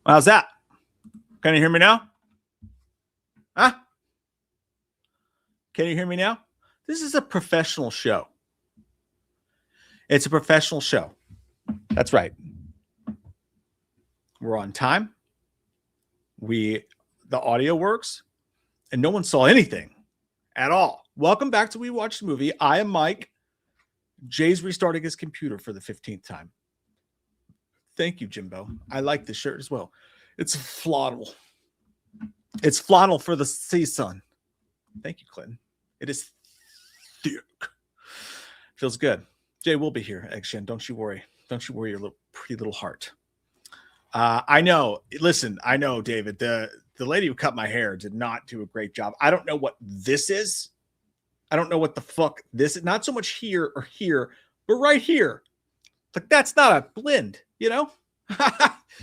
How's that? Can you hear me now? Huh? Can you hear me now? This is a professional show. It's a professional show. That's right. We're on time. The audio works, and no one saw anything at all. Welcome back to We Watched the Movie. I am Mike. Jay's restarting his computer for the 15th time. Thank you, Jimbo. I like this shirt as well. It's flannel. It's flannel for the season. Thank you, Clinton. It is thick. Feels good. Jay will be here, Eggshen. Don't you worry. Don't you worry your pretty little heart. I know. Listen, I know, David. The lady who cut my hair did not do a great job. I don't know what this is. I don't know what the fuck this is. Not so much here or here, but right here. Like, that's not a blend, you know?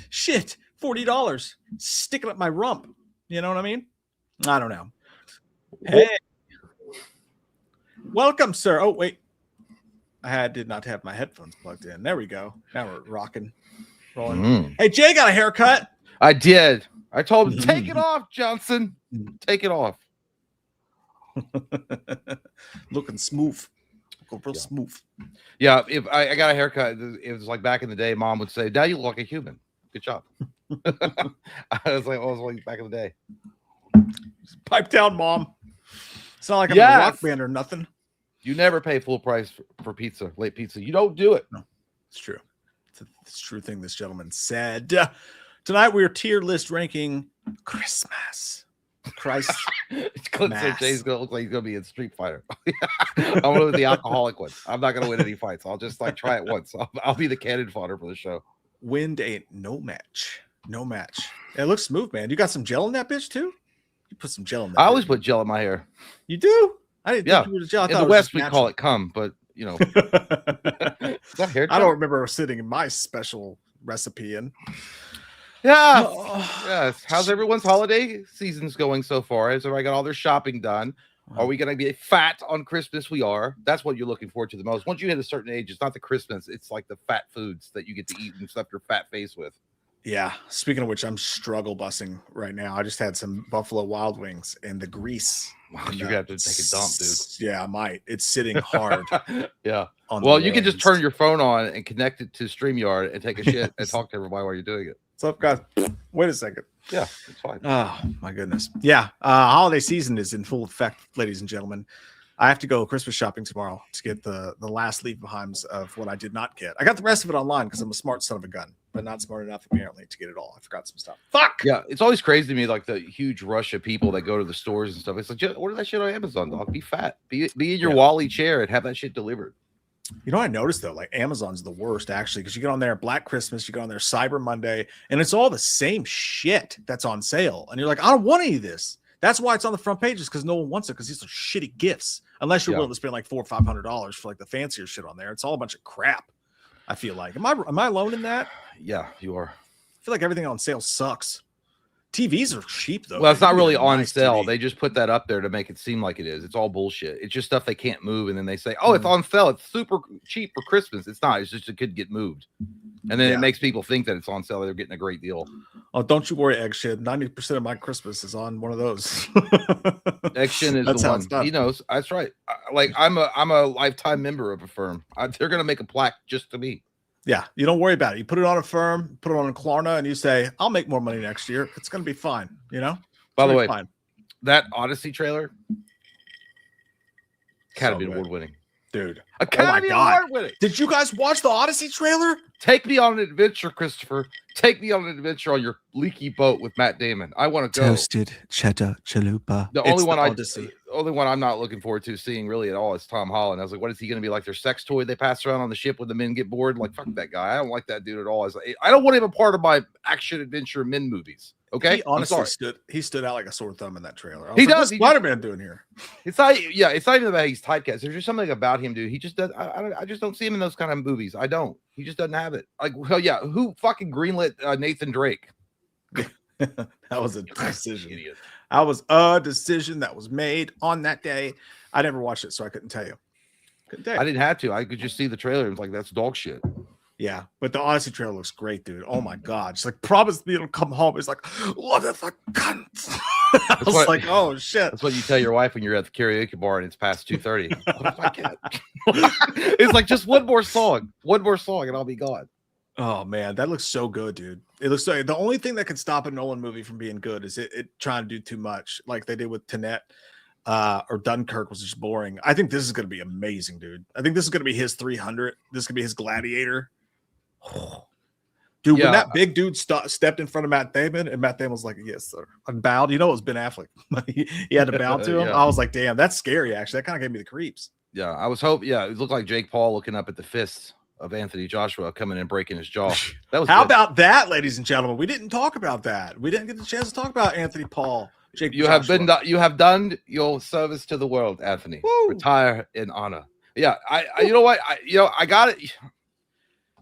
Shit. $40. Sticking up my rump. You know what I mean? I don't know. Hey. Welcome, sir. Oh, wait. I did not have my headphones plugged in. There we go. Now we're rocking. Rolling. Hey, Jay got a haircut. I did. I told him, take it off, Johnson. Take it off. Looking smooth. Looking real smooth. Yeah, if I got a haircut, it was like back in the day, Mom would say, now you look like a human. Good job. I was like back in the day. Just pipe down, Mom. It's not like I'm a rock band or nothing. You never pay full price for pizza, late pizza. You don't do it. No, it's true. It's a true thing this gentleman said. Tonight we are tier list ranking Christmas. Christ. Clint said Jay's gonna look like he's gonna be in Street Fighter. I'm gonna go with the alcoholic one. I'm not gonna win any fights. I'll just like try it once. I'll be the cannon fodder for the show. Wind ain't no match. No match. It looks smooth, man. You got some gel in that bitch too? You put some gel in that. I always put gel in my hair. You do? I didn't think you were gel. In the West, we call it cum, but you know. I don't remember sitting in my special recipe in. Yeah. Yes. How's everyone's holiday seasons going so far? Has everybody got all their shopping done? Are we going to be fat on Christmas? We are. That's what you're looking forward to the most. Once you hit a certain age, it's not the Christmas. It's like the fat foods that you get to eat and stuff your fat face with. Yeah. Speaking of which, I'm struggle bussing right now. I just had some Buffalo Wild Wings and the grease. Wow, you're going to have to take a dump, dude. Yeah, I might. It's sitting hard. Yeah. Well, you can just turn your phone on and connect it to StreamYard and take a shit and talk to everybody while you're doing it. What's up, guys? Wait a second. Yeah, it's fine. Oh, my goodness. Yeah. Holiday season is in full effect, ladies and gentlemen. I have to go Christmas shopping tomorrow to get the last leave behinds of what I did not get. I got the rest of it online because I'm a smart son of a gun, but not smart enough apparently to get it all. I forgot some stuff. Fuck. Yeah, it's always crazy to me, like the huge rush of people that go to the stores and stuff. It's like, order that shit on Amazon, dog. Be fat. Be in your Wally chair and have that shit delivered. You know what I noticed though? Like Amazon's the worst actually, because you get on there Black Christmas, you get on there Cyber Monday, and it's all the same shit that's on sale. And you're like, I don't want any of this. That's why it's on the front pages, because no one wants it, because these are shitty gifts. Unless you're willing to spend like $400 or $500 for like the fancier shit on there. It's all a bunch of crap. I feel like. Am I alone in that? Yeah, you are. I feel like everything on sale sucks. TVs are cheap though. Well, it's not really on sale. They just put that up there to make it seem like it is. It's all bullshit. It's just stuff they can't move, and then they say, "Oh, it's on sale. It's super cheap for Christmas." It's not. It's just it could get moved, and then it makes people think that it's on sale. They're getting a great deal. Oh, don't you worry, Eggshed. 90% of my Christmas is on one of those. Eggshed is the one. He knows. That's right. I'm a lifetime member of a firm. They're gonna make a plaque just to me. Yeah, you don't worry about it. You put it on a firm, put it on a Klarna, and you say, I'll make more money next year. It's going to be fine, you know? By the way, that Odyssey trailer, Academy Award winning. Dude. Academy Award winning. Did you guys watch the Odyssey trailer? Take me on an adventure, Christopher. Take me on an adventure on your leaky boat with Matt Damon. I want to go. Toasted cheddar chalupa. The only one I'm not looking forward to seeing really at all is Tom Holland. I was like, what is he going to be like? Their sex toy they pass around on the ship when the men get bored? Like, fuck that guy. I don't like that dude at all. I don't want him a part of my action adventure men movies. Okay, he honestly stood out like a sore thumb in that trailer. He does. What's Spider-Man doing here? It's not even about he's typecast. There's just something about him, dude. He just does. I just don't see him in those kind of movies. I don't. He just doesn't have it. Like, well, yeah. Who fucking greenlit Nathan Drake? That was a decision. Idiot. That was a decision that was made on that day. I never watched it, so I couldn't tell you. I didn't have to. I could just see the trailer. It was like, that's dog shit. Yeah, but the Odyssey trailer looks great, dude. Oh my god, she's like, promise me it'll come home. It's like, look at the cunt. I was like, oh shit. That's what you tell your wife when you're at the karaoke bar and it's past 2:30. What if I can't? It's like just one more song, and I'll be gone. Oh man, that looks so good, dude. It looks like the only thing that can stop a Nolan movie from being good is it trying to do too much, like they did with Tenet. Or Dunkirk was just boring. I think this is going to be amazing, dude. I think this is going to be his 300. This is going to be his Gladiator. Dude, when that big dude stepped in front of Matt Damon, and Matt Damon was like, yes, sir. I bowed. You know, it was Ben Affleck. he had to bow to him. I was like, damn, that's scary, actually. That kind of gave me the creeps. Yeah, I was hoping. Yeah, it looked like Jake Paul looking up at the fists of Anthony Joshua coming in and breaking his jaw. That was How about that, ladies and gentlemen? We didn't talk about that. We didn't get the chance to talk about Anthony Paul. You have done your service to the world, Anthony. Woo! Retire in honor. Yeah, you know what? I got it.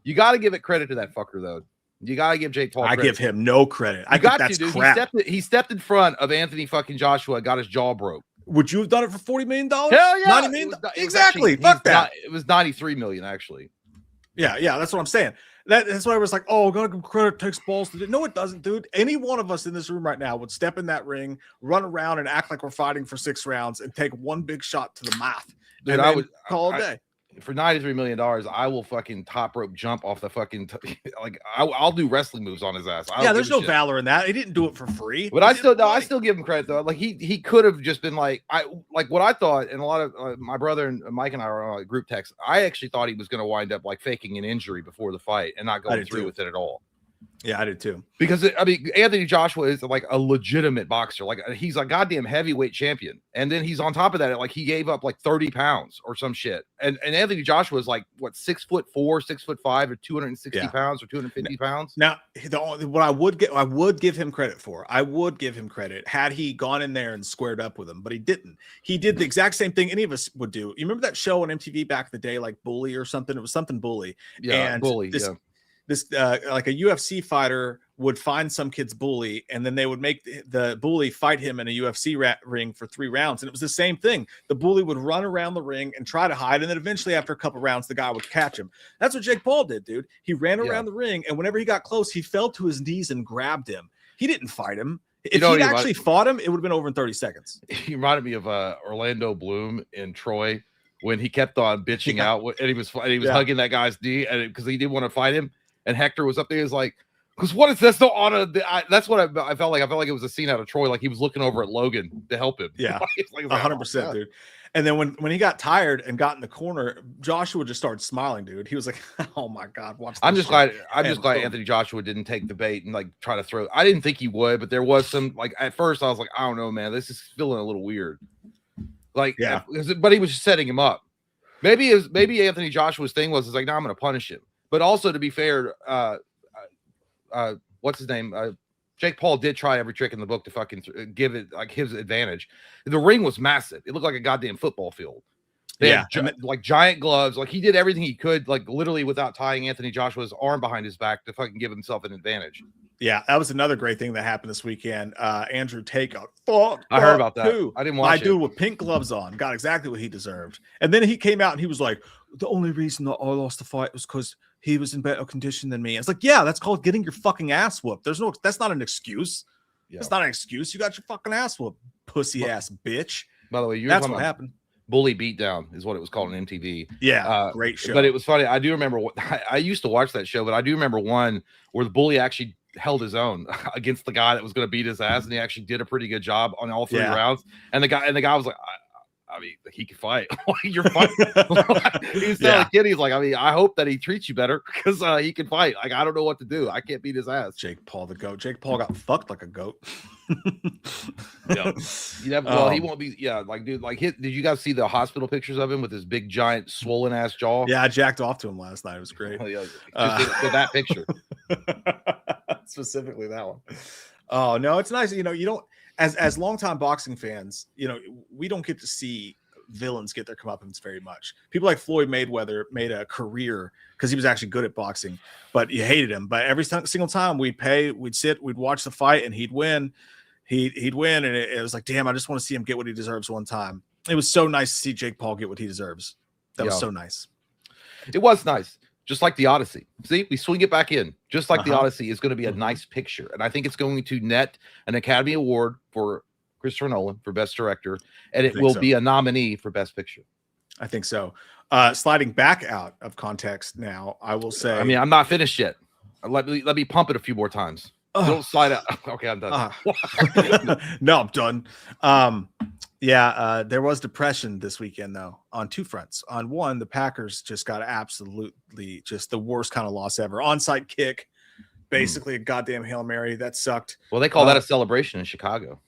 You got to give it credit to that fucker, though. You got to give Jake Paul credit. I give him no credit. I think that's crap. He stepped in front of Anthony fucking Joshua, got his jaw broke. Would you have done it for $40 million? Hell yeah. $90 million? Exactly. Fuck that. It was $93 million, actually. Yeah, that's what I'm saying. That's why I was like, oh, gotta give credit, takes balls to do. No, it doesn't, dude. Any one of us in this room right now would step in that ring, run around, and act like we're fighting for 6 rounds and take one big shot to the mouth. Dude, I would call it a day. For $93 million, I will fucking top rope jump off the fucking I'll do wrestling moves on his ass. There's no valor in that. He didn't do it for free. But I still give him credit though. Like he could have just been like what I thought, and a lot of my brother and Mike and I were on a group text. I actually thought he was going to wind up like faking an injury before the fight and not going through with it at all. Yeah, I did too. Because Anthony Joshua is like a legitimate boxer. Like he's a goddamn heavyweight champion. And then he's on top of that, like he gave up like 30 pounds or some shit. And Anthony Joshua is like what, 6'4", 6'5", or 260 pounds or 250 pounds. Now, what I would give him credit for. I would give him credit had he gone in there and squared up with him, but he didn't. He did the exact same thing any of us would do. You remember that show on MTV back in the day, like Bully or something? It was something Bully. Yeah, and Bully. This like a UFC fighter would find some kid's bully, and then they would make the bully fight him in a UFC ring for 3 rounds. And it was the same thing. The bully would run around the ring and try to hide. And then eventually after a couple rounds, the guy would catch him. That's what Jake Paul did, dude. He ran around the ring. And whenever he got close, he fell to his knees and grabbed him. He didn't fight him. If he'd actually fought him, it would have been over in 30 seconds. He reminded me of Orlando Bloom in Troy when he kept on bitching out and he was hugging that guy's knee because he didn't want to fight him. And Hector was up there. He was like, because what is this? No honor. That's what I felt like. I felt like it was a scene out of Troy. Like he was looking over at Logan to help him. Yeah, 100%, dude. And then when he got tired and got in the corner, Joshua just started smiling, dude. He was like, "Oh my god, watch." I'm just glad Anthony Joshua didn't take the bait and like try to throw. I didn't think he would, but there was some like at first I was like, I don't know, man. This is feeling a little weird. Like, but he was just setting him up. Maybe Anthony Joshua's thing was like, no, I'm going to punish him. But also, to be fair, what's his name? Jake Paul did try every trick in the book to fucking give it like his advantage. The ring was massive. It looked like a goddamn football field. They had like giant gloves. Like he did everything he could, like literally without tying Anthony Joshua's arm behind his back to fucking give himself an advantage. Yeah, that was another great thing that happened this weekend. Andrew Tate got fucked. I heard about that. Too. I didn't watch it. My dude with pink gloves on got exactly what he deserved. And then he came out and he was like, the only reason that I lost the fight was because he was in better condition than me. It's like, yeah, that's called getting your fucking ass whooped. That's not an excuse. Yeah. That's not an excuse. You got your fucking ass whooped, pussy ass bitch. By the way, that's what happened. Bully Beatdown is what it was called on MTV. Yeah, great show. But it was funny. I do remember I used to watch that show, but I do remember one where the bully actually held his own against the guy that was going to beat his ass, and he actually did a pretty good job on all 3 rounds. And the guy was like, I mean, he can fight. You're fighting. He's telling the kid, he's like, I mean, I hope that he treats you better because he can fight. Like, I don't know what to do. I can't beat his ass. Jake Paul, the goat. Jake Paul got fucked like a goat. Well, he won't be. Yeah, like, dude, like, did you guys see the hospital pictures of him with his big, giant, swollen ass jaw? Yeah, I jacked off to him last night. It was great. Just that picture. Specifically that one. Oh, no, it's nice. You know, you don't. As longtime boxing fans, you know, we don't get to see villains get their comeuppance very much. People like Floyd Mayweather made a career because he was actually good at boxing, but you hated him. But every single time we'd sit, we'd watch the fight, and he'd win. He'd win, and it was like, damn, I just want to see him get what he deserves one time. It was so nice to see Jake Paul get what he deserves. That was so nice. It was nice. just like the Odyssey. See, we swing it back in. Just like the Odyssey is going to be a nice picture. And I think it's going to net an Academy Award for Christopher Nolan for Best Director. And it will be a nominee for Best Picture. I think so. Sliding back out of context now, I will say. I mean, I'm not finished yet. Let me pump it a few more times. Don't slide out. Okay, I'm done. No, I'm done. There was depression this weekend, though, on two fronts. On one, the Packers just got absolutely just the worst kind of loss ever. Onside kick, basically a goddamn Hail Mary. That sucked. Well, they call that a celebration in Chicago.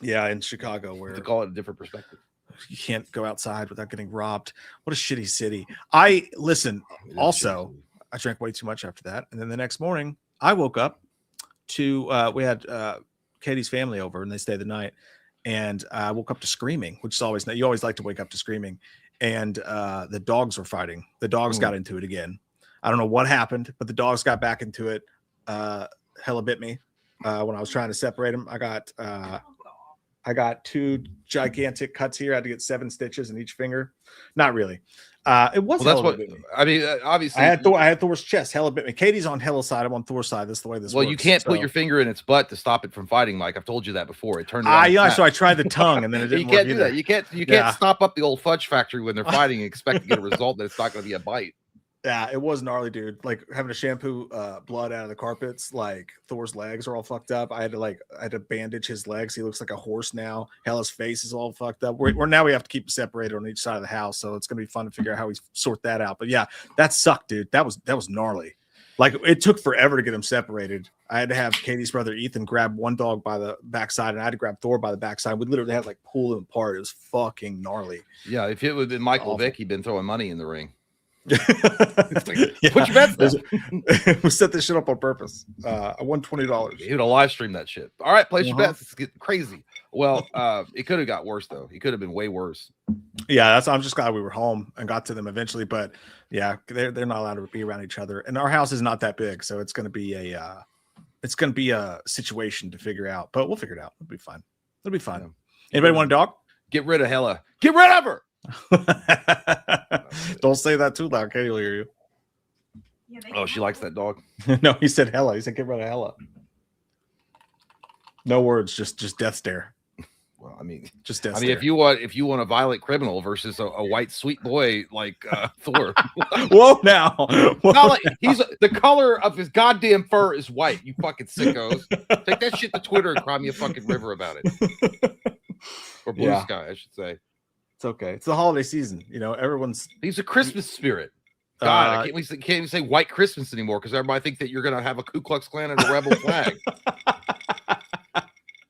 Yeah, in Chicago, where they call it a different perspective. You can't go outside without getting robbed. What a shitty city. I drank way too much after that. And then the next morning, I woke up to we had Katie's family over and they stayed the night. And I woke up to screaming, which is always, you always like to wake up to screaming. And the dogs were fighting. The dogs got into it again. I don't know what happened, but the dogs got back into it. Hella bit me when I was trying to separate them. I got 2 gigantic cuts here. I had to get 7 stitches in each finger. Not really. It wasn't. Well, that's what I mean. Obviously, I had Thor's chest. Hella bit me. Katie's on Hella's side. I'm on Thor's side. That's the way this works. Well, you can't put your finger in its butt to stop it from fighting, Mike. I've told you that before. It turned. So I tried the tongue, and then it didn't. You can't work do either. that. You can't stop up the old fudge factory when they're fighting and expect to get a result that it's not going to be a bite. Yeah, it was gnarly, dude. Like having to shampoo blood out of the carpets. Like Thor's legs are all fucked up. I had to bandage his legs. He looks like a horse now. Hella's face is all fucked up. We're now we have to keep it separated on each side of the house, so it's gonna be fun to figure out how we sort that out. But yeah, that sucked, dude. That was gnarly. Like it took forever to get them separated. I had to have Katie's brother Ethan grab one dog by the backside, and I had to grab Thor by the backside. We literally had to like pull them apart. It was fucking gnarly. Yeah, if it would have been Michael Vick, he'd been throwing money in the ring. Like, put your bets down. We set this shit up on purpose. I won $20. He would have live streamed that shit. All right, place your bets. It's getting crazy. Well, it could have got worse though. It could have been way worse. Yeah, I'm just glad we were home and got to them eventually. But yeah, they're not allowed to be around each other, and our house is not that big, so it's gonna be a situation to figure out. But we'll figure it out. It'll be fine. It'll be fine. Yeah. Anybody want a dog? Get rid of Hella. Get rid of her. Don't say that too loud. Katie will hear you. Yeah, she likes that dog. No, he said Hella. He said get rid of Hella. No words, just death stare. Well, I mean, just death I mean, stare. if you want a violent criminal versus a white sweet boy like Thor. Whoa, now. Like, he's the color of his goddamn fur is white. You fucking sickos. Take that shit to Twitter and cry me a fucking river about it. Or Blue Sky, I should say. It's okay. It's the holiday season. You know, he's a Christmas spirit. God, I can't even say white Christmas anymore because everybody thinks that you're gonna have a Ku Klux Klan and a rebel flag.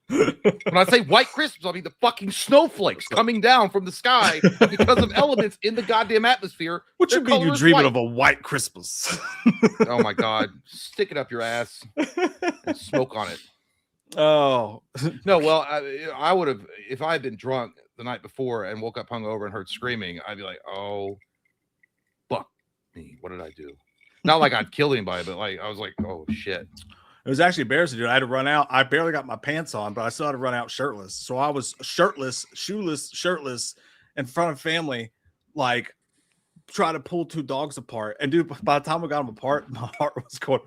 When I say white Christmas, I mean the fucking snowflakes coming down from the sky because of elements in the goddamn atmosphere. What you mean you're dreaming of a white Christmas? Oh my God. Stick it up your ass and smoke on it. Oh. No, well, I would have, if I had been drunk the night before and woke up hungover and heard screaming, I'd be like, oh, fuck me. What did I do? Not like I'd killed anybody, but like I was like, oh shit. It was actually embarrassing, dude. I had to run out. I barely got my pants on, but I still had to run out shirtless. So I was shirtless, shoeless, shirtless in front of family, like trying to pull 2 dogs apart. And dude, by the time we got them apart, my heart was going.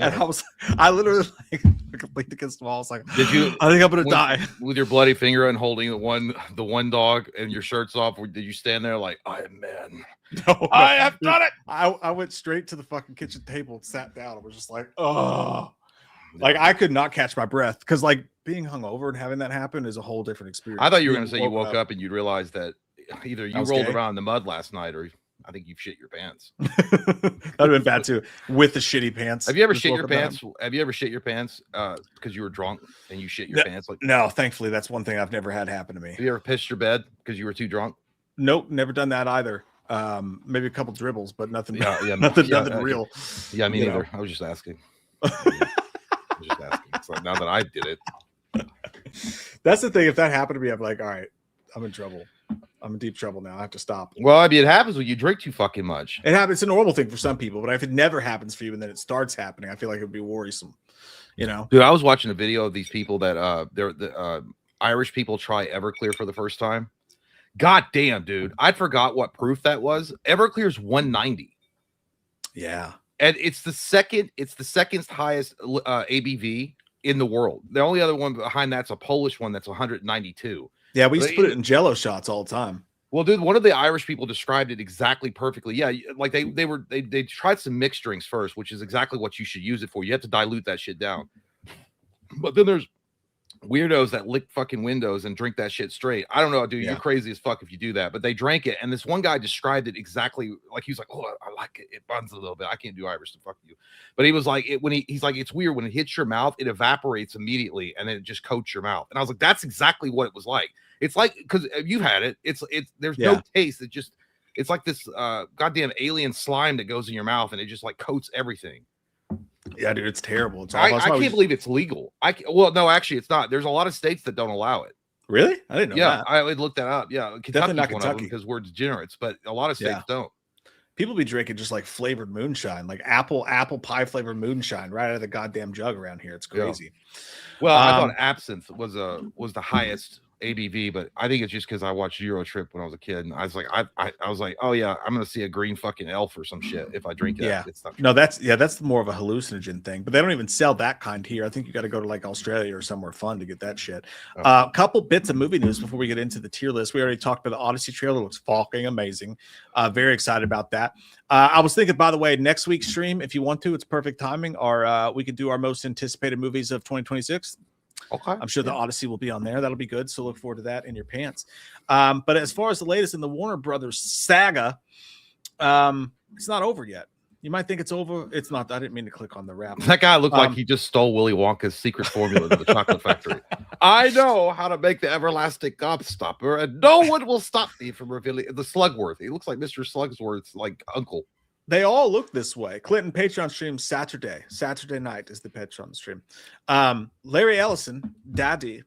And I literally like completely against the wall. I was like, did you? I think I'm gonna die with your bloody finger and holding the one dog and your shirt's off. Or did you stand there like, I am man? No, I have done it. I went straight to the fucking kitchen table and sat down. I was just like, oh, like I could not catch my breath because like being hungover and having that happen is a whole different experience. I thought you were gonna say you woke up and you'd realize that either you rolled around in the mud last night or I think you've shit your pants. That'd have been bad too. With the shitty pants. Have you ever shit your pants? Have you ever shit your pants because you were drunk and you shit your pants? Like no, thankfully that's one thing I've never had happen to me. Have you ever pissed your bed because you were too drunk? Nope, never done that either. Maybe a couple dribbles, but nothing. Nothing real. Yeah, me neither. I was just asking. So now that I did it, that's the thing. If that happened to me, I'm like, all right, I'm in trouble. I'm in deep trouble now. I have to stop. Well, I mean, it happens when you drink too fucking much. It happens. It's a normal thing for some people, but if it never happens for you and then it starts happening, I feel like it would be worrisome. You know, dude, I was watching a video of these people that they're the Irish people try Everclear for the first time. God damn, dude, I forgot what proof that was. Everclear's 190. Yeah. And it's the second highest ABV in the world. The only other one behind that's a Polish one that's 192. Yeah, we used to put it in Jello shots all the time. Well, dude, one of the Irish people described it exactly perfectly. Yeah, like they tried some mixed drinks first, which is exactly what you should use it for. You have to dilute that shit down. But then there's weirdos that lick fucking windows and drink that shit straight. I don't know, dude. You're crazy as fuck if you do that. But they drank it, and this one guy described it exactly like he was like, "Oh, I like it. It buns a little bit. I can't do Irish, so fuck you." But he was like, he's like, it's weird when it hits your mouth, it evaporates immediately, and then it just coats your mouth. And I was like, that's exactly what it was like. It's like, because you've had it. It's there's no taste. It's like this goddamn alien slime that goes in your mouth, and it just like coats everything. Yeah, dude, it's terrible. It's I can't believe it's legal. Well, no, actually, it's not. There's a lot of states that don't allow it. Really? I didn't know that. I would look that up. Yeah, definitely not Kentucky because we're degenerates, but a lot of states don't. People be drinking just like flavored moonshine, like apple pie flavored moonshine right out of the goddamn jug around here. It's crazy. Yeah. Well, I thought absinthe was the highest ABV, but I think it's just because I watched Euro Trip when I was a kid, and I was like, I was like, oh yeah, I'm gonna see a green fucking elf or some shit if I drink that. Yeah, it's not no, that's more of a hallucinogen thing, but they don't even sell that kind here. I think you got to go to like Australia or somewhere fun to get that shit. A couple bits of movie news before we get into the tier list. We already talked about the Odyssey trailer. It looks fucking amazing. Very excited about that. I was thinking, by the way, next week's stream, if you want to, it's perfect timing. We could do our most anticipated movies of 2026. Okay. I'm sure the Odyssey will be on there. That'll be good. So look forward to that in your pants. But as far as the latest in the Warner Brothers saga, it's not over yet. You might think it's over. It's not. I didn't mean to click on the wrap. That guy looked like he just stole Willy Wonka's secret formula to the chocolate factory. I know how to make the everlasting gobstopper, and no one will stop me from revealing the Slugworth. He looks like Mr. Slugsworth's like uncle. They all look this way. Clinton Patreon stream Saturday night is the Patreon stream. Larry Ellison, daddy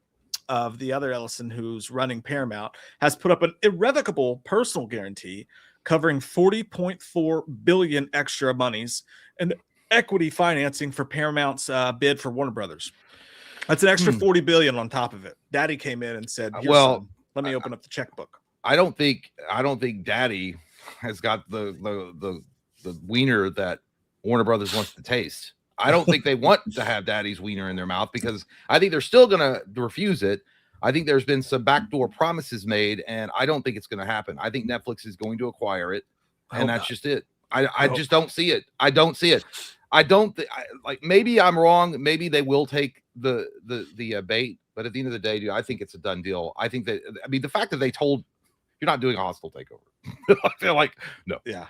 of the other Ellison who's running Paramount, has put up an irrevocable personal guarantee covering $40.4 billion extra monies and equity financing for Paramount's bid for Warner Brothers. That's an extra $40 billion on top of it. Daddy came in and said, "Well, son, let me open up the checkbook." I don't think Daddy has got the wiener that Warner Brothers wants to taste. I don't think they want to have Daddy's wiener in their mouth, because I think they're still going to refuse it. I think there's been some backdoor promises made, and I don't think it's going to happen. I think Netflix is going to acquire it, and that's just it. I just don't see it. I don't see it. I don't like, maybe I'm wrong. Maybe they will take the bait, but at the end of the day, dude, I think it's a done deal. I think that, I mean, the fact that they told you're not doing a hostile takeover, I feel like, no. Yeah.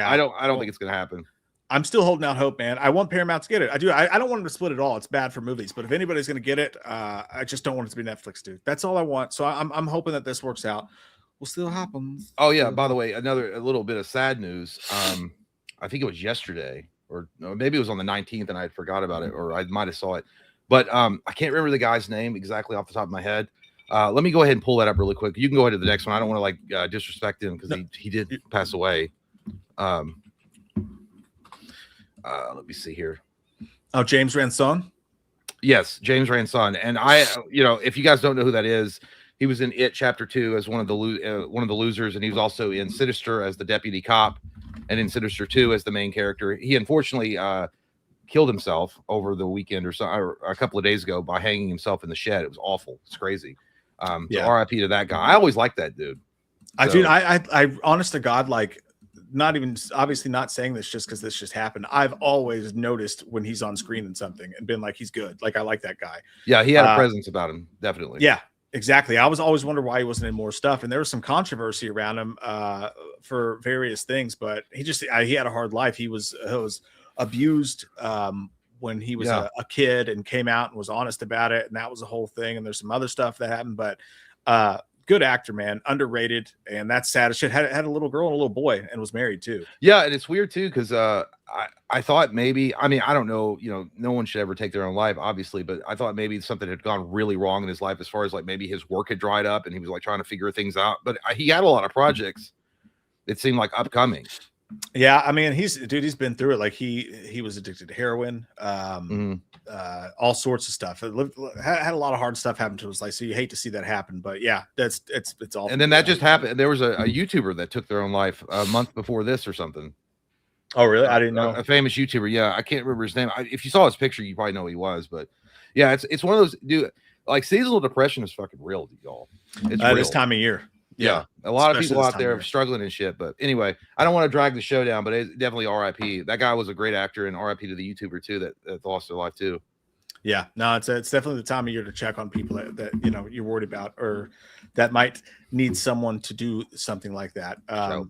I don't think it's going to happen. I'm still holding out hope, man. I want Paramount to get it. I do. I don't want them to split it all. It's bad for movies. But if anybody's going to get it, I just don't want it to be Netflix, dude. That's all I want. So I'm hoping that this works out. We'll still happen. Oh yeah. By the way, a little bit of sad news. I think it was yesterday, or maybe it was on the 19th, and I forgot about it, or I might have saw it. But I can't remember the guy's name exactly off the top of my head. Let me go ahead and pull that up really quick. You can go ahead to the next one. I don't want to like disrespect him, because he did pass away. Let me see here. Oh, James Ransone. Yes, James Ransone. And if you guys don't know who that is, he was in It Chapter 2 as one of the losers, and he was also in Sinister as the deputy cop, and in Sinister 2 as the main character. He unfortunately killed himself over the weekend or a couple of days ago by hanging himself in the shed. It was awful. It's crazy. So RIP to that guy. I always liked that dude. I honest to God, like, not even obviously not saying this just because this just happened. I've always noticed when he's on screen in something and been like, he's good. Like, I like that guy. Yeah, he had a presence about him, definitely. Yeah, exactly. I was always wondering why he wasn't in more stuff, and there was some controversy around him for various things. But he had a hard life. He was abused when he was a kid, and came out and was honest about it, and that was a whole thing. And there's some other stuff that happened, but good actor, man, underrated, and that's sad as shit. Had a little girl and a little boy, and was married too. Yeah, and it's weird too, because I thought maybe, I mean, I don't know, no one should ever take their own life, obviously, but I thought maybe something had gone really wrong in his life, as far as like maybe his work had dried up and he was like trying to figure things out. But he had a lot of projects, it seemed like, upcoming. Yeah, I mean, he's been through it. Like, he was addicted to heroin, all sorts of stuff. Had a lot of hard stuff happen to us. Like, so you hate to see that happen, but yeah, it's all. And then that just happened. There was a YouTuber that took their own life a month before this or something. Oh, really? I didn't know. A famous YouTuber. Yeah, I can't remember his name. If you saw his picture, you probably know who he was. But yeah, it's one of those, dude. Like seasonal depression is fucking real, y'all. It's real. This time of year. Yeah, a lot of people out there struggling and shit. But anyway, I don't want to drag the show down, but it's definitely RIP. That guy was a great actor, and RIP to the YouTuber too that lost their life too. Yeah, no, it's definitely the time of year to check on people that you know you're worried about or that might need someone to do something like that.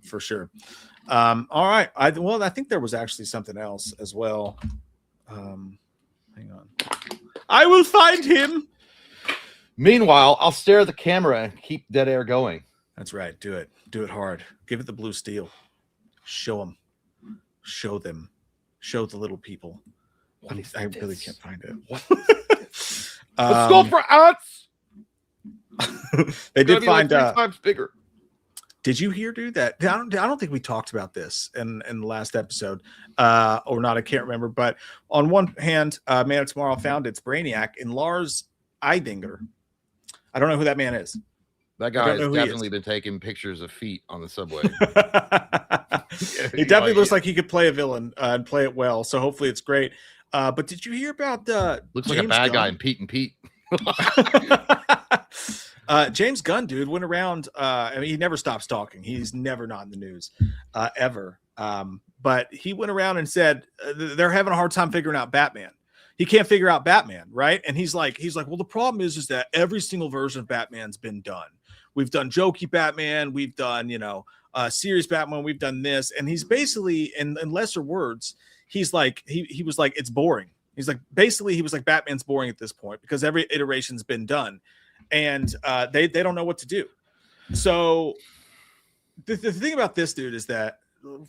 For sure. All right. I think there was actually something else as well. Hang on. I will find him. Meanwhile, I'll stare at the camera and keep dead air going. That's right. Do it. Do it hard. Give it the blue steel. Show them. Show them. Show the little people. I really can't find it. Let's go for ants. They did find 3 times bigger. Did you hear, dude? That I don't think we talked about this in the last episode, or not. I can't remember. But on one hand, Man of Tomorrow found its Brainiac in Lars Eidinger. I don't know who that man is. That guy has definitely been taking pictures of feet on the subway. He definitely looks like he could play a villain and play it well. So hopefully it's great. But did you hear about looks James like a bad Gunn guy in Pete and Pete? James Gunn, dude, went around. I mean, he never stops talking. He's never not in the news, ever. But he went around and said they're having a hard time figuring out Batman. He can't figure out Batman, right? And he's like, well, the problem is that every single version of Batman's been done. We've done jokey Batman, we've done, serious Batman, we've done this, and he's basically, in lesser words, he's like, he was like, it's boring. He's like, basically, he was like, Batman's boring at this point because every iteration's been done, and they don't know what to do. So the thing about this dude is that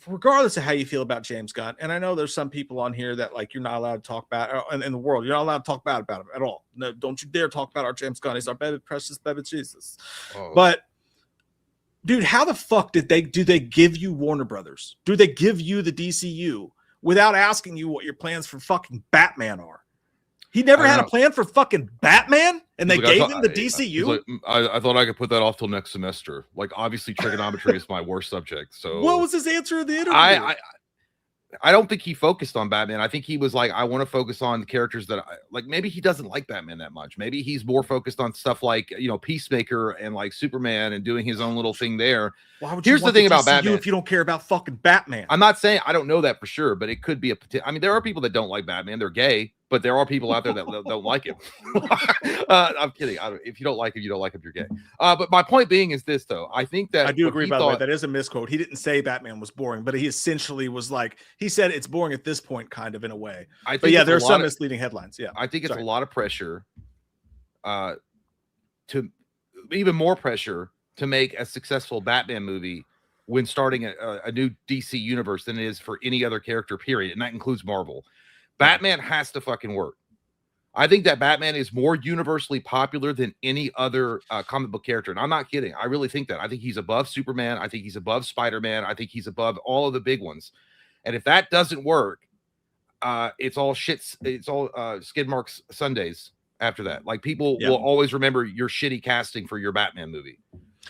regardless of how you feel about James Gunn, and I know there's some people on here that like you're not allowed to talk about in the world. You're not allowed to talk bad about him at all. No, don't you dare talk about our James Gunn. He's our baby, precious baby Jesus. Oh. But dude, how the fuck do they give you Warner Brothers? Do they give you the DCU without asking you what your plans for fucking Batman are? He never had a plan for fucking Batman, and they gave him the DCU. I thought I could put that off till next semester. Like, obviously, trigonometry is my worst subject. So, what was his answer in the interview? I don't think he focused on Batman. I think he was like, I want to focus on the characters that like. Maybe he doesn't like Batman that much. Maybe he's more focused on stuff like Peacemaker and like Superman and doing his own little thing there. Here's the thing about Batman: if you don't care about fucking Batman, I'm not saying I don't know that for sure, but it could be I mean, there are people that don't like Batman. They're gay. But there are people out there that don't like him. I'm kidding. If you don't like him, you don't like him. You're gay. But my point being is this, though. I think that I do agree. By the way, that is a misquote. He didn't say Batman was boring, but he essentially was like he said it's boring at this point, kind of in a way. But yeah, there's some misleading headlines. Yeah, I think it's a lot of pressure, to even more pressure to make a successful Batman movie when starting a new DC universe than it is for any other character. Period, and that includes Marvel. Batman has to fucking work. I think that Batman is more universally popular than any other comic book character. And I'm not kidding. I really think that. I think he's above Superman. I think he's above Spider-Man. I think he's above all of the big ones. And if that doesn't work, it's all shit. It's all skid marks Sundays after that. Like people will always remember your shitty casting for your Batman movie.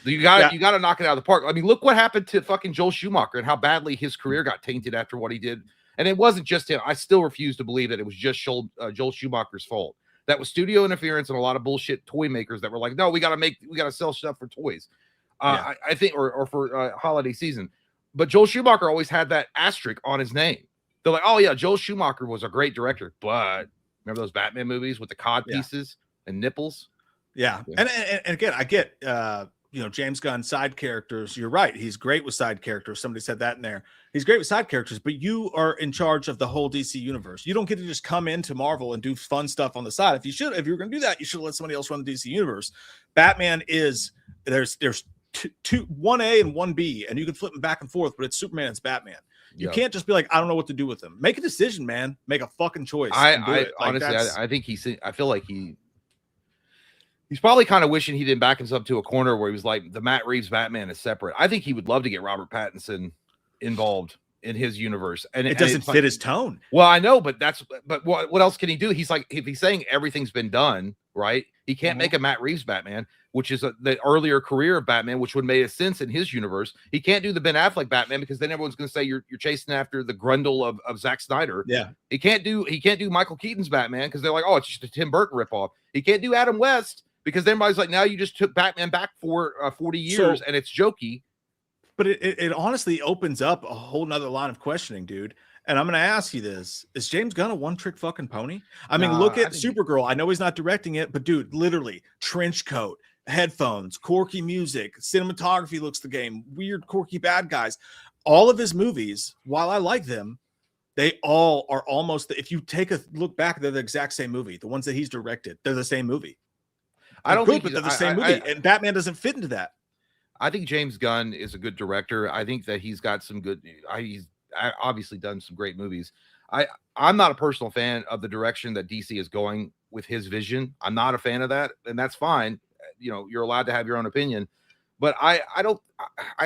You got to knock it out of the park. I mean, look what happened to fucking Joel Schumacher and how badly his career got tainted after what he did. And it wasn't just him. I still refuse to believe that it was just Joel Schumacher's fault. That was studio interference and a lot of bullshit toy makers that were like, no, we got to sell stuff for toys. I think, or for holiday season. But Joel Schumacher always had that asterisk on his name. They're like, oh yeah, Joel Schumacher was a great director. But remember those Batman movies with the cod pieces and nipples? Yeah. And again, I get, James Gunn side characters. You're right. He's great with side characters. Somebody said that in there. He's great with side characters, but you are in charge of the whole DC universe. You don't get to just come into Marvel and do fun stuff on the side. If you're going to do that, you should let somebody else run the DC universe. Batman is there's two 1A and 1B, and you can flip them back and forth, but it's Superman, it's Batman. You can't just be like, I don't know what to do with them. Make a decision, man. Make a fucking choice. Honestly, I think I feel like he's probably kind of wishing he didn't back himself to a corner where he was like, the Matt Reeves Batman is separate. I think he would love to get Robert Pattinson involved in his universe. And it doesn't fit his tone. Well, I know, but what else can he do? He's like, if he's saying everything's been done, right? He can't make a Matt Reeves Batman, which is the earlier career of Batman, which would make sense in his universe. He can't do the Ben Affleck Batman because then everyone's going to say you're chasing after the Grundle of Zack Snyder. Yeah. He can't do Michael Keaton's Batman because they're like, oh, it's just a Tim Burton ripoff. He can't do Adam West because then everybody's like, now you just took Batman back for 40 years and it's jokey. But it honestly opens up a whole nother line of questioning, dude. And I'm going to ask you this. Is James Gunn a one-trick fucking pony? I mean, look at Supergirl. I know he's not directing it, but dude, literally, trench coat, headphones, quirky music, cinematography looks the game, weird, quirky bad guys. All of his movies, while I like them, they all are almost, if you take a look back, they're the exact same movie. The ones that he's directed, they're the same movie. I don't think they're the same movie. And Batman doesn't fit into that. I think James Gunn is a good director. I think that he's got some good, he's obviously done some great movies. I'm not a personal fan of the direction that DC is going with his vision. I'm not a fan of that, and that's fine. You know, you're allowed to have your own opinion, but I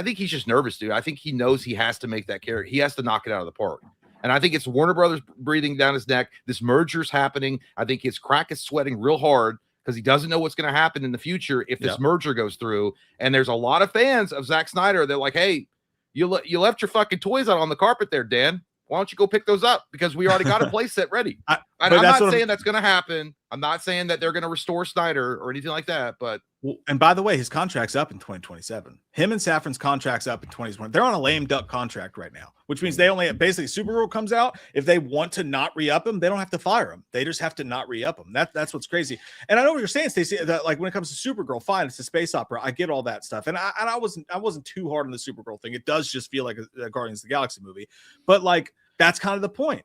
think he's just nervous, dude. I think he knows he has to make that character. He has to knock it out of the park. And I think it's Warner Brothers breathing down his neck. This merger's happening. I think his crack is sweating real hard because he doesn't know what's going to happen in the future if this merger goes through. And there's a lot of fans of Zack Snyder. They're like, hey, you left your fucking toys out on the carpet there, Dan. Why don't you go pick those up? Because we already got a play set ready. I'm not saying that's going to happen. I'm not saying that they're going to restore Snyder or anything like that. But and by the way, his contract's up in 2027. Him and Safran's contract's up in 2020. They're on a lame duck contract right now, which means they only basically Supergirl comes out. If they want to not re-up him, they don't have to fire him. They just have to not re-up him. That's what's crazy. And I know what you're saying, Stacey. That like when it comes to Supergirl, fine, it's a space opera. I get all that stuff, and I wasn't too hard on the Supergirl thing. It does just feel like a Guardians of the Galaxy movie, but like that's kind of the point.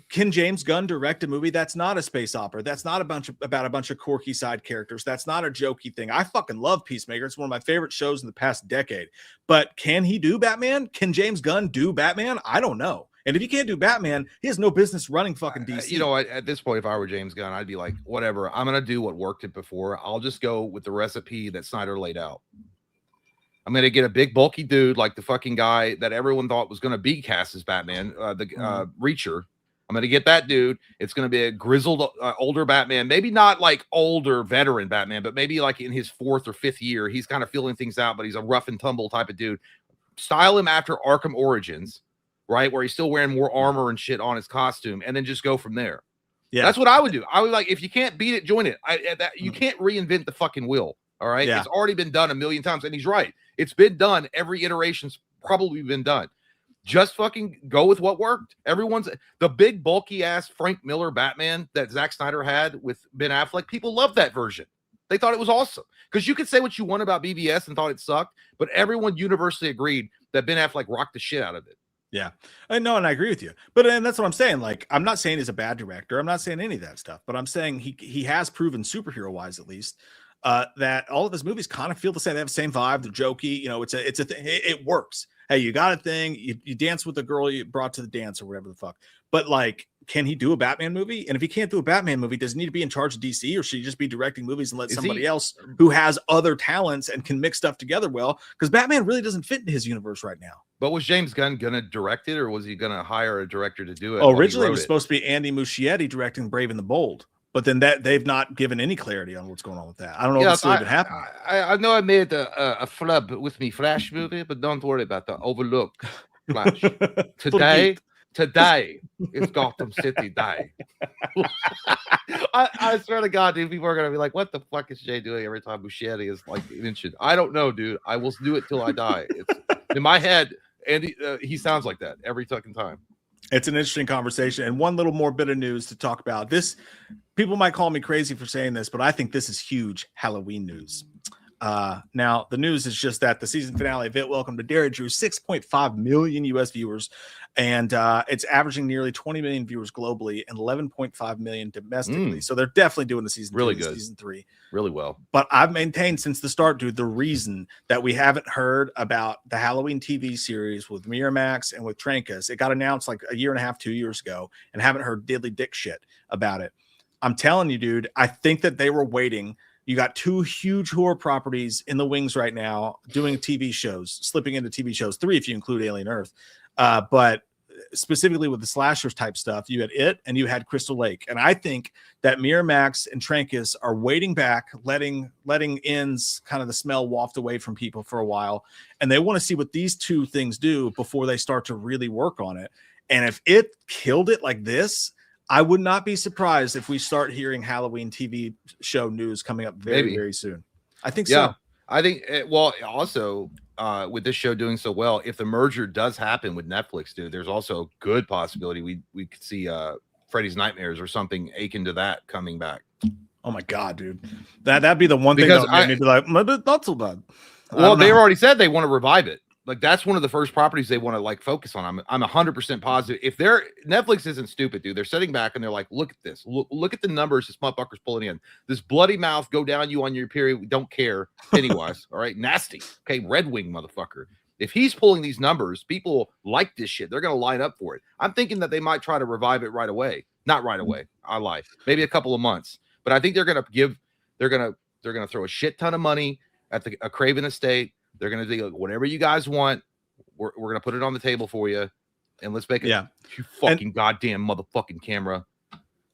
Can James Gunn direct a movie that's not a space opera? That's not about a bunch of quirky side characters. That's not a jokey thing. I fucking love Peacemaker. It's one of my favorite shows in the past decade. But can he do Batman? Can James Gunn do Batman? I don't know. And if he can't do Batman, he has no business running fucking DC. You know, at this point, if I were James Gunn, I'd be like, whatever. I'm going to do what worked it before. I'll just go with the recipe that Snyder laid out. I'm going to get a big bulky dude like the fucking guy that everyone thought was going to be cast as Batman, Reacher. I'm going to get that dude. It's going to be a grizzled older Batman, maybe not like older veteran Batman, but maybe like in his 4th or 5th year. He's kind of feeling things out, but he's a rough and tumble type of dude. Style him after Arkham Origins, right? Where he's still wearing more armor and shit on his costume, and then just go from there. Yeah, that's what I would do. I would like, if you can't beat it, join it. You can't reinvent the fucking wheel. All right. Yeah. It's already been done a million times. And he's right. It's been done. Every iteration's probably been done. Just fucking go with what worked. Everyone's the big bulky ass Frank Miller Batman that Zack Snyder had with Ben Affleck. People loved that version. They thought it was awesome because you could say what you want about BBS and thought it sucked, but everyone universally agreed that Ben Affleck rocked the shit out of it. Yeah, I know, and I agree with you. But and that's what I'm saying. Like, I'm not saying he's a bad director. I'm not saying any of that stuff. But I'm saying he has proven, superhero wise at least, that all of his movies kind of feel the same. They have the same vibe. They're jokey. You know, it's a thing. It works. Hey, you got a thing. You dance with the girl you brought to the dance or whatever the fuck. But like, can he do a Batman movie? And if he can't do a Batman movie, does he need to be in charge of DC, or should he just be directing movies and let somebody else who has other talents and can mix stuff together well? Because Batman really doesn't fit into his universe right now. But was James Gunn going to direct it, or was he going to hire a director to do it? Oh, originally it was supposed to be Andy Muschietti directing Brave and the Bold. But then they've not given any clarity on what's going on with that. I don't know if it's still even happening. I know I made a flub with me Flash movie, but don't worry about that. Overlook Flash. Today it's Gotham City Day. I swear to God, dude, people are going to be like, what the fuck is Jay doing every time Muschietti is like mentioned? I don't know, dude. I will do it till I die. It's in my head, and he sounds like that every fucking time. It's an interesting conversation. And one little more bit of news to talk about. This, people might call me crazy for saying this, but I think this is huge Halloween news. Now, the news is just that the season finale of It Welcome to Derry drew 6.5 million U.S. viewers, and it's averaging nearly 20 million viewers globally and 11.5 million domestically. So they're definitely doing the season really two, good, season 3 really well. But I've maintained since the start, dude, the reason that we haven't heard about the Halloween TV series with Miramax and with Trancas, it got announced like a year and a half, 2 years ago, and haven't heard diddly dick shit about it. I'm telling you, dude, I think that they were waiting. You got 2 huge horror properties in the wings right now doing TV shows, slipping into TV shows, 3 if you include Alien Earth. But specifically with the slashers type stuff, you had it and you had Crystal Lake. And I think that Miramax and Trancas are waiting back, letting ends kind of the smell waft away from people for a while. And they want to see what these two things do before they start to really work on it. And if it killed it like this, I would not be surprised if we start hearing Halloween TV show news coming up very soon. I think so. I think, well, also with this show doing so well, if the merger does happen with Netflix, dude, there's also a good possibility we could see Freddy's Nightmares or something akin to that coming back. Oh my God, dude. That'd be the one thing that would make me be like, not so bad. Well, they already said they want to revive it. Like that's one of the first properties they want to like focus on. I'm 100% positive. If Netflix isn't stupid, dude, they're sitting back and they're like, look at this. Look at the numbers this motherfucker's pulling in. This bloody mouth go down you on your period. We don't care. Pennywise. All right. Nasty. Okay. Red Wing motherfucker. If he's pulling these numbers, people like this shit. They're going to line up for it. I'm thinking that they might try to revive it right away. Not right away. I lie. Maybe a couple of months. But I think they're going to throw a shit ton of money at a Craven estate. They're going to do whatever you guys want. We're going to put it on the table for you. And let's make it. Yeah. You fucking goddamn motherfucking camera.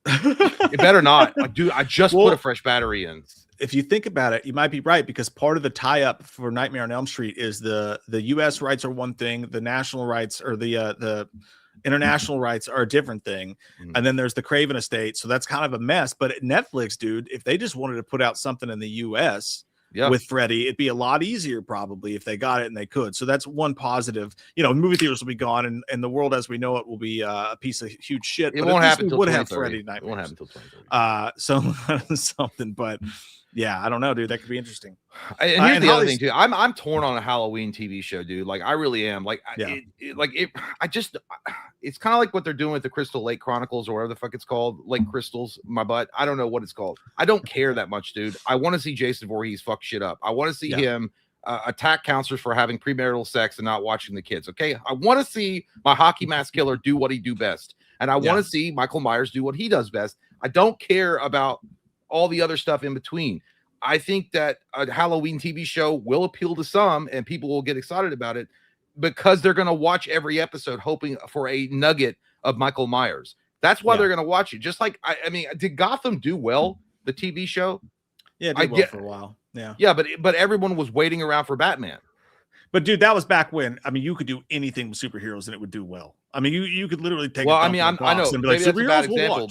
It better not. Dude, I just put a fresh battery in. If you think about it, you might be right, because part of the tie-up for Nightmare on Elm Street is the U.S. rights are one thing. The national rights or the international rights are a different thing. And then there's the Craven estate. So that's kind of a mess. But at Netflix, dude, if they just wanted to put out something in the U.S., with Freddy, it'd be a lot easier probably if they got it and they could. So that's one positive. Movie theaters will be gone, and the world as we know it will be a piece of huge shit. It won't happen until 2030. Freddy Nightmares. It won't happen until 2030. So something, but yeah, I don't know, dude. That could be interesting. And here's the other thing too. I'm torn on a Halloween TV show, dude. Like I really am. Like it's kind of like what they're doing with the Crystal Lake Chronicles or whatever the fuck it's called, Lake Crystals. My butt. I don't know what it's called. I don't care that much, dude. I want to see Jason Voorhees fuck shit up. I want to see him attack counselors for having premarital sex and not watching the kids. Okay, I want to see my hockey mask killer do what he do best, and I want to see Michael Myers do what he does best. I don't care about all the other stuff in between. I think that a Halloween TV show will appeal to some and people will get excited about it because they're going to watch every episode hoping for a nugget of Michael Myers. That's why they're going to watch it. Just like, I mean, did Gotham do well, the TV show? Yeah, it did well for a while. Yeah, but everyone was waiting around for Batman. But dude, that was back when, I mean, you could do anything with superheroes and it would do well. I mean, you could literally take. Well, I mean, I know and be maybe like, that's a bad example,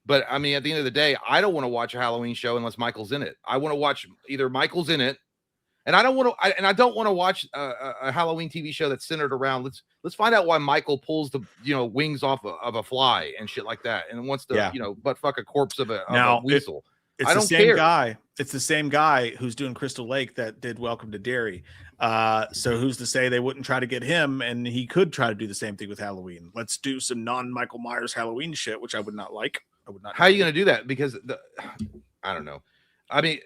but I mean, at the end of the day, I don't want to watch a Halloween show unless Michael's in it. I want to watch either Michael's in it, and I don't want to watch a Halloween TV show that's centered around let's find out why Michael pulls the wings off of a fly and shit like that, and wants to butt fuck a corpse of a weasel. It's the same guy. It's the same guy who's doing Crystal Lake that did Welcome to Derry. So who's to say they wouldn't try to get him, and he could try to do the same thing with Halloween. Let's do some non-Michael Myers Halloween shit, which I would not like. I would not. How are you going to do that? Because I don't know. I mean,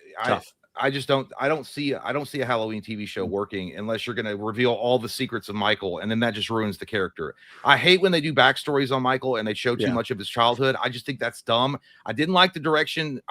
I just don't see a Halloween TV show working unless you're going to reveal all the secrets of Michael, and then that just ruins the character. I hate when they do backstories on Michael and they show too much of his childhood. I just think that's dumb. I didn't like the direction.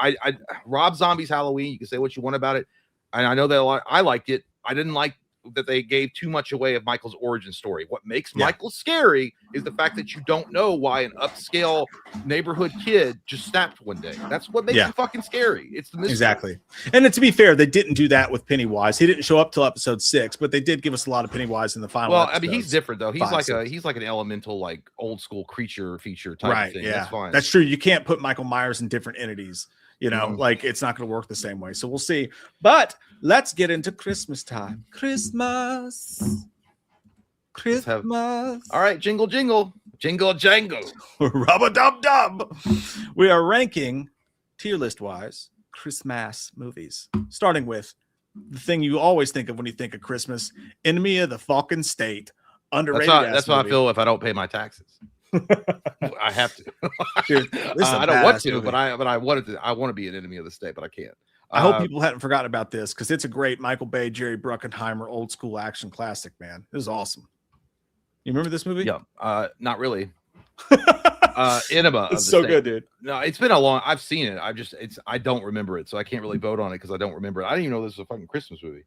Rob Zombie's Halloween. You can say what you want about it, and I know that I liked it. I didn't like that they gave too much away of Michael's origin story. What makes Michael scary is the fact that you don't know why an upscale neighborhood kid just snapped one day. That's what makes him fucking scary. It's the mystery. Exactly. And to be fair, they didn't do that with Pennywise. He didn't show up till episode 6, but they did give us a lot of Pennywise in the final. Well, I mean, he's different though. He's like an elemental, like old school creature feature type of thing. Yeah, that's fine. That's true. You can't put Michael Myers in different entities. Like it's not going to work the same way. So we'll see. But let's get into Christmas time. Christmas. All right, jingle, jingle, jingle, jangle. Rub-a-dub-dub. We are ranking tier list wise Christmas movies, starting with the thing you always think of when you think of Christmas: Enemy of the Fucking State. Underrated. That's how I feel if I don't pay my taxes. I have to. Dude, I don't want to, movie. but I wanted to. I want to be an enemy of the state, but I can't. I hope people hadn't forgotten about this because it's a great Michael Bay, Jerry Bruckheimer, old school action classic. Man, this is awesome. You remember this movie? Yeah, not really. Enema. It's so good, dude. No, it's been a long. I've seen it. I don't remember it, so I can't really vote on it because I don't remember it. I didn't even know this was a fucking Christmas movie.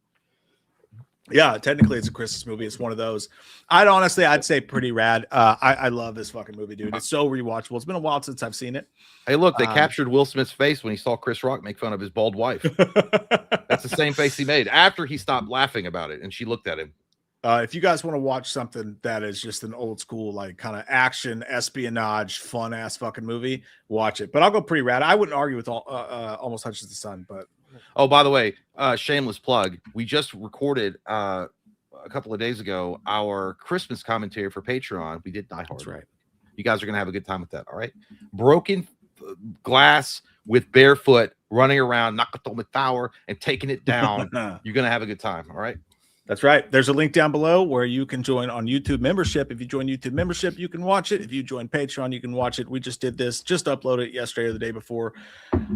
Yeah, technically it's a Christmas movie. It's one of those. I'd say pretty rad. I love this fucking movie, dude. It's so rewatchable. It's been a while since I've seen it. Hey, look, they captured Will Smith's face when he saw Chris Rock make fun of his bald wife. That's the same face he made after he stopped laughing about it, and she looked at him. If you guys want to watch something that is just an old school, like kind of action, espionage, fun ass fucking movie, watch it. But I'll go pretty rad. I wouldn't argue with Almost Touches the Sun, but oh, by the way, shameless plug. We just recorded a couple of days ago our Christmas commentary for Patreon. We did Die Hard. That's right. You guys are gonna have a good time with that. All right. Broken glass with barefoot running around Nakatomi Tower and taking it down. You're gonna have a good time. All right. That's right. There's a link down below where you can join on YouTube membership. If you join YouTube membership, you can watch it. If you join Patreon, you can watch it. We just did this, just uploaded it yesterday or the day before.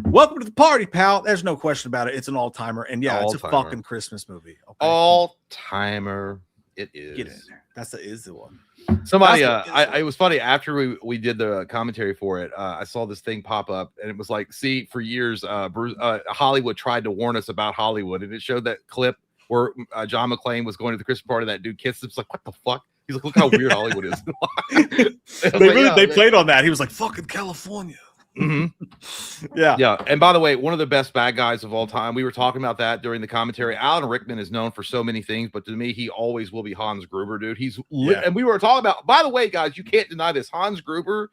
Welcome to the party, pal. There's no question about it. It's an all-timer. And yeah, it's a fucking Christmas movie. Okay? All-timer. It is. Get in there. That's the one. Somebody, it was funny after we did the commentary for it. I saw this thing pop up, and it was like, see, for years, Hollywood tried to warn us about Hollywood, and it showed that clip where John McClane was going to the Christmas party. That dude kissed him. It's like, what the fuck? He's like, look how weird Hollywood is. They played on that. He was like, fucking California. Mm-hmm. Yeah. And by the way, one of the best bad guys of all time. We were talking about that during the commentary. Alan Rickman is known for so many things, but to me, he always will be Hans Gruber, dude. And we were talking about. By the way, guys, you can't deny this. Hans Gruber,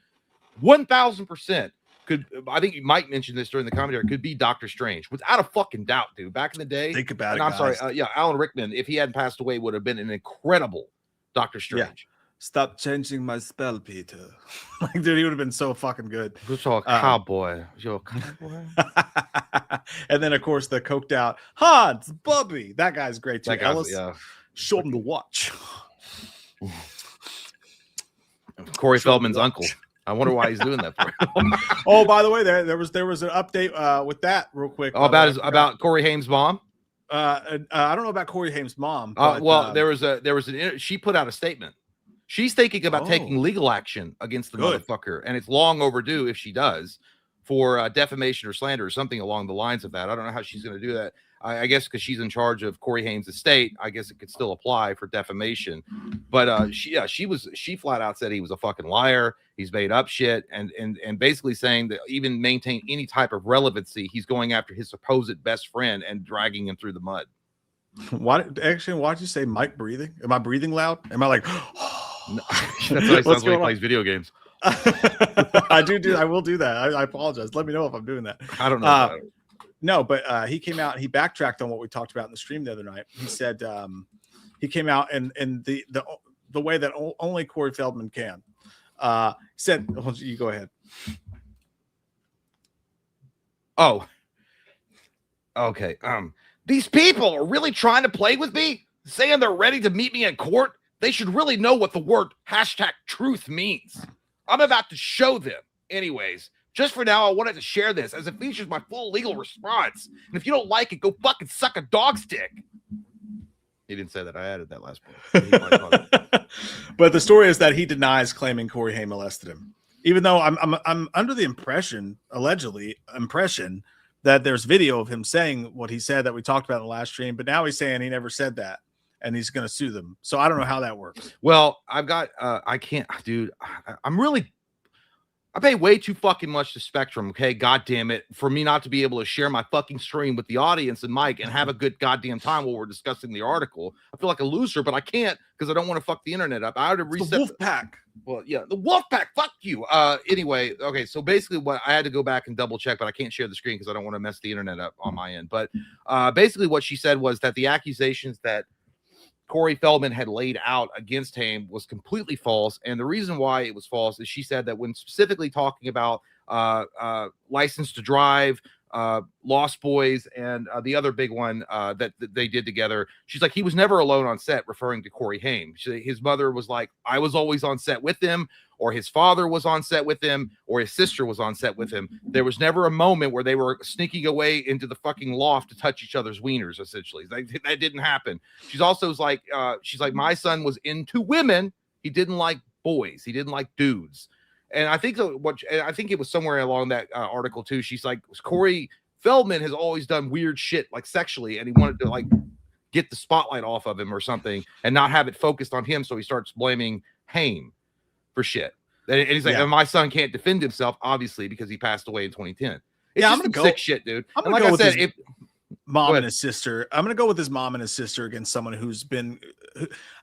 1,000% could. I think you might mention this during the commentary. Could be Doctor Strange without a fucking doubt, dude. Back in the day, think about it. I'm sorry. Alan Rickman, if he hadn't passed away, would have been an incredible Doctor Strange. Stop changing my spell, Peter. Like, dude, he would have been so fucking good. You're a cowboy. You're a cowboy. And then, of course, the coked out Hans, Bubby. That guy's great too. That guy's, showed him the watch. Corey Feldman's uncle. I wonder why he's doing that for him. Oh, by the way, there was an update with that real quick. Oh, about Corey Haim's mom. I don't know about Corey Haim's mom. But, she put out a statement. She's thinking about taking legal action against the motherfucker, and it's long overdue if she does for defamation or slander or something along the lines of that. I don't know how she's going to do that. I guess because she's in charge of Corey Haim's estate, I guess it could still apply for defamation. But she flat out said he was a fucking liar. He's made up shit, and basically saying that even maintain any type of relevancy, he's going after his supposed best friend and dragging him through the mud. Why'd you say Mike breathing? Am I breathing loud? Am I like? No, that's what he sounds when he plays video games. I will do that. I apologize. Let me know if I'm doing that. I don't know. No, but he came out. He backtracked on what we talked about in the stream the other night. He said he came out and the way that only Corey Feldman can. Said, you go ahead. Oh, okay. These people are really trying to play with me, saying they're ready to meet me in court. They should really know what the word #truth means. I'm about to show them. Anyways, just for now, I wanted to share this as it features my full legal response. And if you don't like it, go fucking suck a dog stick. He didn't say that. I added that last part. But the story is that he denies claiming Corey Haim molested him. Even though I'm under the impression that there's video of him saying what he said that we talked about in the last stream, but now he's saying he never said that. And he's going to sue them. So I don't know how that works. Well, I've got, I can't, dude, I pay way too fucking much to Spectrum. Okay. God damn it. For me not to be able to share my fucking stream with the audience and Mike and have a good goddamn time while we're discussing the article. I feel like a loser, but I can't because I don't want to fuck the internet up. I had to reset the wolf pack. Well, yeah, the wolf pack. Fuck you. Anyway. Okay. So basically what I had to go back and double check, but I can't share the screen because I don't want to mess the internet up on my end. But basically what she said was that the accusations that Corey Feldman had laid out against him was completely false. And the reason why it was false is she said that when specifically talking about License to Drive, Lost Boys, and the other big one that they did together, she's like, he was never alone on set, referring to Corey Haim. His mother was like, I was always on set with him, or his father was on set with him, or his sister was on set with him. There was never a moment where they were sneaking away into the fucking loft to touch each other's wieners, essentially. That didn't happen. She's also like, my son was into women. He didn't like boys. He didn't like dudes. And I think I think it was somewhere along that article too. She's like, Corey Feldman has always done weird shit, like sexually, and he wanted to like get the spotlight off of him or something and not have it focused on him. So he starts blaming Haim for shit. And he's like, my son can't defend himself, obviously, because he passed away in 2010. It's just some sick shit, dude. I'm gonna go with his mom and his sister. I'm gonna go with his mom and his sister against someone who's been.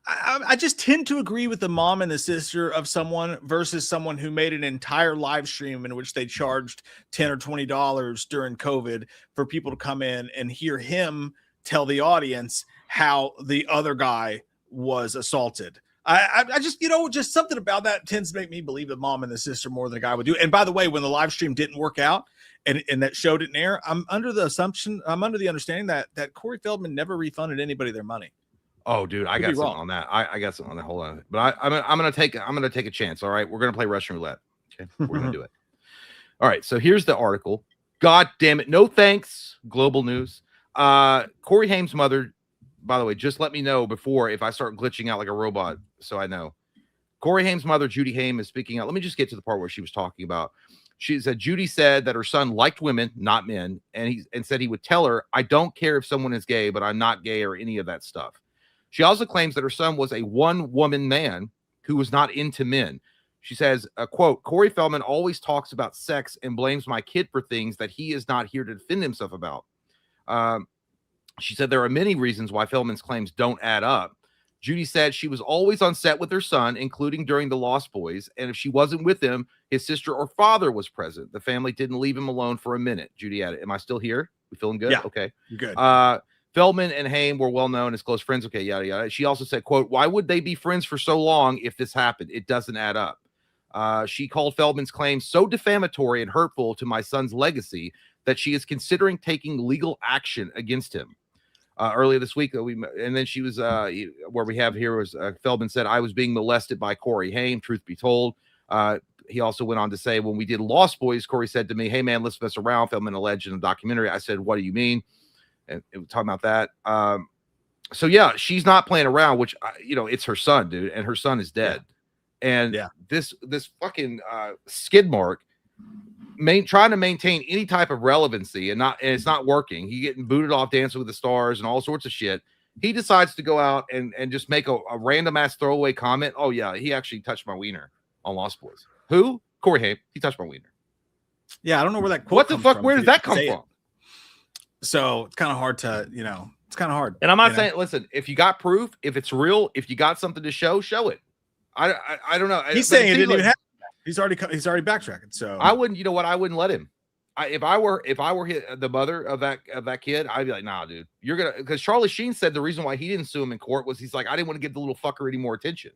I just tend to agree with the mom and the sister of someone versus someone who made an entire live stream in which they charged $10 or $20 during COVID for people to come in and hear him tell the audience how the other guy was assaulted. I just, just something about that tends to make me believe the mom and the sister more than the guy would do. And by the way, when the live stream didn't work out and that show didn't air, I'm under the understanding that Corey Feldman never refunded anybody their money. Oh, dude, I got something on that. I got something on that. Hold on, but I'm gonna take a chance. All right, we're gonna play Russian roulette. Okay, we're gonna do it. All right, so here's the article. God damn it, no thanks. Global news. Corey Haim's mother. By the way, just let me know before if I start glitching out like a robot, so I know. Corey Haim's mother, Judy Haim, is speaking out. Let me just get to the part where she was talking about. She said Judy said that her son liked women, not men, and said he would tell her, "I don't care if someone is gay, but I'm not gay or any of that stuff." She also claims that her son was a one-woman man who was not into men. She says, quote, "Corey Feldman always talks about sex and blames my kid for things that he is not here to defend himself about." She said there are many reasons why Feldman's claims don't add up. Judy said she was always on set with her son, including during The Lost Boys, and if she wasn't with him, his sister or father was present. The family didn't leave him alone for a minute. Judy added, "Am I still here? We feeling good?" Yeah. Okay. You're good. Feldman and Haim were well known as close friends. Okay, yada, yada. She also said, quote, "Why would they be friends for so long if this happened? It doesn't add up." She called Feldman's claims so defamatory and hurtful to my son's legacy that she is considering taking legal action against him. Earlier this week, and then she was where we have here was Feldman said, "I was being molested by Corey Haim, truth be told." He also went on to say, "When we did Lost Boys, Corey said to me, 'Hey man, let's mess around.'" Feldman alleged in a documentary. I said, "What do you mean?" And it was talking about that. So yeah, she's not playing around, which it's her son, dude, and her son is dead. Yeah. And this fucking skid mark trying to maintain any type of relevancy and it's not working. He getting booted off Dancing with the Stars and all sorts of shit. He decides to go out and just make a random ass throwaway comment. "Oh yeah, he actually touched my wiener on Lost Boys." Who? Corey Haim. He touched my wiener. Yeah, I don't know where that quote what the fuck? Where does that come from? So it's kind of hard to, it's kind of hard. And I'm not saying, listen, if you got proof, if it's real, if you got something to show it. I don't know. He's saying it didn't even happen. He's already backtracking. So I wouldn't. You know what? I wouldn't let him. If I were the mother of that kid, I'd be like, "Nah, dude, you're gonna." Because Charlie Sheen said the reason why he didn't sue him in court was he's like, "I didn't want to give the little fucker any more attention."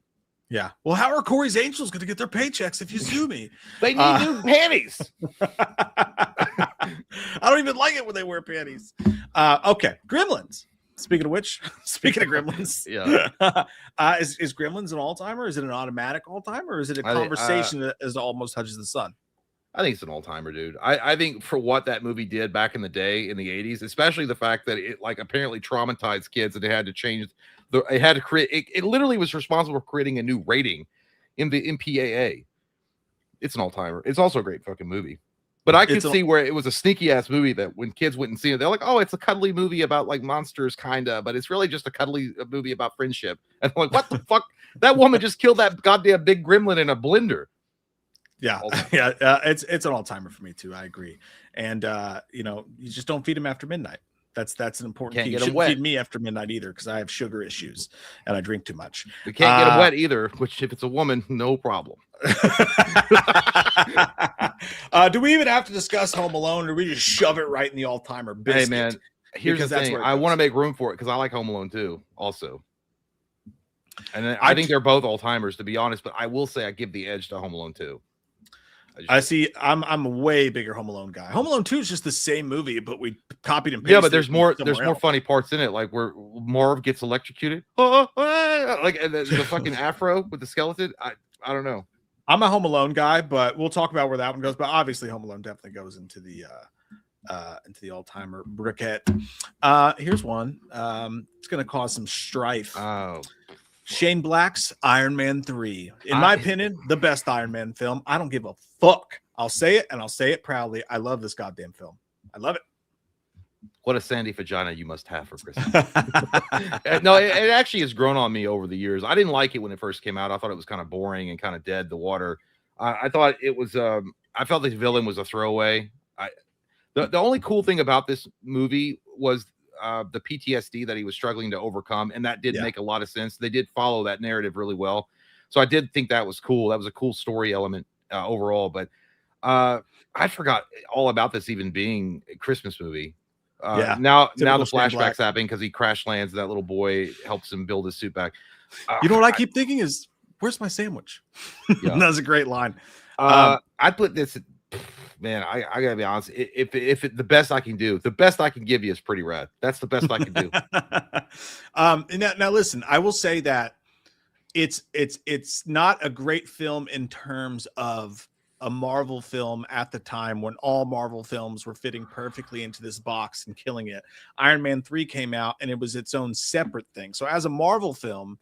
Yeah. Well, how are Corey's Angels going to get their paychecks if you sue me? They need new panties. I don't even like it when they wear panties. Okay, Gremlins. Speaking of which, speaking of Gremlins, is Gremlins an all-timer? Is it an automatic all-timer? Or is it a conversation that almost touches the sun? I think it's an all-timer, dude. I think for what that movie did back in the day in the 80s, especially the fact that it apparently traumatized kids and they had to change it literally was responsible for creating a new rating in the MPAA. It's an all-timer. It's also a great fucking movie. But I could see where it was a sneaky ass movie that when kids went and see it, they're like, "Oh, it's a cuddly movie about like monsters, kinda," but it's really just a cuddly movie about friendship. And I'm like, what the fuck? That woman just killed that goddamn big gremlin in a blender. Yeah, it's an all-timer for me too. I agree. And you just don't feed him after midnight. That's an important key. You shouldn't feed me after midnight either because I have sugar issues and I drink too much. We can't get him wet either, which if it's a woman, no problem. Do we even have to discuss Home Alone, or do we just shove it right in the all-timer biscuit? Hey man, here's the thing. I want to make room for it because I like Home Alone too, also. And I think they're both all-timers, to be honest. But I will say I give the edge to Home Alone 2. I'm a way bigger Home Alone guy. Home Alone 2 is just the same movie, but we copied and pasted. Yeah, but there's more funny parts in it, like where Marv gets electrocuted. Like the fucking afro with the skeleton. I don't know. I'm a Home Alone guy, but we'll talk about where that one goes. But obviously, Home Alone definitely goes into the all-timer briquette. Here's one. It's going to cause some strife. Oh. Shane Black's Iron Man 3. In my opinion, the best Iron Man film. I don't give a fuck. I'll say it, and I'll say it proudly. I love this goddamn film. I love it. What a sandy vagina you must have for Christmas. No, it actually has grown on me over the years. I didn't like it when it first came out. I thought it was kind of boring and kind of dead. The water. I thought it was. I felt the villain was a throwaway. The only cool thing about this movie was the PTSD that he was struggling to overcome, and that did make a lot of sense. They did follow that narrative really well, so I did think that was cool. That was a cool story element overall. But I forgot all about this even being a Christmas movie. Now the flashbacks happen because he crash lands. That little boy helps him build his suit back. You know what I keep thinking is, where's my sandwich? That's a great line. I put this, man. I gotta be honest. If the best I can do, the best I can give you is Pretty Rad. That's the best I can do. Now listen, I will say that it's not a great film in terms of a Marvel film at the time when all Marvel films were fitting perfectly into this box and killing it. Iron Man 3 came out and it was its own separate thing. So as a Marvel film,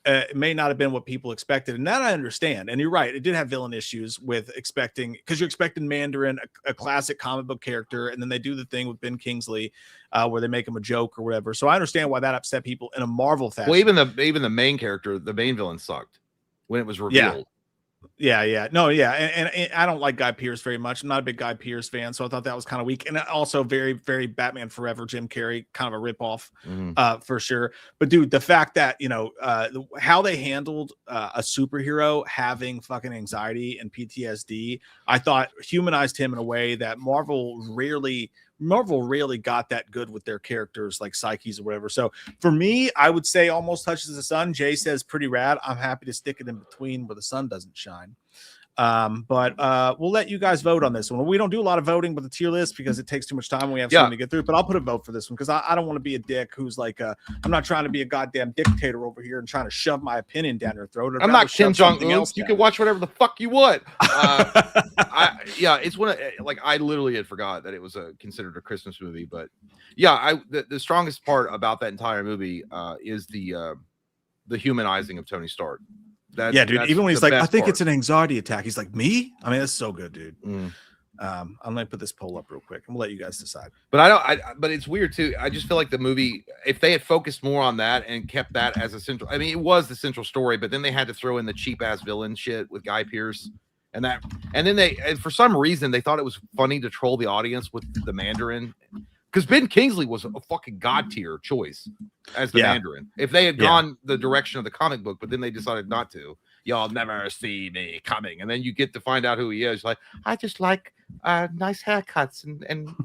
it may not have been what people expected. And that I understand. And you're right. It did have villain issues with expecting, because you're expecting Mandarin, a classic comic book character. And then they do the thing with Ben Kingsley where they make him a joke or whatever. So I understand why that upset people in a Marvel fashion. Well, even the main character, the main villain sucked when it was revealed. Yeah. No, yeah. And I don't like Guy Pearce very much. I'm not a big Guy Pearce fan, so I thought that was kind of weak. And also very, very Batman Forever, Jim Carrey, kind of a ripoff for sure. But dude, the fact that, how they handled a superhero having fucking anxiety and PTSD, I thought humanized him in a way that Marvel rarely got that good with their characters like Psyches or whatever. So for me, I would say Almost Touches the Sun. Jay says Pretty Rad. I'm happy to stick it in between where the sun doesn't shine. But we'll let you guys vote on this one. We don't do a lot of voting with the tier list because it takes too much time. We have something to get through, but I'll put a vote for this one because I don't want to be a dick who's like, I'm not trying to be a goddamn dictator over here and trying to shove my opinion down your throat. I'm not Kim Jong-un. You can watch whatever the fuck you want. It's one of, like, I literally had forgot that it was considered a Christmas movie, but the strongest part about that entire movie is the humanizing of Tony Stark. Dude. Even when he's like, I think it's an anxiety attack. He's like, me? I mean, that's so good, dude. I'm gonna put this poll up real quick. I'm gonna let you guys decide. But but it's weird too. I just feel like the movie, if they had focused more on that and kept that as a central, I mean, it was the central story, but then they had to throw in the cheap ass villain shit with Guy Pearce and then for some reason they thought it was funny to troll the audience with the Mandarin. Because Ben Kingsley was a fucking god tier choice as the Mandarin. If they had gone the direction of the comic book, but then they decided not to, y'all never see me coming. And then you get to find out who he is. Like, I just like nice haircuts and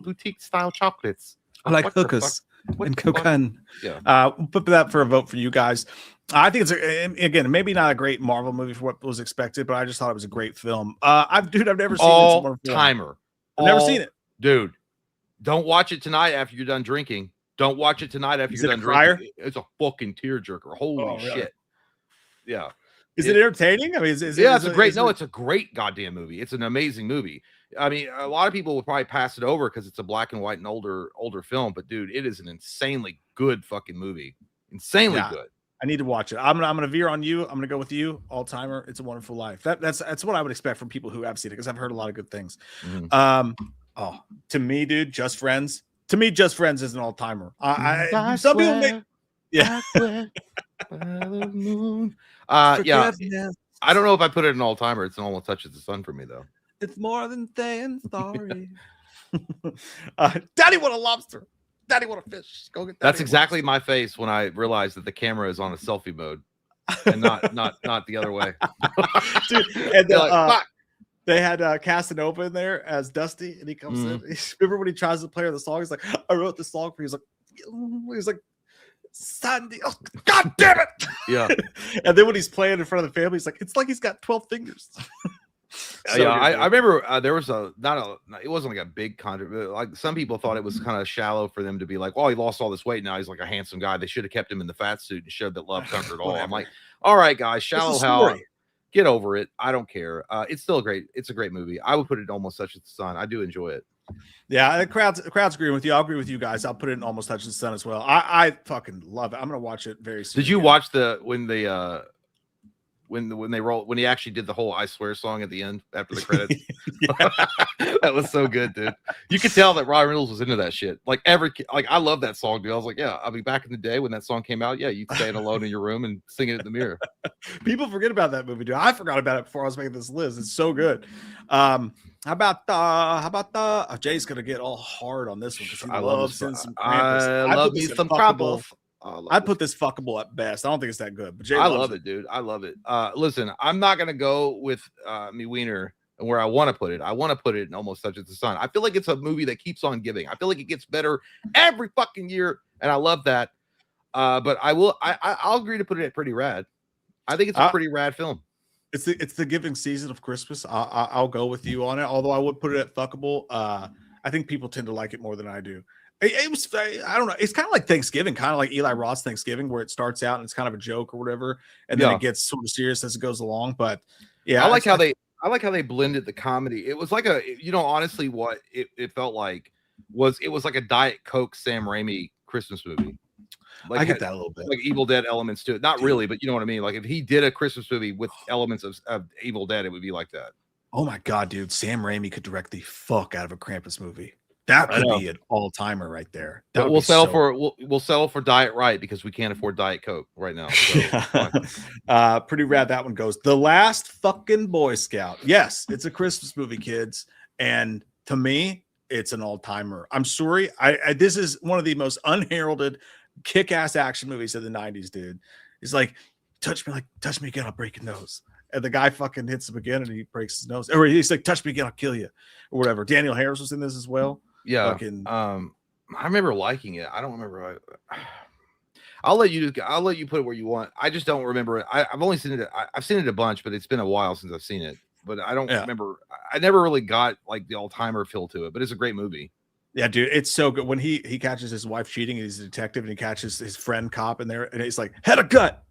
boutique style chocolates. I like hookahs and cocaine. We'll put that for a vote for you guys. I think it's again maybe not a great Marvel movie for what was expected, but I just thought it was a great film. I've never seen all timer. I've never seen it, dude. Don't watch it tonight after you're done drinking. Don't watch it tonight after you're done drinking. It's a fucking tearjerker. Holy shit. Yeah. Is it entertaining? I mean, it's a great goddamn movie. It's an amazing movie. I mean, a lot of people will probably pass it over because it's a black and white and older film, but dude, it is an insanely good fucking movie. Insanely good. I need to watch it. I'm gonna veer on you. I'm gonna go with you. All timer. It's a Wonderful Life. That's what I would expect from people who have seen it because I've heard a lot of good things. To me, dude, Just Friends. To me, Just Friends is an all timer. Some people make, I don't know if I put it in all timer. It's an Almost Touches the Sun for me though. It's more than saying sorry. Daddy want a lobster. Daddy want a fish. Go get that. That's exactly my face when I realized that the camera is on a selfie mode and not the other way. Dude, and they had Casanova in there as Dusty, and he comes in. Remember when he tries to play the song? He's like, "I wrote this song for you." He's like, "Sandy, oh, God damn it!" Yeah. And then when he's playing in front of the family, he's like, "It's like he's got 12 fingers." I remember there was it wasn't like a big controversy. Like some people thought it was kind of shallow for them to be like, "Oh, he lost all this weight. Now he's like a handsome guy." They should have kept him in the fat suit and showed that love conquered all. I'm like, all right, guys, shallow hell. Get over it. I don't care. It's still it's a great movie. I would put it in Almost Touches the Sun. I do enjoy it. Yeah, the crowd's agreeing with you. I'll agree with you guys. I'll put it in Almost Touches the Sun as well. I fucking love it. I'm gonna watch it very soon. Did you watch when the when he actually did the whole "I Swear" song at the end after the credits. Yeah. That was so good, dude. You could tell that Ryan Reynolds was into that shit. Like I love that song, dude. I was like, yeah, I mean, back in the day when that song came out, yeah, you'd stand alone in your room and sing it in the mirror. People forget about that movie, dude. I forgot about it before I was making this list. It's so good. How about Jay's gonna get all hard on this one because he loves some Krampus. I love me some Krampus. I'd put this fuckable at best. I don't think it's that good, but Jay I love it, dude. I love it. Listen, I'm not gonna go with me wiener and where I want to put it. I want to put it in Almost Touches the Sun. I feel like it's a movie that keeps on giving. I feel like it gets better every fucking year, and I love that. But I'll agree to put it at Pretty Rad. I think it's a pretty rad film. It's the giving season of Christmas. I'll go with you on it. Although I would put it at fuckable. I think people tend to like it more than I do. It was, I don't know. It's kind of like Thanksgiving, kind of like Eli Roth's Thanksgiving, where it starts out and it's kind of a joke or whatever, and then it gets sort of serious as it goes along. But yeah, I like how they blended the comedy. It was like honestly, what it felt like was like a Diet Coke Sam Raimi Christmas movie. Like, I get that a little bit, like Evil Dead elements to it. Not really, but you know what I mean. Like if he did a Christmas movie with elements of Evil Dead, it would be like that. Oh my god, dude! Sam Raimi could direct the fuck out of a Krampus movie. That could be an all-timer right there. But we'll settle for Diet Right because we can't afford Diet Coke right now. So, pretty rad that one goes. The Last Fucking Boy Scout. Yes, it's a Christmas movie, kids, and to me, it's an all-timer. I'm sorry, this is one of the most unheralded, kick-ass action movies of the '90s, dude. It's like, touch me again, I'll break your nose. And the guy fucking hits him again, and he breaks his nose. Or he's like, touch me again, I'll kill you, or whatever. Daniel Harris was in this as well. Yeah. I remember liking it. I don't remember. I'll let you put it where you want. I just don't remember it. I've only seen it. I've seen it a bunch, but it's been a while since I've seen it. But I don't remember. I never really got like the all-timer feel to it. But it's a great movie. Yeah, dude, it's so good. When he catches his wife cheating, and he's a detective, and he catches his friend cop in there, and he's like, head of gut.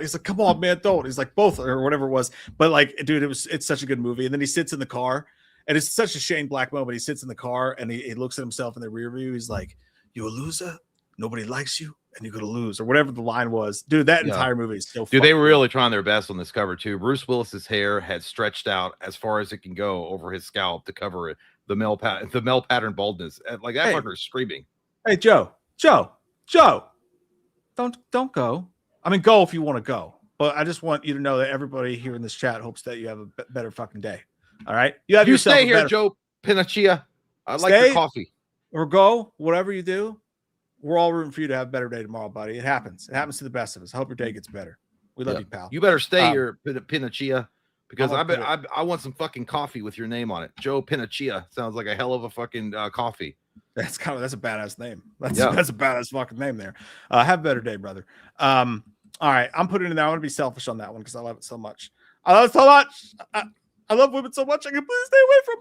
He's like, come on, man, don't. He's like, both or whatever it was. But like, dude, it's such a good movie. And then he sits in the car. And it's such a Shane Black moment. He sits in the car and he looks at himself in the rear view. He's like, you a loser? Nobody likes you and you're going to lose, or whatever the line was. Dude, that entire movie is so Dude, they were really trying their best on this cover too. Bruce Willis's hair had stretched out as far as it can go over his scalp to cover it. The male pattern baldness. Like that fucker's screaming. Hey, Joe, don't go. I mean, go if you want to go. But I just want you to know that everybody here in this chat hopes that you have a better fucking day. All right, you stay here, Joe Pinocchia. I like your coffee. Or go, whatever you do. We're all rooting for you to have a better day tomorrow, buddy. It happens. It happens to the best of us. I hope your day gets better. We love you, pal. You better stay here, Pinocchia, because I want some fucking coffee with your name on it. Joe Pinocchia sounds like a hell of a fucking coffee. That's a badass name. That's a badass fucking name there. Have a better day, brother. All right, I'm putting it in there. I want to be selfish on that one because I love it so much. I love women so much. I can please stay away from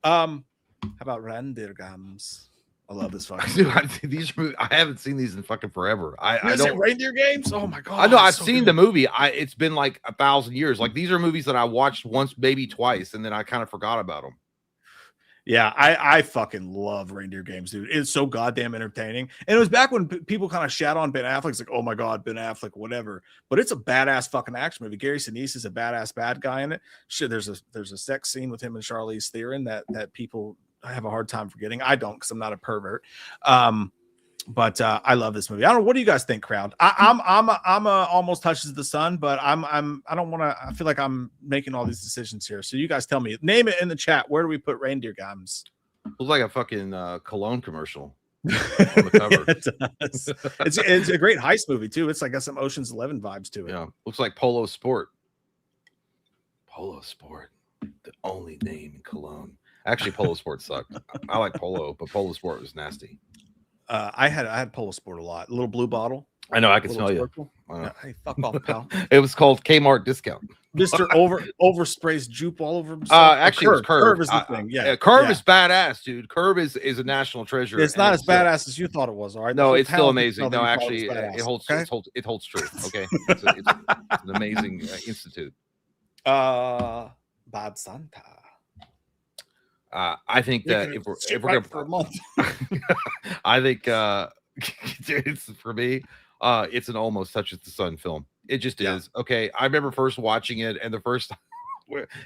them. How about Randirgams? I love this fucking. Dude, I haven't seen these in fucking forever. I don't Reindeer Games. Oh my god! I know I've seen the movie. It's been like 1,000 years. Like these are movies that I watched once, maybe twice, and then I kind of forgot about them. Yeah, I fucking love Reindeer Games, dude. It's so goddamn entertaining. And it was back when people kind of shat on Ben Affleck. It's like, oh my god, Ben Affleck, whatever. But it's a badass fucking action movie. Gary Sinise is a badass bad guy in it. Shit, there's a sex scene with him and Charlize Theron that people have a hard time forgetting. I don't, because I'm not a pervert. But I love this movie. I don't know. What do you guys think, crowd? I'm Almost Touches the Sun, but I don't want to. I feel like I'm making all these decisions here. So you guys tell me. Name it in the chat. Where do we put Reindeer Games? Looks like a fucking cologne commercial on the cover. It does. It's a great heist movie too. It's like got some Ocean's 11 vibes to it. Yeah, looks like Polo Sport. Polo Sport, the only name in cologne. Actually, Polo Sport sucked. I like Polo, but Polo Sport was nasty. I had Polo Sport a lot. A little blue bottle. I know. I can smell you. Hey, fuck off, pal. It was called Kmart discount. Mr. Oversprays jupe all over himself. Actually, it's Curve. Curve is the thing. Yeah, Curve is badass, dude. Curve is a national treasure. It's not as badass as you thought it was. All right. No, it's still amazing. No, actually, it holds true. Okay, it's an amazing institute. Bad Santa. I think that if we're gonna for a month, I think it's for me. It's an Almost Touches the Sun film. It just is. Okay, I remember first watching it, and the first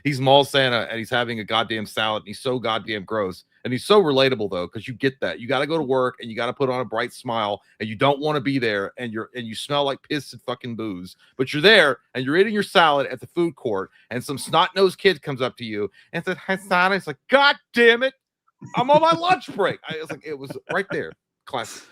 he's mall Santa and he's having a goddamn salad. And he's so goddamn gross, and he's so relatable though, because you get that. You got to go to work and you got to put on a bright smile, and you don't want to be there, and you smell like piss and fucking booze, but you're there and you're eating your salad at the food court, and some snot-nosed kid comes up to you and says, "Hi, Santa." It's like, God damn it, I'm on my lunch break. I was like, it was right there. Classic.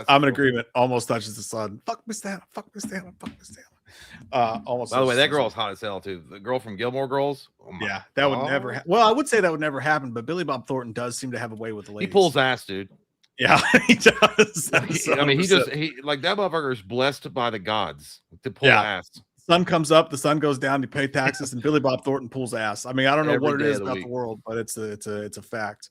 I'm in agreement. Almost touches the sun. Fuck Miss Santa. Fuck Miss Santa. Fuck Miss Santa. Almost. By the way, that girl's hot as hell too. The girl from Gilmore Girls. Oh yeah, that would never. Well, I would say that would never happen, but Billy Bob Thornton does seem to have a way with the ladies. He pulls ass, dude. Yeah, he does. I mean, he like that motherfucker is blessed by the gods to pull ass. Sun comes up, the sun goes down. You pay taxes, and Billy Bob Thornton pulls ass. I mean, I don't know what it is about the world, but it's a fact.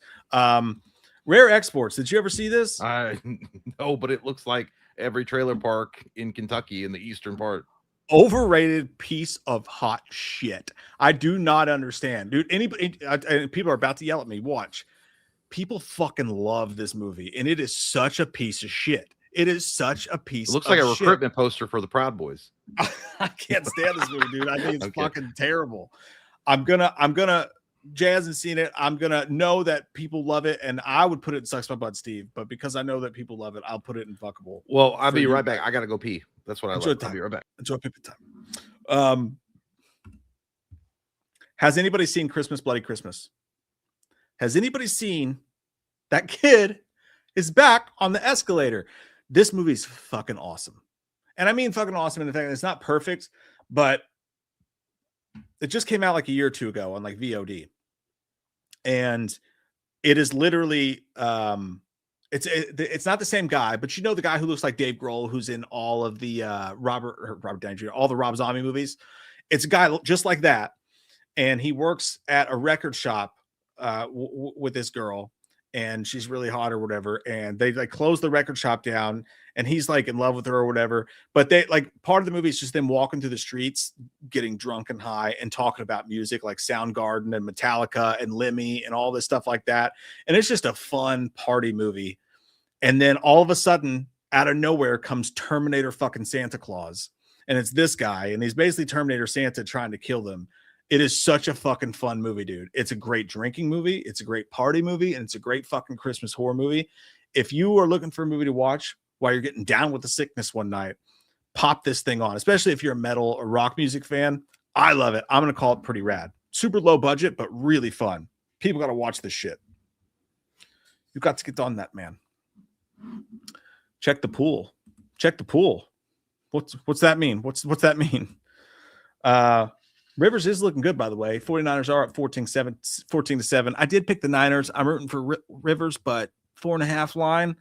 Rare Exports. Did you ever see this? No, but it looks like every trailer park in Kentucky in the eastern part. Overrated piece of hot shit. I do not understand, dude. Anybody, people are about to yell at me. Watch. People fucking love this movie, and it is such a piece of shit. It is such a piece. It looks like a recruitment poster for the Proud Boys. I can't stand this movie, dude. I think it's fucking terrible. I'm gonna. Jay hasn't seen it. I'm gonna know that people love it, and I would put it in Sucks My Butt, Steve. But because I know that people love it, I'll put it in Fuckable. Well, I'll be right back. I gotta go pee. That's what I like. I'll be right back. Enjoy pippin' time. Has anybody seen Christmas Bloody Christmas? Has anybody seen that kid is back on the escalator? This movie's fucking awesome, and I mean fucking awesome in the fact that it's not perfect, but it just came out like a year or two ago on like VOD. And it is literally it's not the same guy, but you know the guy who looks like Dave Grohl, who's in all of the Robert Downey Jr., all the Rob Zombie movies. It's a guy just like that, and he works at a record shop with this girl, and she's really hot or whatever, and they like close the record shop down, and he's like in love with her or whatever. But they like part of the movie is just them walking through the streets, getting drunk and high and talking about music like Soundgarden and Metallica and Lemmy and all this stuff like that. And it's just a fun party movie. And then all of a sudden, out of nowhere comes Terminator fucking Santa Claus. And it's this guy, and he's basically Terminator Santa trying to kill them. It is such a fucking fun movie, dude. It's a great drinking movie. It's a great party movie. And it's a great fucking Christmas horror movie. If you are looking for a movie to watch while you're getting down with the sickness one night, pop this thing on, especially if you're a metal or rock music fan. I love it. I'm going to call it pretty rad. Super low budget, but really fun. People got to watch this shit. You got to get on that, man. Check the pool. Check the pool. What's that mean? What's that mean? Rivers is looking good, by the way. 49ers are up 14-7. I did pick the Niners. I'm rooting for Rivers, but 4.5 line.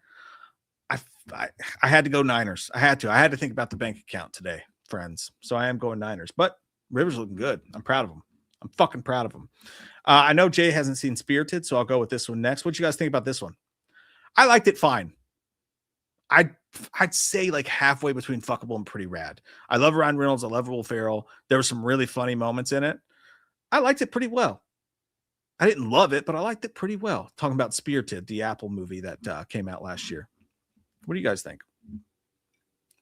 I had to go Niners. I had to think about the bank account today, friends. So I am going Niners, but Rivers looking good. I'm proud of him. I'm fucking proud of him. I know Jay hasn't seen Spirited, so I'll go with this one next. What you guys think about this one? I liked it fine. I'd say like halfway between fuckable and pretty rad. I love Ryan Reynolds. I love Will Ferrell. There were some really funny moments in it. I liked it pretty well. I didn't love it, but I liked it pretty well. Talking about Spirited, the Apple movie that came out last year. What do you guys think?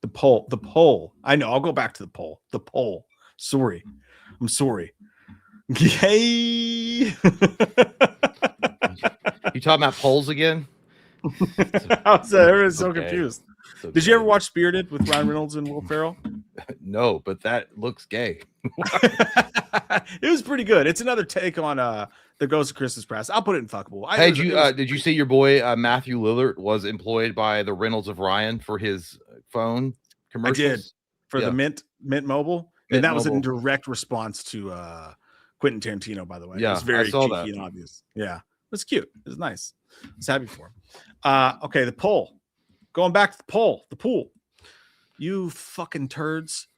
The poll. I know. I'll go back to the poll. The poll. Sorry. I'm sorry. Yay. You talking about polls again? Everyone's so confused. Did you ever watch Spirited with Ryan Reynolds and Will Ferrell? No, but that looks gay. It was pretty good. It's another take on the Ghost of Christmas Past. I'll put it in fuckable. Hey, did you see your boy Matthew Lillard was employed by the Reynolds of Ryan for his phone commercials? I did for the Mint Mobile, and that was in direct response to Quentin Tarantino. By the way, yeah, it was very cheeky and obvious. Yeah, it was cute. It was nice. I was happy for him. Okay, the poll. Going back to the poll, the pool. You fucking turds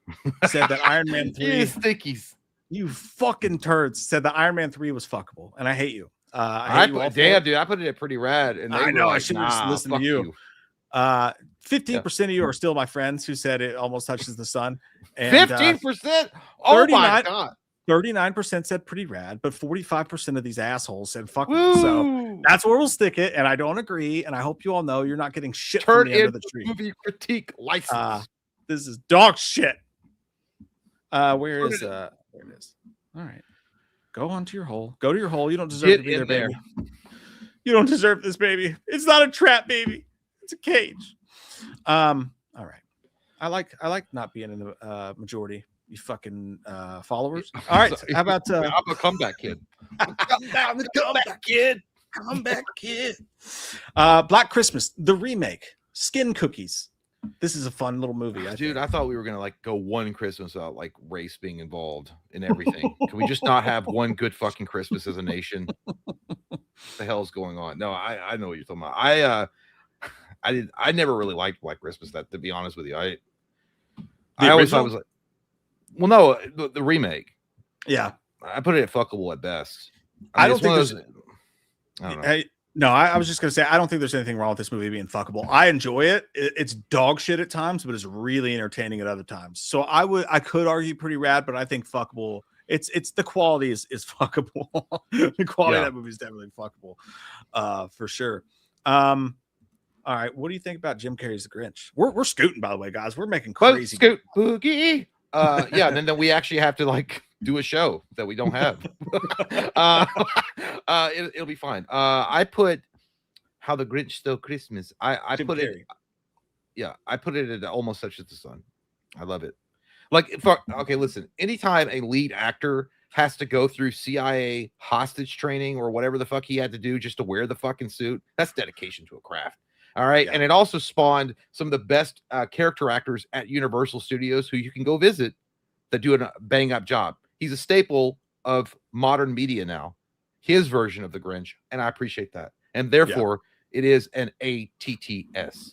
said that Iron Man 3. You stickies. You fucking turds said that Iron Man 3 was fuckable, and I hate you. Damn, dude, I put it at pretty rad. And I know. Like, I should have just listened to you. 15% of you are still my friends who said it almost touches the sun. 15%? Oh my god. 39% said pretty rad, but 45% of these assholes said fuck me. So that's where we'll stick it. And I don't agree. And I hope you all know you're not getting shit from the end of the tree. Movie critique license. This is dog shit. Where it is. All right. Go on to your hole. Go to your hole. You don't deserve to be there, baby. You don't deserve this, baby. It's not a trap, baby. It's a cage. All right. I like not being in the majority. You fucking followers. All right. How about I'm a comeback kid. I'm the comeback kid. Comeback kid. Black Christmas, the remake, Skin Cookies. This is a fun little movie. I thought we were gonna like go one Christmas without like race being involved in everything. Can we just not have one good fucking Christmas as a nation? What the hell's going on? No, I know what you're talking about. I never really liked Black Christmas. That, to be honest with you, I always thought it was like, well, no, the remake. Yeah, I put it at fuckable at best. I don't think there's. I don't know. No, I was just gonna say I don't think there's anything wrong with this movie being fuckable. I enjoy it. It's dog shit at times, but it's really entertaining at other times. So I could argue pretty rad, but I think fuckable. It's the quality is fuckable. The quality of that movie is definitely fuckable, for sure. All right, what do you think about Jim Carrey's The Grinch? We're scooting, by the way, guys. We're making crazy scoot boogie. Yeah, and then we actually have to like do a show that we don't have. It'll be fine. I put How the Grinch Stole Christmas. I put it. Yeah, I put it at Almost Touches the Sun. I love it. Like, okay, listen. Anytime a lead actor has to go through CIA hostage training or whatever the fuck he had to do just to wear the fucking suit, that's dedication to a craft. All right. Yeah. And it also spawned some of the best character actors at Universal Studios who you can go visit that do a bang up job. He's a staple of modern media now, his version of the Grinch. And I appreciate that. And therefore, it is an ATTS.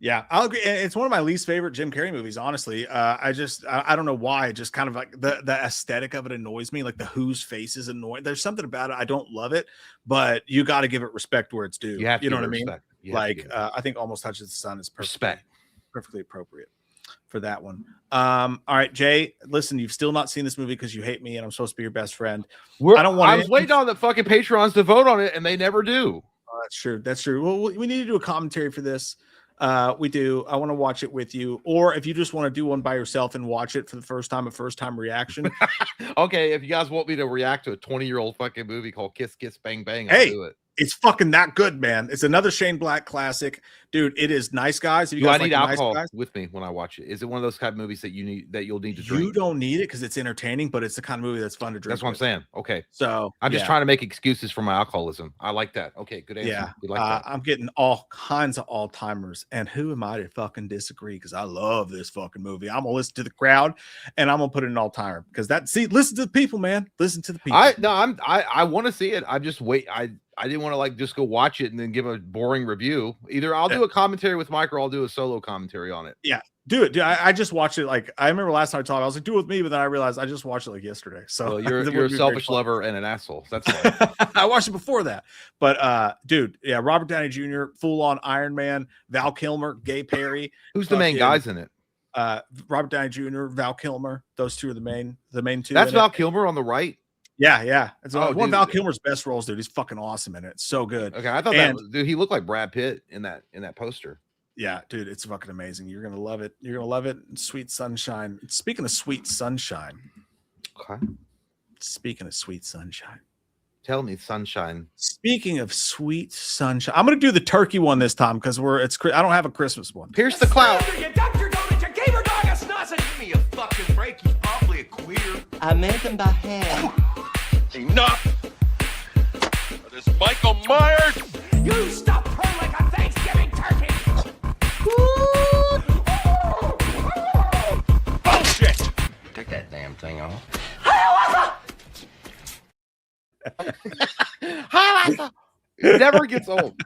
Yeah, I'll agree. It's one of my least favorite Jim Carrey movies, honestly. I don't know why. Just kind of like the aesthetic of it annoys me. Like the Who's face is annoying. There's something about it. I don't love it, perfect you got to give it respect where it's due. You know what I mean? Like, I think Almost Touches the Sun is perfectly appropriate for that one. All right, Jay, listen, you've still not seen this movie because you hate me and I'm supposed to be your best friend. I was waiting on the fucking Patrons to vote on it and they never do. Oh, that's true. Well, we need to do a commentary for this. We do. I want to watch it with you, or if you just want to do one by yourself and watch it for the first time, a first time reaction. Okay, if you guys want me to react to a 20-year-old fucking movie called Kiss Kiss Bang Bang, I'll do it. It's fucking that good, man. It's another Shane Black classic, dude. It is Nice Guys. Do I need alcohol with me when I watch it? Is it one of those kind of movies that you'll need to drink? You don't need it because it's entertaining, but it's the kind of movie that's fun to drink. That's what I'm saying. Okay, so I'm just trying to make excuses for my alcoholism. I like that. Okay, good answer. Yeah, we like that. I'm getting all kinds of all timers, and who am I to fucking disagree? Because I love this fucking movie. I'm gonna listen to the crowd, and I'm gonna put it in all timer because listen to the people, man. Listen to the people. I want to see it. I'm just wait. I didn't want to like just go watch it and then give a boring review. Either I'll do a commentary with Mike or I'll do a solo commentary on it. Yeah, do it. I just watched it. Like I remember last time I talked, I was like, do it with me, but then I realized I just watched it like yesterday. So you're a selfish lover and an asshole. That's I watched it before that. But dude, yeah, Robert Downey Jr., full on Iron Man, Val Kilmer, Gay Perry. Who's the main guys in it? Robert Downey Jr., Val Kilmer. Those two are the main two. That's Val Kilmer on the right. Yeah. It's one of Val Kilmer's best roles, dude. He's fucking awesome in it. It's so good. Okay, I thought dude, he looked like Brad Pitt in that poster. Yeah, dude, it's fucking amazing. You're gonna love it. You're gonna love it. Sweet Sunshine. Speaking of Sweet Sunshine. Okay. Speaking of Sweet Sunshine. Tell me, Sunshine. Speaking of Sweet Sunshine, I'm gonna do the turkey one this time because I don't have a Christmas one. Here's the cloud. You ducked your donut, you gave her dog a snozzle. Give me a fucking break. He's probably a queer. I made them by hand. Enough! This Michael Myers! You stop her like a Thanksgiving turkey! Bullshit! Take that damn thing off. It never gets old.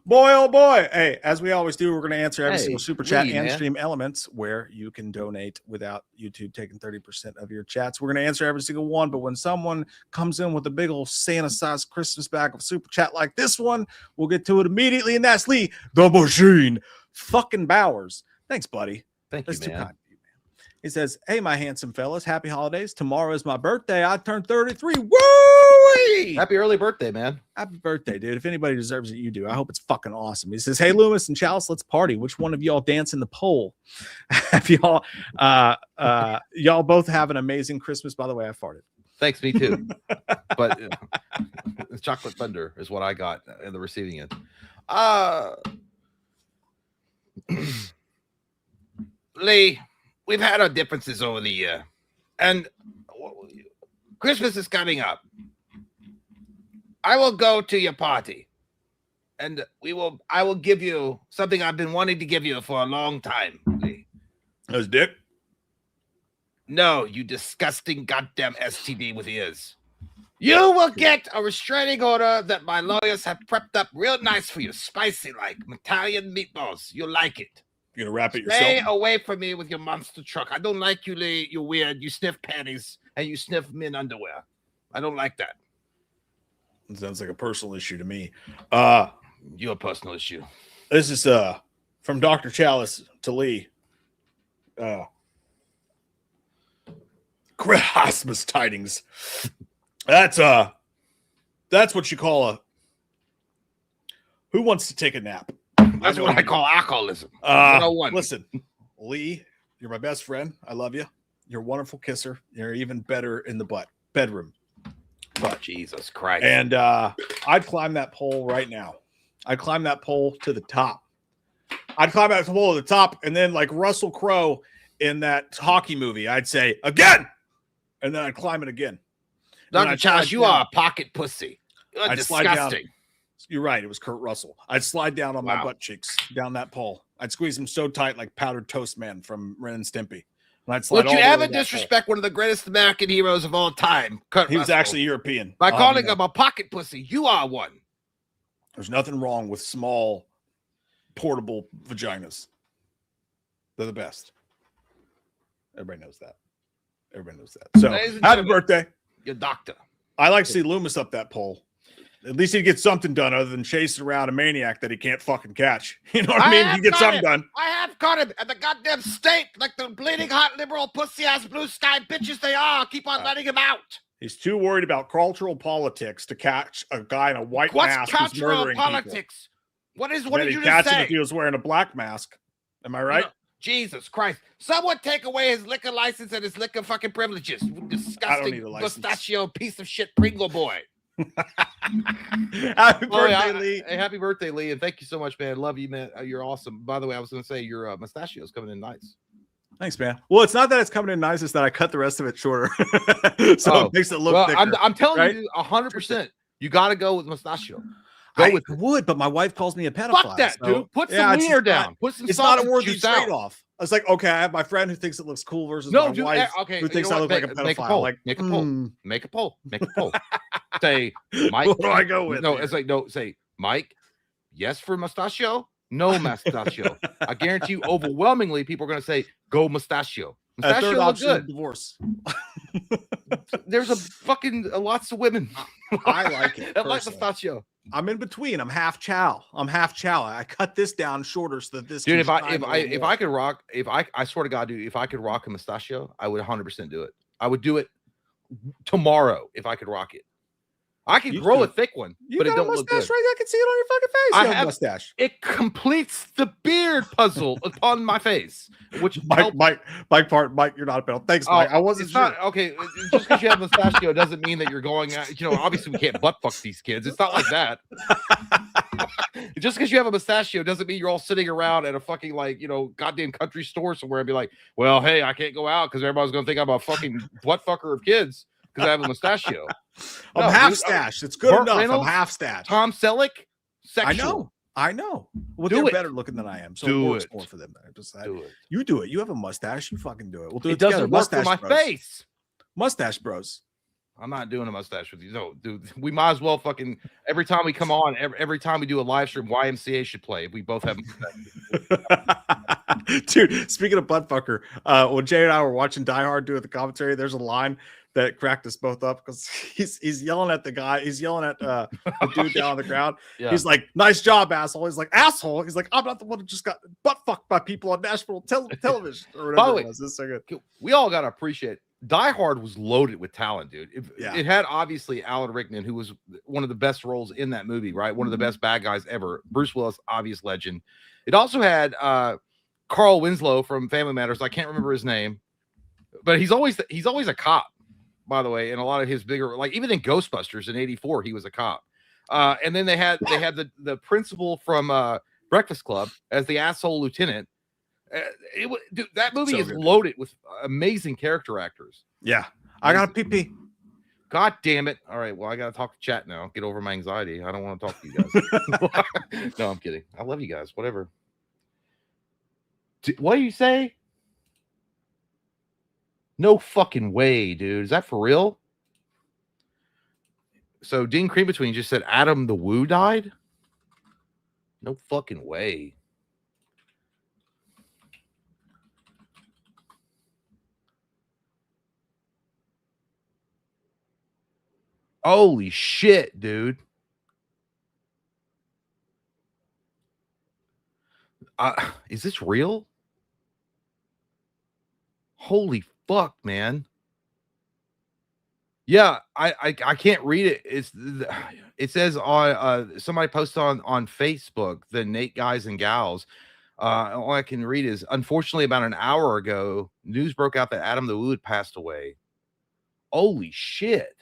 Boy, oh boy. Hey, as we always do, we're going to answer every single super chat and man. Stream Elements where you can donate without YouTube taking 30% of your chats. We're going to answer every single one, but when someone comes in with a big old Santa-sized Christmas bag of super chat like this one, we'll get to it immediately, and that's Lee, the Machine fucking Bowers. Thanks, buddy. Thank you, man. Too kind of you, man. He says, hey, my handsome fellas, happy holidays. Tomorrow is my birthday. I turn 33. Woo! Woo-wee! Happy early birthday, man. Happy birthday, dude. If anybody deserves it, you do. I hope it's fucking awesome. He says, hey, Loomis and Chalice, let's party. Which one of y'all dance in the poll? Have y'all y'all both have an amazing Christmas. By the way, I farted. Thanks, me too. But chocolate thunder is what I got in the receiving end. Lee, we've had our differences over the year, and Christmas is coming up. I will go to your party, and I will give you something I've been wanting to give you for a long time, Lee. That's dick. No, you disgusting goddamn STD with ears. You will get a restraining order that my lawyers have prepped up real nice for you, spicy like Italian meatballs. You'll like it. You're gonna wrap it Stay yourself. away from me with your monster truck. I don't like you, Lee. You're weird. You sniff panties and you sniff men underwear. I don't like that. It sounds like a personal issue to me. Your personal issue. This is from Dr. Chalice to Lee. Christmas tidings. That's what you call a who wants to take a nap? That's what I call alcoholism. 101. Listen, Lee, you're my best friend. I love you. You're a wonderful kisser. You're even better in the bedroom. But Jesus Christ. And I'd climb that pole right now. I'd climb that pole to the top. I'd climb that pole to the top, and then like Russell Crowe in that hockey movie, I'd say again, and then I'd climb it again. Dr. Charles, you are a pocket pussy. You're I'd slide down. disgusting. You're right. It was Kurt Russell. I'd slide down on my butt cheeks down that pole. I'd squeeze him so tight like powdered toast man from Ren and Stimpy. And I'd slide Would you all the way ever to that disrespect one of the greatest American heroes of all time, Kurt pole. He was Russell, actually European. by calling him a pocket pussy? You are one. There's nothing wrong with small, portable vaginas. They're the best. Everybody knows that. Everybody knows that. So, Ladies and happy gentlemen, birthday. Your doctor. I like to see Loomis up that pole. At least he'd get something done other than chasing around a maniac that he can't fucking catch. You know what I mean? He gets something done. I have caught him at the goddamn state, like the bleeding hot liberal pussy ass blue sky bitches they are. Keep on letting him out. He's too worried about cultural politics to catch a guy in a white What's mask who's cultural murdering politics? What people. did Then you he'd just catch him say? if he was wearing a black mask. Am I right? No, Jesus Christ. Someone take away his liquor license and his liquor fucking privileges. You disgusting need a license. mustachio piece of shit Pringle boy. Happy birthday, Lee. Hey, happy birthday, Lee. And thank you so much, man. Love you, man. You're awesome. By the way, I was going to say your mustachio's coming in nice. Thanks, man. Well, it's not that it's coming in nice, it's that I cut the rest of it shorter. So it makes it look thicker. I'm telling right? you 100%. You got to go with mustachio. Go I with would, but my wife calls me a pedophile. Fuck that, so, dude. Put yeah, some it's wiener just not- down. Put some It's salt not a worthy juice out. trade-off. I was like, okay, I have my friend who thinks it looks cool versus No, my dude, wife okay. who thinks you know I what? look like a pedophile. Make a poll. Like, Make a poll. Make a poll. Make a poll. Say, Mike. What do I go with? No, here? it's like, no, say, Mike, yes for mustachio, no mustachio. I guarantee you, overwhelmingly, people are going to say, go mustachio. A Mustachio third look option is good. divorce. There's a fucking lots of women. I like it. that like personally. mustachio. I'm in between. I'm half chow. I cut this down shorter so that this. Dude, can if shine a little I more. could rock, I swear to God, dude, if I could rock a mustachio, I would 100% do it. I would do it tomorrow if I could rock it. I could You grow should. a thick one, You but it got don't a look mustache good. right? I can see it on your fucking face. I You have a have- mustache. It completes the beard puzzle upon my face, which Mike, you're not a pedal. Thanks, Mike. I wasn't it's sure. not okay. Just because you have mustachio doesn't mean that you're going. Obviously we can't butt fuck these kids. It's not like that. Just because you have a mustachio doesn't mean you're all sitting around at a fucking goddamn country store somewhere and be like, well, hey, I can't go out because everybody's gonna think I'm a fucking butt fucker of kids because I have a mustachio. I'm No, half dude, stashed. It's good Burt enough. Reynolds, I'm half stashed. Tom Selleck, sexual. I know. Well, Do they're it. better looking than I am, so Do it works it. more for them. Do it. You do it. You have a mustache. You fucking do it. We'll do it, It doesn't together. work for Mustache my bros. face. Mustache bros. I'm not doing a mustache with you. No, dude. We might as well fucking every time we come on, every time we do a live stream, YMCA should play if we both have Dude, speaking of butt fucker, when Jay and I were watching Die Hard doing the commentary, there's a line that cracked us both up because he's yelling at the guy. He's yelling at the dude down on the ground. Yeah. He's like, "Nice job, asshole." He's like, "Asshole." He's like, "I'm not the one who just got butt fucked by people on national television." Or whatever By the way, it was. It's so good. we all gotta appreciate Die Hard was loaded with talent, dude. Yeah. It had obviously Alan Rickman, who was one of the best roles in that movie, right? One of the best bad guys ever. Bruce Willis, obvious legend. It also had Carl Winslow from Family Matters. I can't remember his name, but he's always a cop, by the way. In a lot of his bigger, like even in Ghostbusters in '84, he was a cop. And then they had the principal from Breakfast Club as the asshole lieutenant. Dude, that movie is loaded with amazing character actors. Yeah, I got a pee. God damn it! All right, well, I gotta talk to chat now. Get over my anxiety. I don't want to talk to you guys. No, I'm kidding. I love you guys. Whatever. What do you say? No fucking way, dude. Is that for real? So Dean Cream Between just said Adam the Woo died. No fucking way. Holy shit, dude. Is this real? Holy fuck, man. Yeah, I can't read it. It says on somebody posted on Facebook, the Nate guys and gals. All I can read is, unfortunately, about an hour ago, news broke out that Adam the Woo had passed away. Holy shit.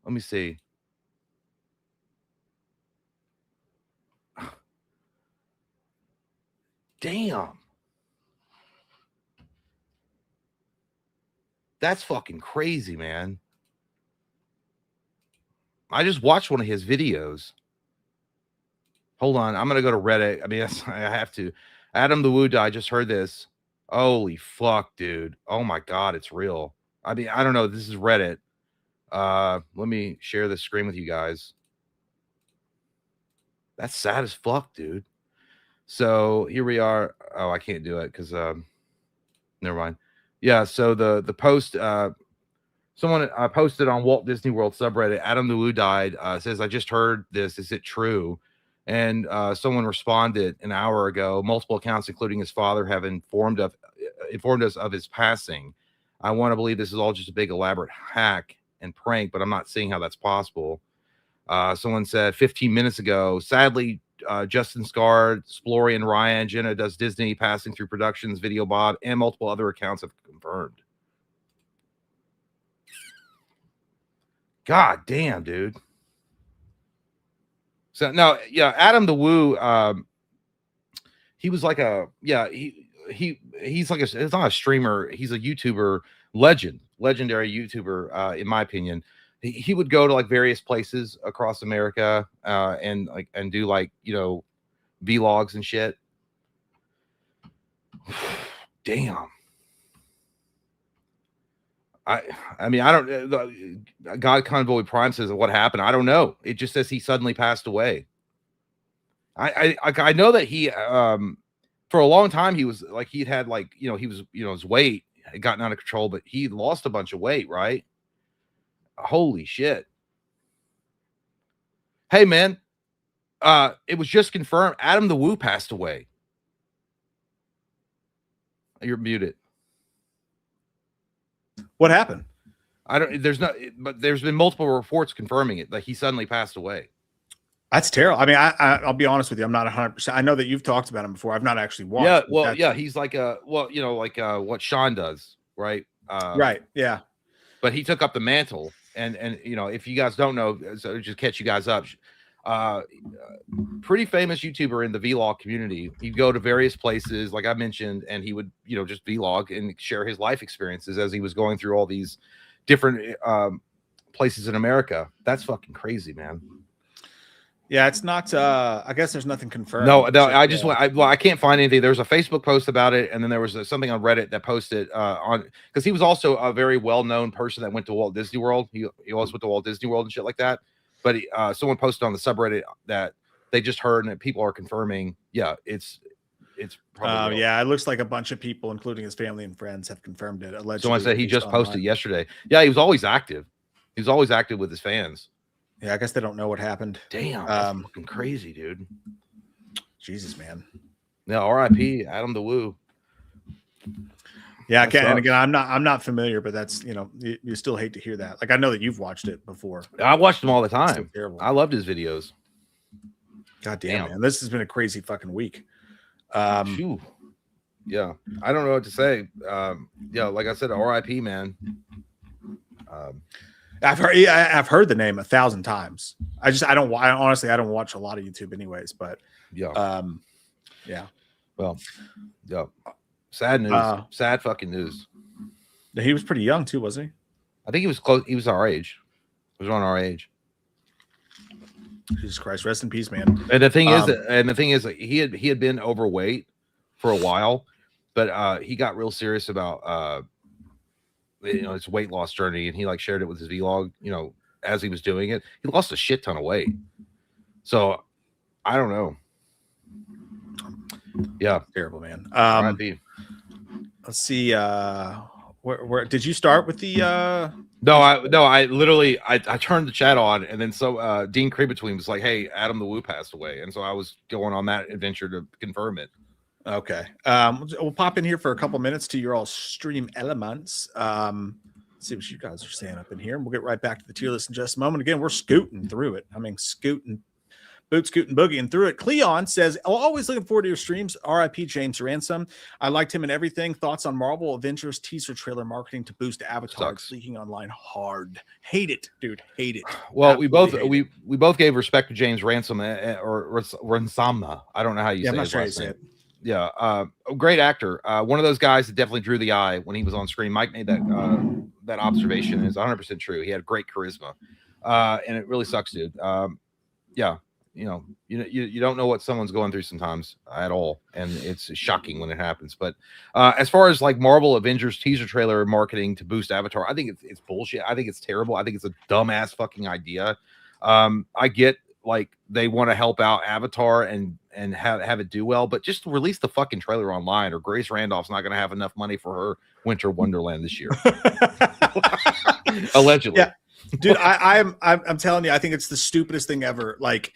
Let me see. Damn. That's fucking crazy, man. I just watched one of his videos. Hold on. I'm going to go to Reddit. I mean, I have to. Adam the Woo died. I just heard this. Holy fuck, dude. Oh my God, it's real. I mean, I don't know. This is Reddit. Let me share the screen with you guys. That's sad as fuck, dude. So here we are. Oh, I can't do it because never mind. Yeah, so the post someone posted on Walt Disney World subreddit, Adam the Woo died, says, I just heard this. Is it true? And someone responded an hour ago. Multiple accounts, including his father, have informed us of his passing. I want to believe this is all just a big elaborate hack and prank, but I'm not seeing how that's possible. Someone said 15 minutes ago, sadly, Justin Scard, Splorian Ryan, Jenna Does Disney, Passing Through Productions, Video Bob, and multiple other accounts have confirmed. God damn, dude. So no, yeah, Adam the Woo, he was like he's like it's not a streamer, he's a YouTuber legendary YouTuber, in my opinion. He would go to like various places across America and do like, you know, vlogs and shit. Damn. I mean, I don't. God Convoy Prime says what happened. I don't know. It just says he suddenly passed away. I know that he for a long time he was like he'd had like, you know, he was, you know, his weight had gotten out of control, but he lost a bunch of weight, right? Holy shit. Hey man, it was just confirmed Adam the Woo passed away. You're muted. What happened? But there's been multiple reports confirming it, like he suddenly passed away. That's terrible. I mean, I'll be honest with you. I'm not 100%. I know that you've talked about him before. I've not actually watched. Yeah, well, yeah, he's like what Sean does, right? Right. Yeah. But he took up the mantle, and you know, if you guys don't know, so just catch you guys up. Pretty famous YouTuber in the vlog community. He'd go to various places, like I mentioned, and he would, you know, just vlog and share his life experiences as he was going through all these different places in America. That's fucking crazy, man. Yeah, it's not. I guess there's nothing confirmed. No. I just I can't find anything. There was a Facebook post about it, and then there was something on Reddit that posted on, because he was also a very well-known person that went to Walt Disney World. He always went to Walt Disney World and shit like that. But someone posted on the subreddit that they just heard and that people are confirming. Yeah, it's probably yeah, it looks like a bunch of people, including his family and friends, have confirmed it. Allegedly, someone said he just posted yesterday. Yeah, he was always active. He was always active with his fans. Yeah, I guess they don't know what happened. Damn, that's fucking crazy, dude. Jesus, man. Yeah, R.I.P. Adam the Woo. Yeah, I That can't. And sucks. again, I'm not familiar, but that's you still hate to hear that. Like I know that you've watched it before. I watched him all the It's so time. terrible. I loved his videos. God damn, Damn. man, this has been a crazy fucking week. Phew. Yeah, I don't know what to say. Yeah, like I said, R.I.P. man. I've heard the name 1,000 times. I honestly don't watch a lot of YouTube anyways, but yeah. Yeah. Well, yeah. Sad news. Sad fucking news. He was pretty young too, wasn't he? I think he was close. He was our age. He was around our age. Jesus Christ, rest in peace, man. And the thing is, he had been overweight for a while, but he got real serious about his weight loss journey, and he like shared it with his vlog. As he was doing it, he lost a shit ton of weight. So I don't know. Yeah, Terrible, man. Let's see. Where did you start with the? No, I literally I turned the chat on, and then Dean Creebetween was like, "Hey, Adam the Woo passed away," and so I was going on that adventure to confirm it. Okay. We'll pop in here for a couple minutes to your all stream elements. See what you guys are saying up in here, and we'll get right back to the tier list in just a moment. Again, we're scooting through it. I mean, scooting boogieing through it. Cleon says, always looking forward to your streams. RIP James Ransone. I liked him in everything. Thoughts on Marvel Avengers teaser trailer marketing to boost Avatar. It's leaking online hard. Hate it, dude. Hate it. Well, we both gave respect to James Ransome or Ransome. I don't know how you say his last name. Yeah, a great actor. One of those guys that definitely drew the eye when he was on screen. Mike made that observation. It's 100% true. He had great charisma, and it really sucks, dude. Yeah. You don't know what someone's going through sometimes at all, and it's shocking when it happens. But as far as like Marvel Avengers teaser trailer marketing to boost Avatar, I think it's bullshit. I think it's terrible. I think it's a dumbass fucking idea. I get like they want to help out Avatar and have it do well, but just release the fucking trailer online, or Grace Randolph's not going to have enough money for her Winter Wonderland this year. Allegedly. Yeah. Dude, I'm telling you, I think it's the stupidest thing ever. Like,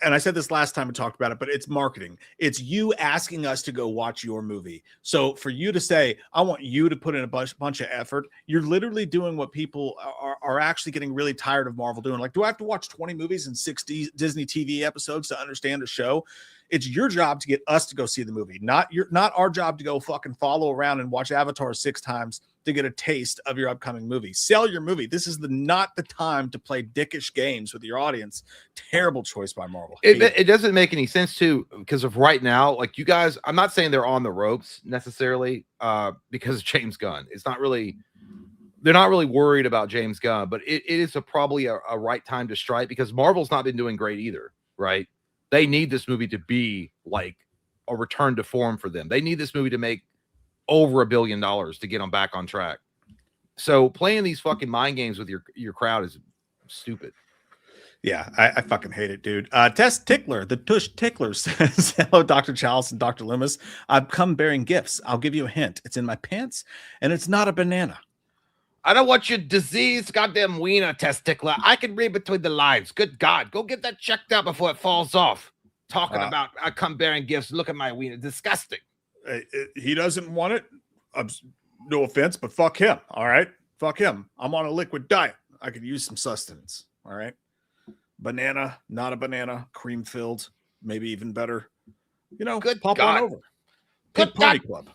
and I said this last time we talked about it, but it's marketing. It's you asking us to go watch your movie. So for you to say, I want you to put in a bunch of effort, you're literally doing what people are actually getting really tired of Marvel doing. Like, do I have to watch 20 movies and 60 Disney TV episodes to understand a show? It's your job to get us to go see the movie, not our job to go fucking follow around and watch Avatar 6 times to get a taste of your upcoming movie. Sell your movie. This is not the time to play dickish games with your audience. Terrible choice by Marvel. It doesn't make any sense too, because of right now, like you guys, I'm not saying they're on the ropes necessarily because of James Gunn. They're not really worried about James Gunn, but it is probably a right time to strike, because Marvel's not been doing great either, right? They need this movie to be like a return to form for them. They need this movie to make over $1 billion to get them back on track. So playing these fucking mind games with your crowd is stupid. Yeah, I fucking hate it, dude. Test Tickler, the Tush Tickler says, hello, Dr. Chalice and Dr. Loomis. I've come bearing gifts. I'll give you a hint. It's in my pants, and it's not a banana. I don't want your diseased goddamn wiener, Testickler. I can read between the lines. Good God. Go get that checked out before it falls off. Talking about I come bearing gifts. Look at my wiener. Disgusting. He doesn't want it. No offense, but fuck him. All right. Fuck him. I'm on a liquid diet. I could use some sustenance. All right. Banana, not a banana, cream filled, maybe even better. Good pop God. on over. Good party club.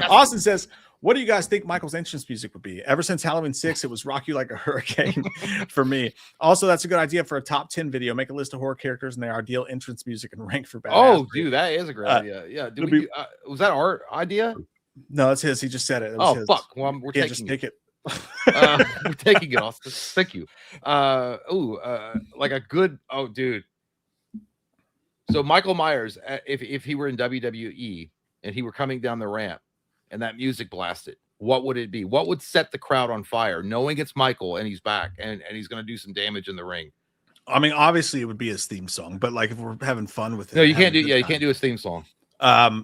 Austin says, what do you guys think Michael's entrance music would be? Ever since Halloween 6, it was Rock You Like a Hurricane for me. Also, that's a good idea for a top 10 video. Make a list of horror characters and their ideal entrance music and rank for bad. Oh, dude, that is a great idea. Yeah. Was that our idea? No, that's his. He just said it. Oh, fuck. Well, we're taking just take it. We're taking it, Austin. Thank you. Like a good, dude. So Michael Myers, if he were in WWE and he were coming down the ramp, and that music blasted, what would it be? What would set the crowd on fire, knowing it's Michael and he's back and he's going to do some damage in the ring? I mean, obviously it would be his theme song, but like if we're having fun with it. No, you can't do. Yeah, you can't do his theme song. I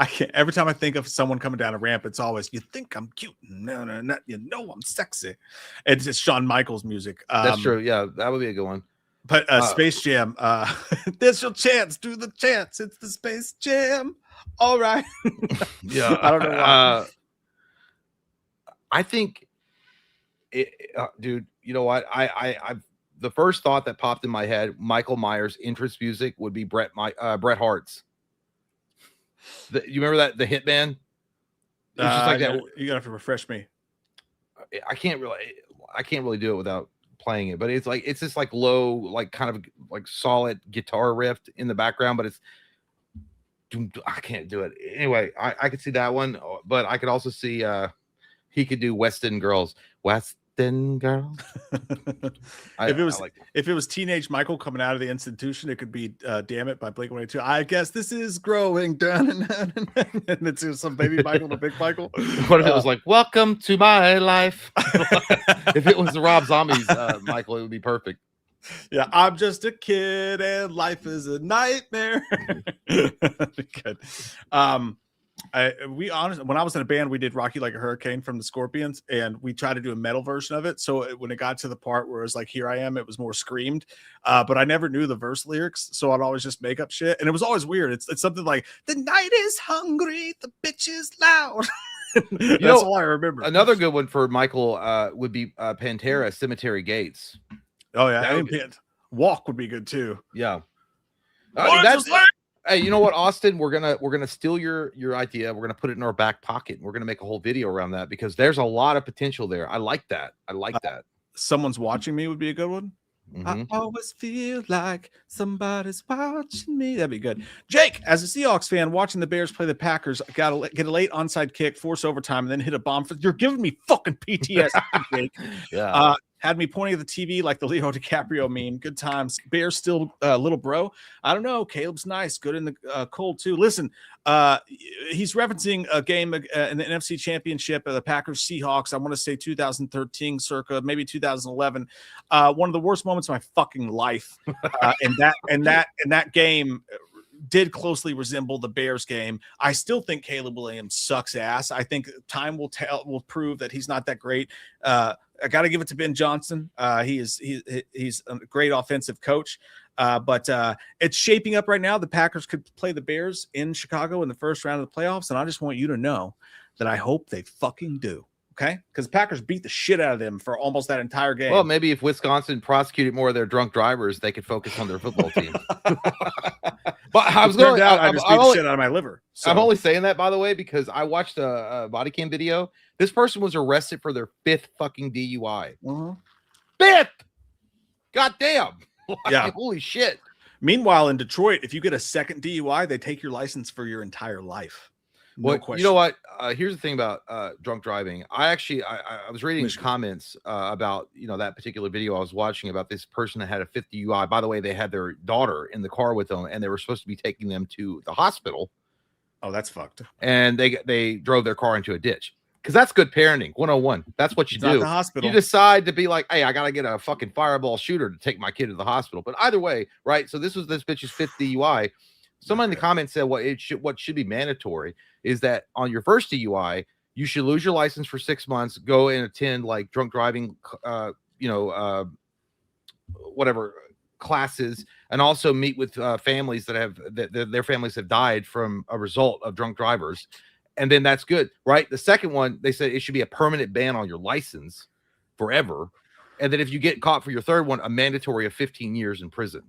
can't. Every time I think of someone coming down a ramp, it's always, you think I'm cute. No, I'm sexy. It's just Shawn Michaels music. That's true. Yeah, that would be a good one. But Space Jam, there's your chance. Do the chance. It's the Space Jam. All right. Yeah, I don't know why. I think, dude. You know what? I the first thought that popped in my head, Michael Myers' entrance music would be Bret Hart's. You remember that the Hitman? It's just like that. You gotta have to refresh me. I can't really do it without playing it, but it's just like low, like kind of like solid guitar riff in the background, but it's I can't do it. Anyway, I could see that one, but I could also see he could do Weston Girls. Weston Girls. If it was teenage Michael coming out of the institution, it could be Damn It by Blink-182. I guess this is growing down and it's some baby Michael to big Michael. What if it was like Welcome to My Life? If it was the Rob Zombie's Michael, it would be perfect. Yeah, I'm just a kid and life is a nightmare. Good. When I was in a band, we did Rocky Like a Hurricane from the Scorpions, and we tried to do a metal version of it. So when it got to the part where it was like, Here I Am, it was more screamed. But I never knew the verse lyrics, so I'd always just make up shit. And it was always weird. It's something like, the night is hungry, the bitch is loud. That's all I remember. Another good one for Michael would be Pantera, Cemetery Gates. Oh yeah, Walk would be good too. Yeah. Hey, you know what, Austin? We're gonna steal your idea. We're gonna put it in our back pocket. We're gonna make a whole video around that because there's a lot of potential there. I like that. Someone's Watching Me would be a good one. Mm-hmm. I always feel like somebody's watching me. That'd be good. Jake, as a Seahawks fan, watching the Bears play the Packers, got to get a late onside kick, force overtime, and then hit a bomb. You're giving me fucking PTSD, Jake. Yeah. Had me pointing at the TV like the Leo DiCaprio meme. Good times. Bears still little bro. I don't know. Caleb's nice. Good in the cold too. Listen, he's referencing a game in the NFC Championship of the Packers Seahawks. I want to say 2013, circa maybe 2011. One of the worst moments of my fucking life. And that game did closely resemble the Bears game. I still think Caleb Williams sucks ass. I think time will prove that he's not that great. I got to give it to Ben Johnson. He's a great offensive coach. But it's shaping up right now. The Packers could play the Bears in Chicago in the first round of the playoffs. And I just want you to know that I hope they fucking do. Okay? Because the Packers beat the shit out of them for almost that entire game. Well, maybe if Wisconsin prosecuted more of their drunk drivers, they could focus on their football team. But I was going I just beat the shit out of my liver. So. I'm only saying that, by the way, because I watched a body cam video. This person was arrested for their 5th fucking DUI. Mm-hmm. 5th! God damn. Yeah. Holy shit. Meanwhile, in Detroit, if you get a second DUI, they take your license for your entire life. No question. You know what? Here's the thing about drunk driving. I was reading comments about that particular video I was watching about this person that had a 5th DUI. By the way, they had their daughter in the car with them, and they were supposed to be taking them to the hospital. Oh, that's fucked. And they drove their car into a ditch. Because that's good parenting, 101. That's what you do. The hospital. You decide to be like, hey, I got to get a fucking fireball shooter to take my kid to the hospital. But either way, right? So this was this bitch's 5th DUI. Someone in the comments said what should be mandatory is that on your first DUI, you should lose your license for 6 months, go and attend like drunk driving, whatever classes, and also meet with families that have their families have died from a result of drunk drivers. And then that's good, right? The second one, they said it should be a permanent ban on your license forever. And then if you get caught for your third one, a mandatory of 15 years in prison.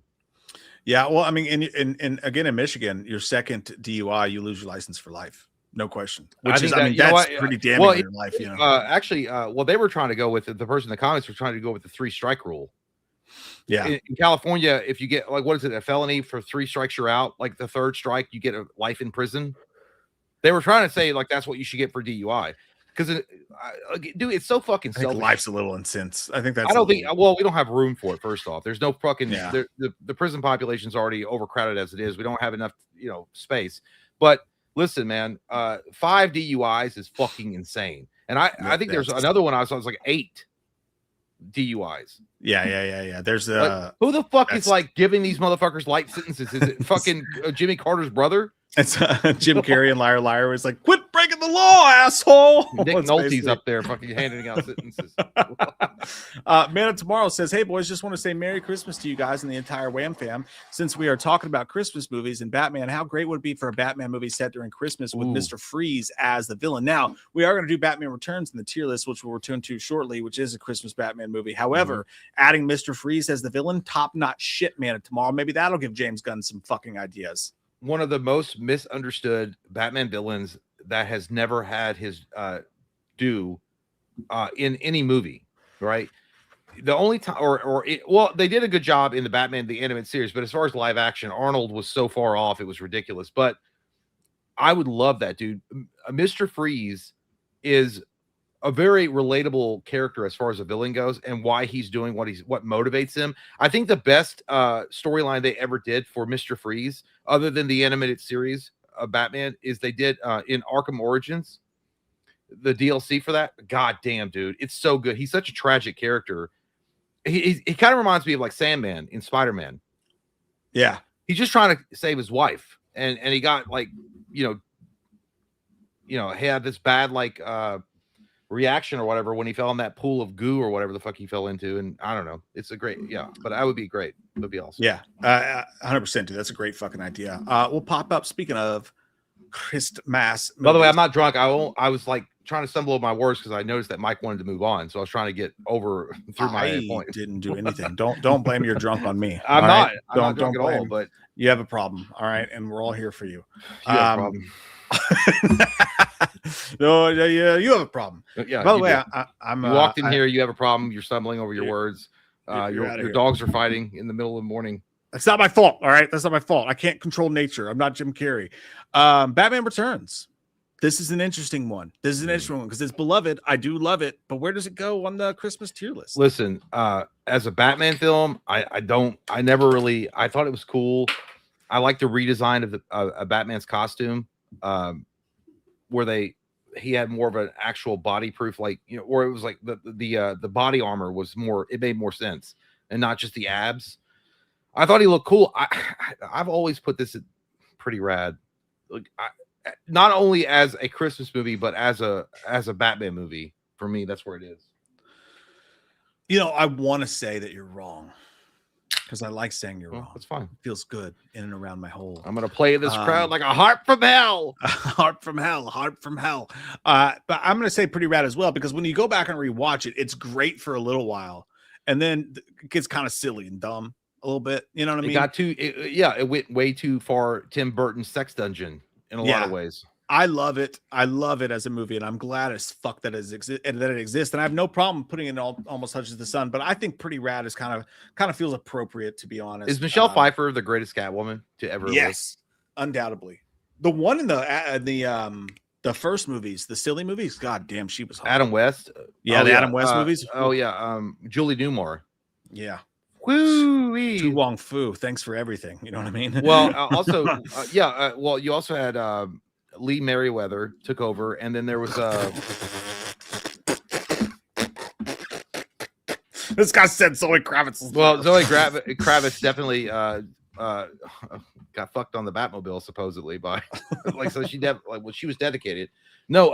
Yeah, well, I mean, in again in Michigan, your second DUI, you lose your license for life, no question. Which that's pretty damning in your life, Actually, they were trying to go with the person in the comments were trying to go with the 3-strike rule. Yeah, in California, if you get what is it, a felony for 3 strikes, you're out. Like the 3rd strike, you get a life in prison. They were trying to say like that's what you should get for DUI. Because dude, it's so fucking selfish. Life's a little intense. I think that's. I don't think. Well, we don't have room for it. First off, there's no fucking. Yeah. The prison population's already overcrowded as it is. We don't have enough, space. But listen, man, 5 DUIs is fucking insane. And I think there's another one. I was like 8 DUIs. Yeah. There's who the fuck is like giving these motherfuckers light sentences? Is it fucking Jimmy Carter's brother? It's Jim Carrey and Liar Liar was like, quit breaking the law, asshole. Nick That's Nolte's basically- up there fucking handing out sentences. Man of Tomorrow says, hey boys, just want to say Merry Christmas to you guys and the entire Wham fam. Since we are talking about Christmas movies and Batman, how great would it be for a Batman movie set during Christmas with Mr. Freeze as the villain? Now, we are going to do Batman Returns in the tier list, which we'll return to shortly, which is a Christmas Batman movie. However, adding Mr. Freeze as the villain, top-notch shit, Man of Tomorrow. Maybe that'll give James Gunn some fucking ideas. One of the most misunderstood Batman villains that has never had his due in any movie, right? The only time, well, they did a good job in the Batman the animated series, but as far as live action, Arnold was so far off, it was ridiculous. But I would love that, dude. Mr. Freeze is a very relatable character as far as a villain goes, and why he's doing what motivates him. I think the best storyline they ever did for Mr. Freeze, other than the animated series of Batman, is they did in Arkham Origins, the DLC for that. God damn, dude, it's so good. He's such a tragic character. He kind of reminds me of like Sandman in Spider-Man. Yeah, he's just trying to save his wife, and he got like he had this bad like reaction or whatever when he fell in that pool of goo or whatever the fuck he fell into, and I don't know. It's a great, but I would be great. It would be awesome. Yeah, 100%, dude. That's a great fucking idea. We'll pop up. Speaking of Christmas, by the way, I'm not drunk. I was like trying to stumble over my words because I noticed that Mike wanted to move on, so I was trying to get over through my point. Didn't do anything. Don't blame your drunk on me. I'm not. Right? I'm not drunk at all. But you have a problem, all right, and we're all here for you. You have a problem. No, yeah, you have a problem. Yeah. By the way, I'm you walked in here. You have a problem. You're stumbling over your words. Your dogs are fighting in the middle of the morning. That's not my fault. All right, that's not my fault. I can't control nature. I'm not Jim Carrey. Batman Returns. This is an interesting one. This is an interesting one because it's beloved. I do love it, but where does it go on the Christmas tier list? Listen, as a Batman film, I thought it was cool. I like the redesign of Batman's costume, where he had more of an actual body proof, like, or it was like the body armor was more, it made more sense, and not just the abs. I thought he looked cool. I've always put this pretty rad. Like, not only as a Christmas movie, but as a Batman movie. For me, that's where it is. I want to say that you're wrong because I like saying you're wrong. That's fine. It feels good in and around my hole. I'm gonna play this crowd like a harp from hell. Harp from hell. But I'm gonna say pretty rad as well, because when you go back and rewatch it, it's great for a little while, and then it gets kind of silly and dumb a little bit. You know what I mean? It went way too far. Tim Burton's Sex Dungeon in a lot of ways. I love it. I love it as a movie, and I'm glad as fuck that it exists. And I have no problem putting it Almost Touches the Sun, but I think Pretty Rad is kind of feels appropriate, to be honest. Is Michelle Pfeiffer the greatest Catwoman to ever live? Yes, undoubtedly. The one in the first movies, the silly movies. God damn, she was hot. Adam West. Adam West movies. Julie Newmar. Yeah. Woo-wee. Tu Wong Fu. Thanks for everything. You know what I mean? Well, also, you also had Lee Merriweather took over, and then there was this guy said Zoe Kravitz. Well, Zoe Kravitz definitely got fucked on the Batmobile, supposedly, by she was dedicated. No,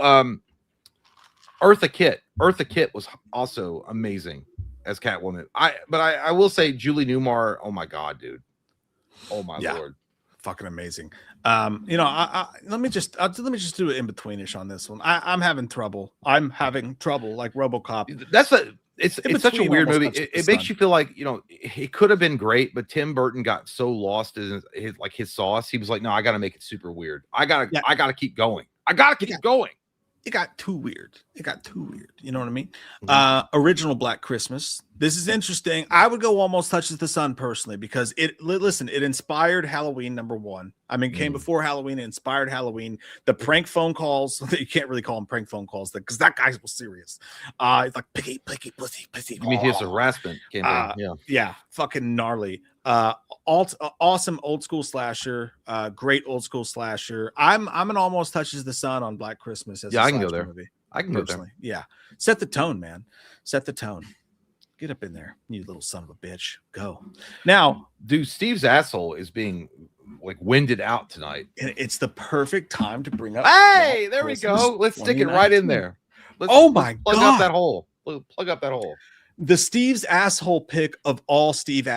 Eartha Kitt. Eartha Kitt was also amazing as Catwoman. I will say Julie Newmar. Oh my god, dude. Oh my lord. Fucking amazing. Let me just do it in betweenish on this one. I'm having trouble. I'm having trouble like RoboCop. It's such a weird movie. It makes you feel like, it could have been great, but Tim Burton got so lost in his sauce. He was like, no, I got to make it super weird. I got to keep going. I got to keep going. It got too weird. You know what I mean? Original Black Christmas. This is interesting. I would go Almost Touches the Sun personally, because it inspired Halloween, number one. I mean, it came before Halloween, it inspired Halloween. The prank phone calls, you can't really call them prank phone calls because that guy was serious. It's like picky, pussy. You mean his harassment campaign? Yeah, fucking gnarly. Awesome old school slasher, great old school slasher. I'm an Almost Touches the Sun on Black Christmas. I can go there. Movie, I can go there. Yeah, set the tone, man. Set the tone. Get up in there, you little son of a bitch. Go now, dude. Steve's asshole is being like winded out tonight. And it's the perfect time to bring up. Hey, there we go. Let's stick it right in there. Let's my plug God. up that hole. Plug up that hole. The Steve's asshole pick of all Steve's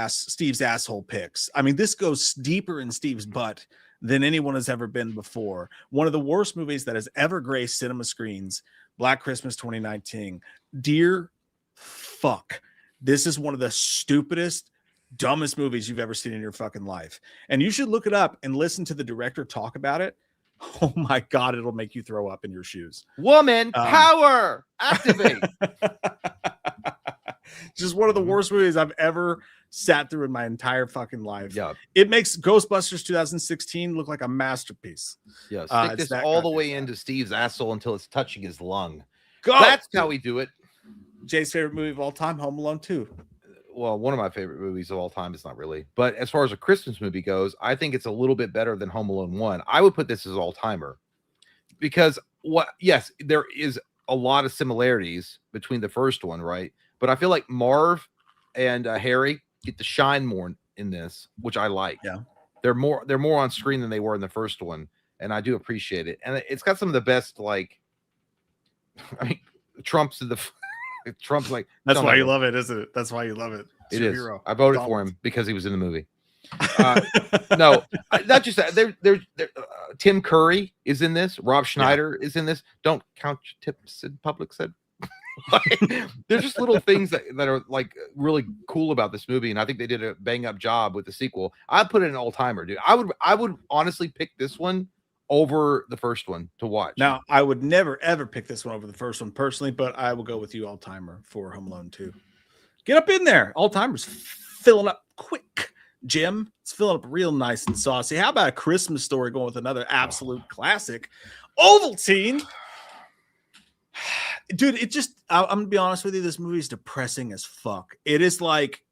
asshole picks. I mean, this goes deeper in Steve's butt than anyone has ever been before. One of the worst movies that has ever graced cinema screens, Black Christmas 2019. Dear fuck, this is one of the stupidest, dumbest movies you've ever seen in your fucking life. And you should look it up and listen to the director talk about it. Oh my God, it'll make you throw up in your shoes. Woman power, activate. Just one of the worst movies I've ever sat through in my entire fucking life. Yeah. It makes Ghostbusters 2016 look like a masterpiece. Yeah. Stick this all the way into Steve's asshole until it's touching his lung. Go! That's how we do it. Jay's favorite movie of all time, Home Alone 2. Well, one of my favorite movies of all time. It's not really, but as far as a Christmas movie goes, I think it's a little bit better than Home Alone 1. I would put this as all-timer because yes, there is a lot of similarities between the first one, right? But I feel like Marv and Harry get to shine more in this, which I like. Yeah, they're more on screen than they were in the first one, and I do appreciate it. And it's got some of the best, like, I mean, Trump's like that's why you love it, isn't it? That's why you love it. It is. Hero. I voted for him because he was in the movie. No, not just that. Tim Curry is in this. Rob Schneider is in this. Don't count your tips in public. Said. There's just little things that are like really cool about this movie, and I think they did a bang up job with the sequel. I'd put it an all timer, dude. I would honestly pick this one over the first one to watch. Now, I would never ever pick this one over the first one personally, but I will go with you all timer for Home Alone 2. Get up in there. All timers filling up quick. Jim, it's filling up real nice and saucy. How about A Christmas Story going with another absolute classic? Ovaltine. Dude, I'm gonna be honest with you, this movie is depressing as fuck. It is like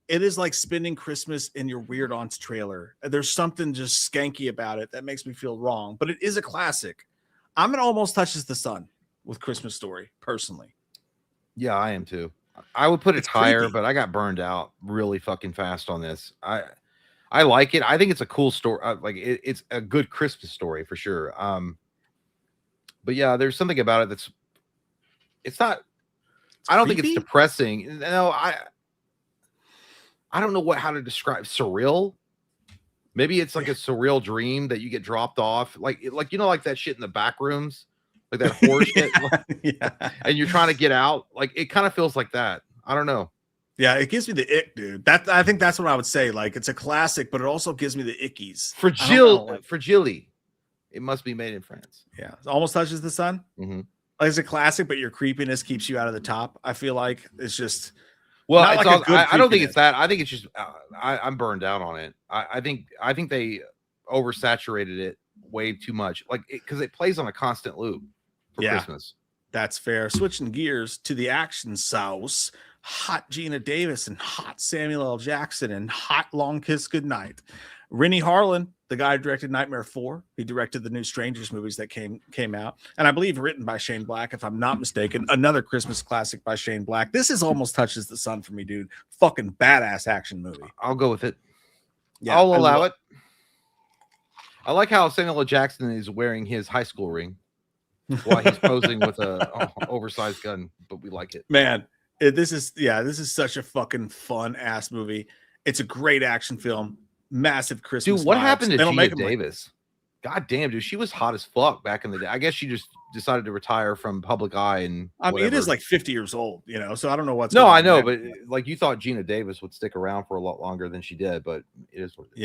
spending Christmas in your weird aunt's trailer. There's something just skanky about it that makes me feel wrong, but it is a classic. I'm gonna Almost Touches the Sun with Christmas Story, personally. Yeah, I am too. I would put it higher, creepy. but I got burned out really fucking fast on this. I like it. I think it's a cool story. It's a good Christmas story for sure. But yeah, there's something about it it's not. I don't think it's depressing. No, I don't know how to describe surreal. Maybe it's like a surreal dream that you get dropped off, like like that shit in the back rooms, like that horror shit, Yeah. and you're trying to get out. Like it kind of feels like that. I don't know. Yeah, it gives me the ick, dude. I think that's what I would say. Like, it's a classic, but it also gives me the ickies. Fragile. It must be made in France. Yeah, Almost Touches the Sun. Mm-hmm. Like, it's a classic, but your creepiness keeps you out of the top. I feel like it's just. Well, not like a good I don't think creepiness. it's that. I think it's just I'm burned out on it. I think they oversaturated it way too much, like because it plays on a constant loop for Christmas. That's fair. Switching gears to the action sauce. Hot Gina Davis and hot Samuel L. Jackson and hot Long Kiss Goodnight. Rennie Harlan, the guy who directed Nightmare 4. He directed the new Strangers movies that came out. And I believe written by Shane Black, if I'm not mistaken. Another Christmas classic by Shane Black. This is Almost Touches the Sun for me, dude. Fucking badass action movie. I'll go with it. Yeah, I'll allow it. I like how Samuel L. Jackson is wearing his high school ring while he's posing with a oversized gun, but we like it. Man, this is such a fucking fun ass movie. It's a great action film. Massive Christmas. Dude, what vibes. happened to They don't Gina make 'em like- Davis? God damn, dude, she was hot as fuck back in the day. I guess she just decided to retire from public eye and I mean, it whatever. is like 50 years old, so I don't know what's No, going I on know, there. but like you thought Gina Davis would stick around for a lot longer than she did, but it is what it is.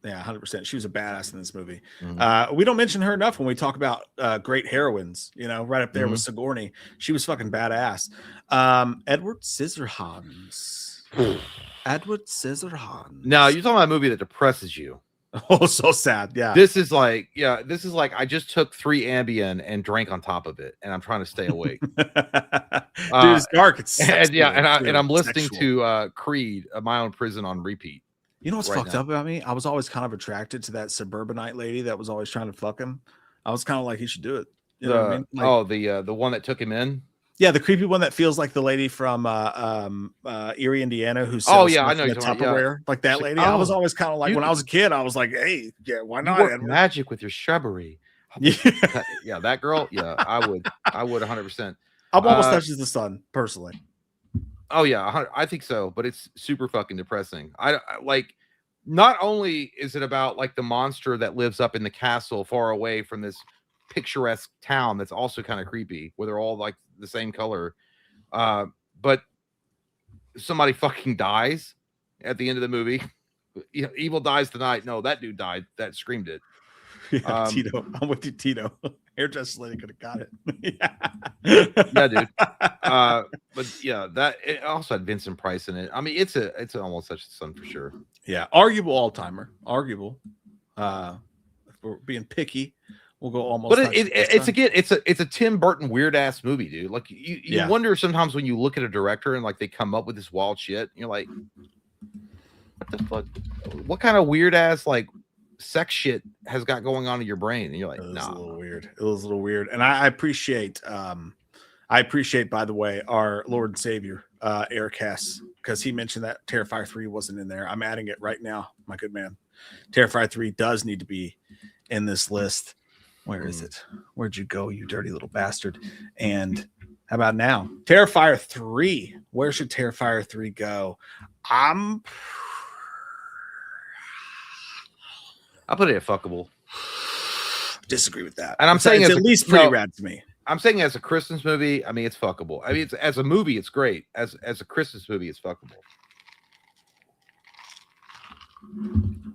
Yeah, 100%. She was a badass in this movie. Mhm. We don't mention her enough when we talk about great heroines, right up there with Sigourney. She was fucking badass. Edward Scissorhands. Edward Scissorhands. Now you're talking about a movie that depresses you. Oh, so sad. Yeah. This is like I just took 3 Ambien and drank on top of it, and I'm trying to stay awake. Dude, it's dark. It's and sexual, I'm listening sexual. to Creed, My Own Prison on repeat. You know what's right fucked now. up about me? I was always kind of attracted to that suburbanite lady that was always trying to fuck him. I was kind of like, he should do it. You know what I mean? Like, The one that took him in. Yeah, the creepy one that feels like the lady from Erie, Indiana, who Oh, sells yeah, I stuff know in you're the talking about, Tupperware, like that So- lady. I was oh, always kind of like, you- when I was a kid, I was like, hey, yeah, why You not? work Edward? magic with your shrubbery. Yeah. Yeah, that girl. Yeah, I would 100%. I'm almost touches the sun, personally. Oh yeah, I think so, but it's super fucking depressing. I like. Not only is it about like the monster that lives up in the castle far away from this picturesque town that's also kind of creepy, where they're all like the same color, but somebody fucking dies at the end of the movie. Evil dies tonight. No, that dude died. That screamed it. Yeah, Tito. I'm with you, Tito. Hairdresser lady could have got it. Yeah, dude. But yeah, that it also had Vincent Price in it. I mean, it's almost such a son for sure. Yeah, arguable all-timer. Arguable. If we're being picky, we'll go almost. But it's a Tim Burton weird ass movie, dude. Like you wonder sometimes when you look at a director and like they come up with this wild shit, and you're like, what the fuck? What kind of weird ass like sex shit has got going on in your brain? And you're like, it was nah. a little weird. It was a little weird. And I appreciate by the way, our Lord and Savior, Eric Hess, because he mentioned that Terrifier 3 wasn't in there. I'm adding it right now, my good man. Terrifier 3 does need to be in this list. Where is it? Where'd you go, you dirty little bastard? And how about now? Terrifier 3. Where should Terrifier 3 go? I'll put it at fuckable. Disagree with that. And I'm saying it's as at least pretty rad to me. I'm saying as a Christmas movie, I mean it's fuckable. I mean, it's as a movie, it's great. As a Christmas movie, it's fuckable.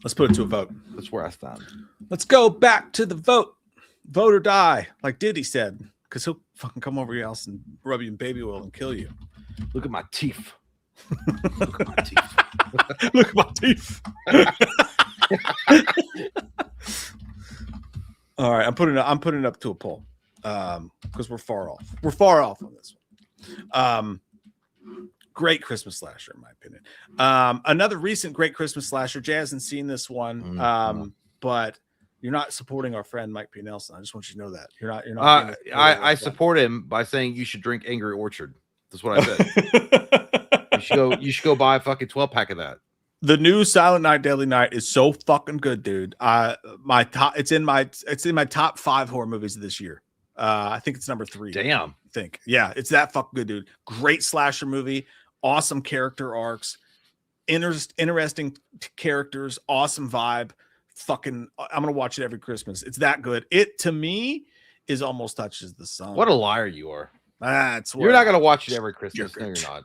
Let's put it to a vote. That's where I stand. Let's go back to the vote. Vote or die, like Diddy said, because he'll fucking come over your house and rub you in baby oil and kill you. Look at my teeth. Look at my teeth. Look at my teeth. All right, I'm putting it up to a poll because we're far off. We're far off on this one. Great Christmas slasher, in my opinion. Another recent great Christmas slasher. Jay hasn't seen this one, but you're not supporting our friend Mike P. Nelson. I just want you to know that you're not. I support him by saying you should drink Angry Orchard. That's what I said. You should go buy a fucking 12-pack of that. The new Silent Night, Deadly Night is so fucking good, dude. It's in my top 5 horror movies of this year. I think it's number 3. Damn. I think. Yeah, it's that fucking good, dude. Great slasher movie, awesome character arcs, interesting characters, awesome vibe. Fucking, I'm gonna watch it every Christmas. It's that good. It to me is almost touches the sun. What a liar you are. That's you're not gonna watch it every Christmas. No, you're not.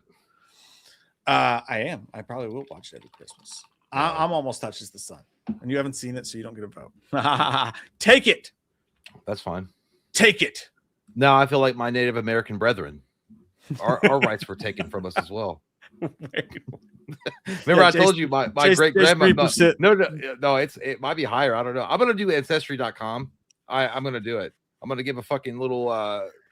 I am. I probably will watch it every Christmas. I'm almost touches the sun, and you haven't seen it, so you don't get a vote. Take it. That's fine. Take it. No, I feel like my Native American brethren. Our rights were taken from us as well. Remember, I told you my great grandma. No, it might be higher. I don't know. I'm gonna do ancestry.com. I'm gonna do it. I'm gonna give a fucking little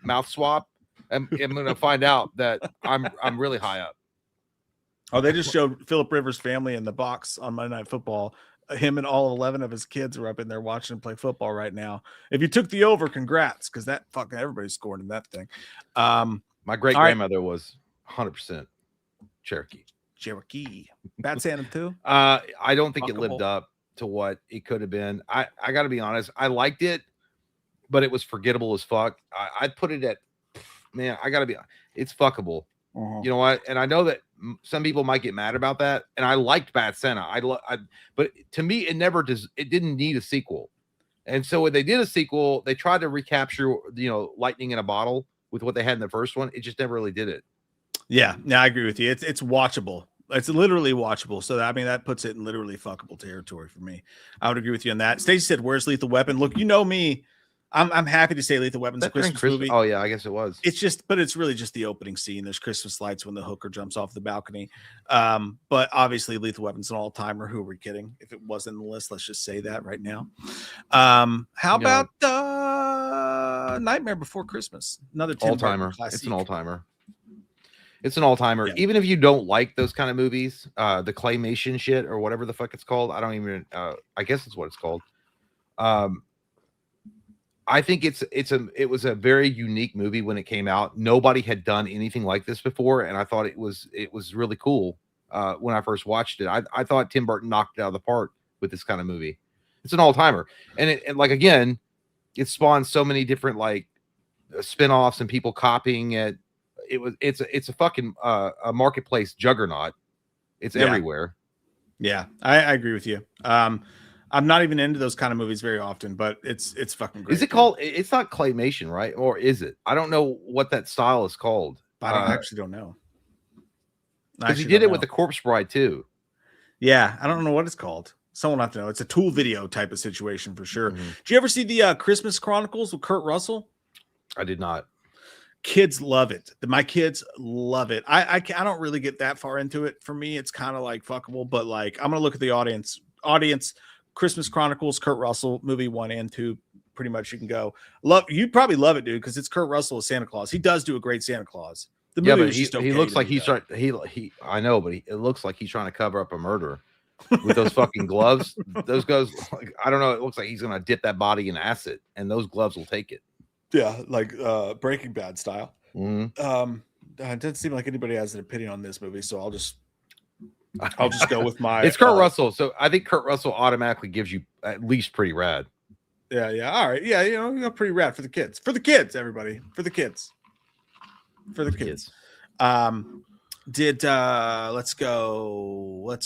mouth swab, and I'm gonna find out that I'm really high up. Oh, they just showed Philip Rivers' family in the box on Monday Night Football. Him and all 11 of his kids are up in there watching him play football right now. If you took the over, congrats, because that fucking everybody's scoring in that thing. My great grandmother was 100% Cherokee. Bad Santa too. I don't think it lived up to what it could have been. I got to be honest. I liked it, but it was forgettable as fuck. I'd put it at, man. I got to be. It's fuckable. You know what? And I know that some people might get mad about that. And I liked Bad Santa. But to me, it never does. It didn't need a sequel. And so when they did a sequel, they tried to recapture, lightning in a bottle with what they had in the first one. It just never really did it. Yeah, I agree with you. It's watchable. It's literally watchable. So that puts it in literally fuckable territory for me. I would agree with you on that. Stacey said, "Where's Lethal Weapon?" Look, you know me. I'm happy to say Lethal Weapon's a Christmas movie. Oh yeah, I guess it was. But it's really just the opening scene. There's Christmas lights when the hooker jumps off the balcony. But obviously Lethal Weapon's an all-timer. Who are we kidding? If it wasn't in the list, let's just say that right now. How about Nightmare Before Christmas? Another all-timer. It's an all-timer. It's an all-timer. Yeah. Even if you don't like those kind of movies, the claymation shit or whatever the fuck it's called. I don't even I guess it's what it's called. I think it was a very unique movie when it came out. Nobody had done anything like this before, and I thought it was really cool. When I first watched it, I thought Tim Burton knocked it out of the park with this kind of movie. It's an all timer, and like again, it spawned so many different like spin-offs and people copying it. It's a fucking a marketplace juggernaut. It's everywhere. Yeah, I agree with you. I'm not even into those kind of movies very often, but it's fucking great. Is it called? It's not claymation, right? Or is it? I don't know what that style is called. I actually don't know. Because he did it with the Corpse Bride too. Yeah, I don't know what it's called. Someone will have to know. It's a Tool video type of situation for sure. Did you ever see the Christmas Chronicles with Kurt Russell? I did not. Kids love it. My kids love it. I don't really get that far into it. For me, it's kind of like fuckable, but like I'm gonna look at the audience. Christmas Chronicles, Kurt Russell, movie 1 and 2. Pretty much you can go. You'd probably love it, dude, because it's Kurt Russell as Santa Claus. He does do a great Santa Claus. The movie but he looks like he's trying. I know, but it looks like he's trying to cover up a murder with those fucking gloves. Those guys, like, I don't know. It looks like he's gonna dip that body in acid, and those gloves will take it. Yeah, like Breaking Bad style. Mm-hmm. It doesn't seem like anybody has an opinion on this movie, so I'll just go with my. It's Kurt Russell, so I think Kurt Russell automatically gives you at least pretty rad. Yeah. All right. Yeah, you know, pretty rad for the kids. For the kids, everybody. For the kids. Let's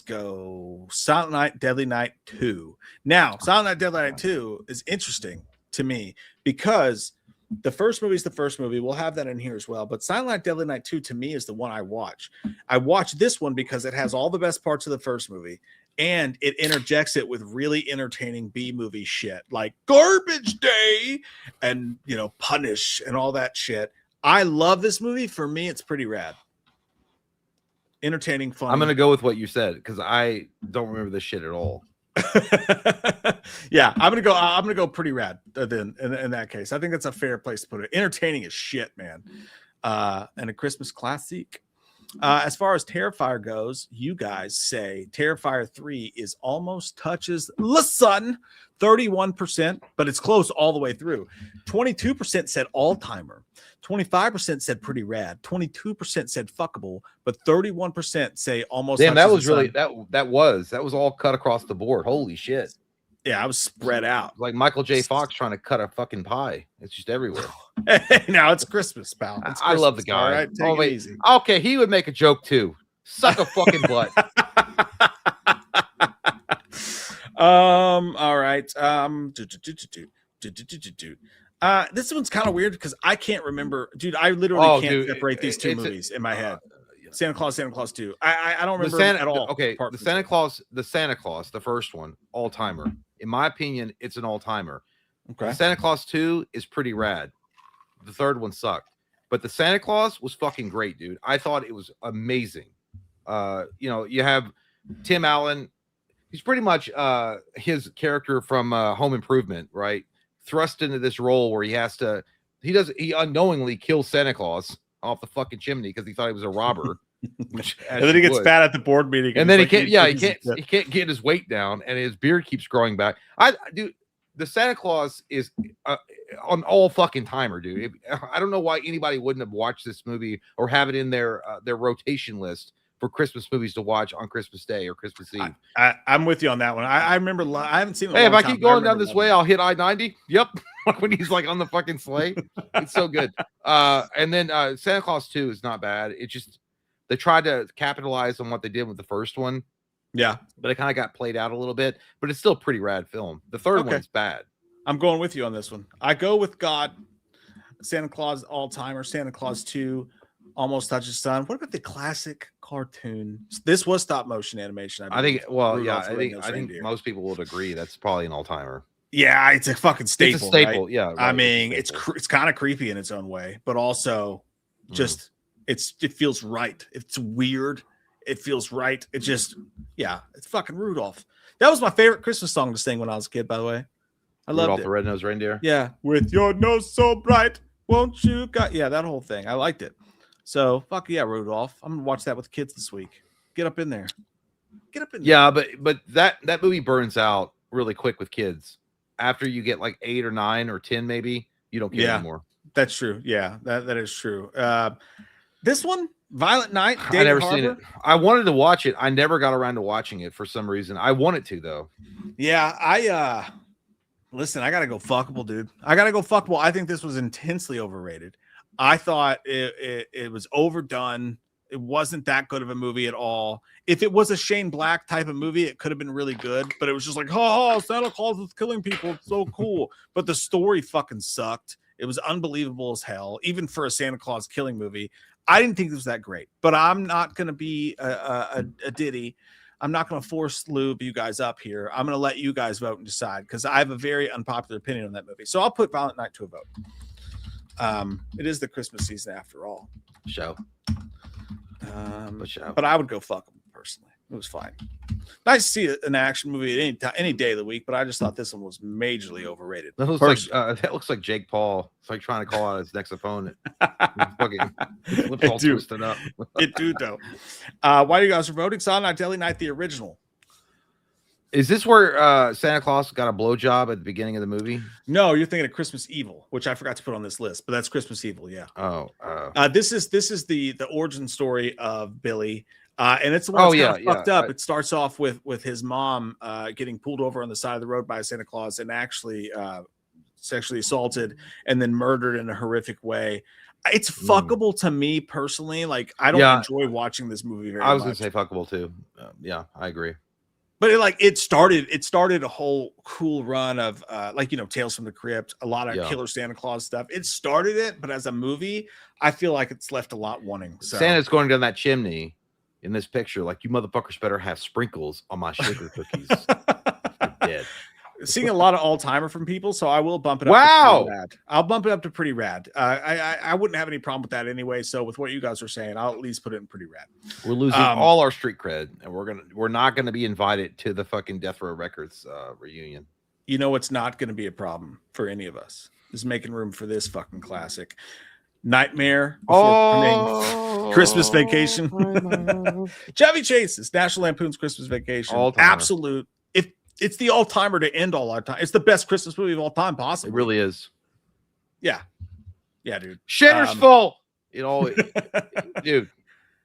go Silent Night, Deadly Night 2. Now, Silent Night, Deadly Night 2 is interesting to me because the first movie is the first movie. We'll have that in here as well. But Silent Night, Deadly Night 2 to me is the one I watch. I watch this one because it has all the best parts of the first movie and it interjects it with really entertaining B-movie shit like Garbage Day and, you know, Punish and all that shit. I love this movie. For me, it's pretty rad. Entertaining, fun. I'm gonna go with what you said because I don't remember this shit at all. Yeah, I'm gonna go pretty rad then in that case. I think that's a fair place to put it. Entertaining as shit, man. And a Christmas classic. As far as Terrifier goes, you guys say Terrifier 3 is almost touches the sun, 31%, but it's close all the way through. 22% said all-timer, 25% said pretty rad, 22% said fuckable, but 31% say almost. Damn, that was really that was all cut across the board. Holy shit. Yeah, I was spread out. Like Michael J. Fox trying to cut a fucking pie. It's just everywhere. Now it's Christmas, pal. It's I love the Christmas, guy. All right, take it easy. Okay, he would make a joke too. Suck a fucking butt. All right. This one's kind of weird because I can't remember, dude. I literally can't separate these two movies in my head. Santa Claus 2. I don't remember at all. Okay, the Santa Claus, the first one, all timer. In my opinion, it's an all timer. Okay. The Santa Claus 2 is pretty rad. The third one sucked, but the Santa Claus was fucking great, dude. I thought it was amazing. You know, you have Tim Allen. He's pretty much his character from Home Improvement, right? Thrust into this role where he unknowingly kills Santa Claus off the fucking chimney because he thought he was a robber. And then he gets fat at the board meeting, and then he can't get his weight down, and his beard keeps growing back. Dude, the Santa Claus is on all fucking timer, dude. I don't know why anybody wouldn't have watched this movie or have it in their rotation list for Christmas movies to watch on Christmas Day or Christmas Eve. I'm with you on that one. I remember. I haven't seen it. Hey, if I keep going down this way, I'll hit I-90. Yep, when he's like on the fucking sleigh, it's so good. And then Santa Claus 2 is not bad. It just they tried to capitalize on what they did with the first one. Yeah, but it kind of got played out a little bit. But it's still a pretty rad film. The third one's bad. I'm going with you on this one. I go with God. Santa Claus all timer. Santa Claus 2. Almost Touches Sun. What about the classic cartoon? This was stop motion animation. I think most people would agree that's probably an all timer. Yeah, it's a fucking staple. It's a staple. Right? Yeah, right. I mean, it's kind of creepy in its own way, but also just it feels right. It's weird. It feels right. It just it's fucking Rudolph. That was my favorite Christmas song to sing when I was a kid. By the way, I loved Rudolph it. the Red-Nosed Reindeer. Yeah, with your nose so bright, won't you? That whole thing. I liked it. So fuck yeah, Rudolph. I'm gonna watch that with kids this week. Get up in there. Yeah, but that movie burns out really quick with kids. after you get like 8 or 9 or 10, maybe you don't care anymore. That's true. Yeah, that is true. This one, Violent Night. I David never Harbour. seen it. I wanted to watch it. I never got around to watching it for some reason. I wanted to though. Yeah, listen, I gotta go fuckable, dude. I gotta go fuckable. I think this was intensely overrated. I thought it was overdone. It wasn't that good of a movie at all. If it was a Shane Black type of movie, it could have been really good, but it was just like, oh, Santa Claus is killing people. It's so cool. But the story fucking sucked. It was unbelievable as hell, even for a Santa Claus killing movie. I didn't think it was that great, but I'm not going to be a ditty. I'm not going to force lube you guys up here. I'm going to let you guys vote and decide because I have a very unpopular opinion on that movie. So I'll put Violent Night to a vote. It is the Christmas season after all. But I would go fuck them personally. It was fine. Nice to see an action movie any day of the week, but I just thought this one was majorly overrated. That looks like Jake Paul. It's like trying to call out his next opponent. Lips all twisted up. It do though. Why you guys are voting? Silent Night, Deadly Night, the original. Is this where Santa Claus got a blowjob at the beginning of the movie? No, you're thinking of Christmas Evil, which I forgot to put on this list, but that's Christmas Evil, yeah. This is the origin story of Billy, and it's the one that's kind of fucked up. It starts off with his mom getting pulled over on the side of the road by Santa Claus and actually sexually assaulted and then murdered in a horrific way. It's fuckable to me personally. Like I don't enjoy watching this movie very much. I was gonna say fuckable too. Yeah, I agree. But it started a whole cool run of Tales from the Crypt, a lot of Killer Santa Claus stuff. It started it, but as a movie, I feel like it's left a lot wanting. So. Santa's going down that chimney in this picture, like you motherfuckers better have sprinkles on my sugar cookies. You're dead. Seeing a lot of all-timer from people, so I will bump it up. Wow, I'll bump it up to pretty rad. I wouldn't have any problem with that anyway. So with what you guys are saying, I'll at least put it in pretty rad. We're losing all our street cred, and we're not gonna be invited to the fucking Death Row Records reunion. You know what's not gonna be a problem for any of us is making room for this fucking classic. Nightmare Before Christmas Vacation. Chevy Chase's National Lampoon's Christmas Vacation. Absolute. It's the all-timer to end all our time. It's the best Christmas movie of all time, possibly. It really is. Yeah, dude. Shitter's full. Dude.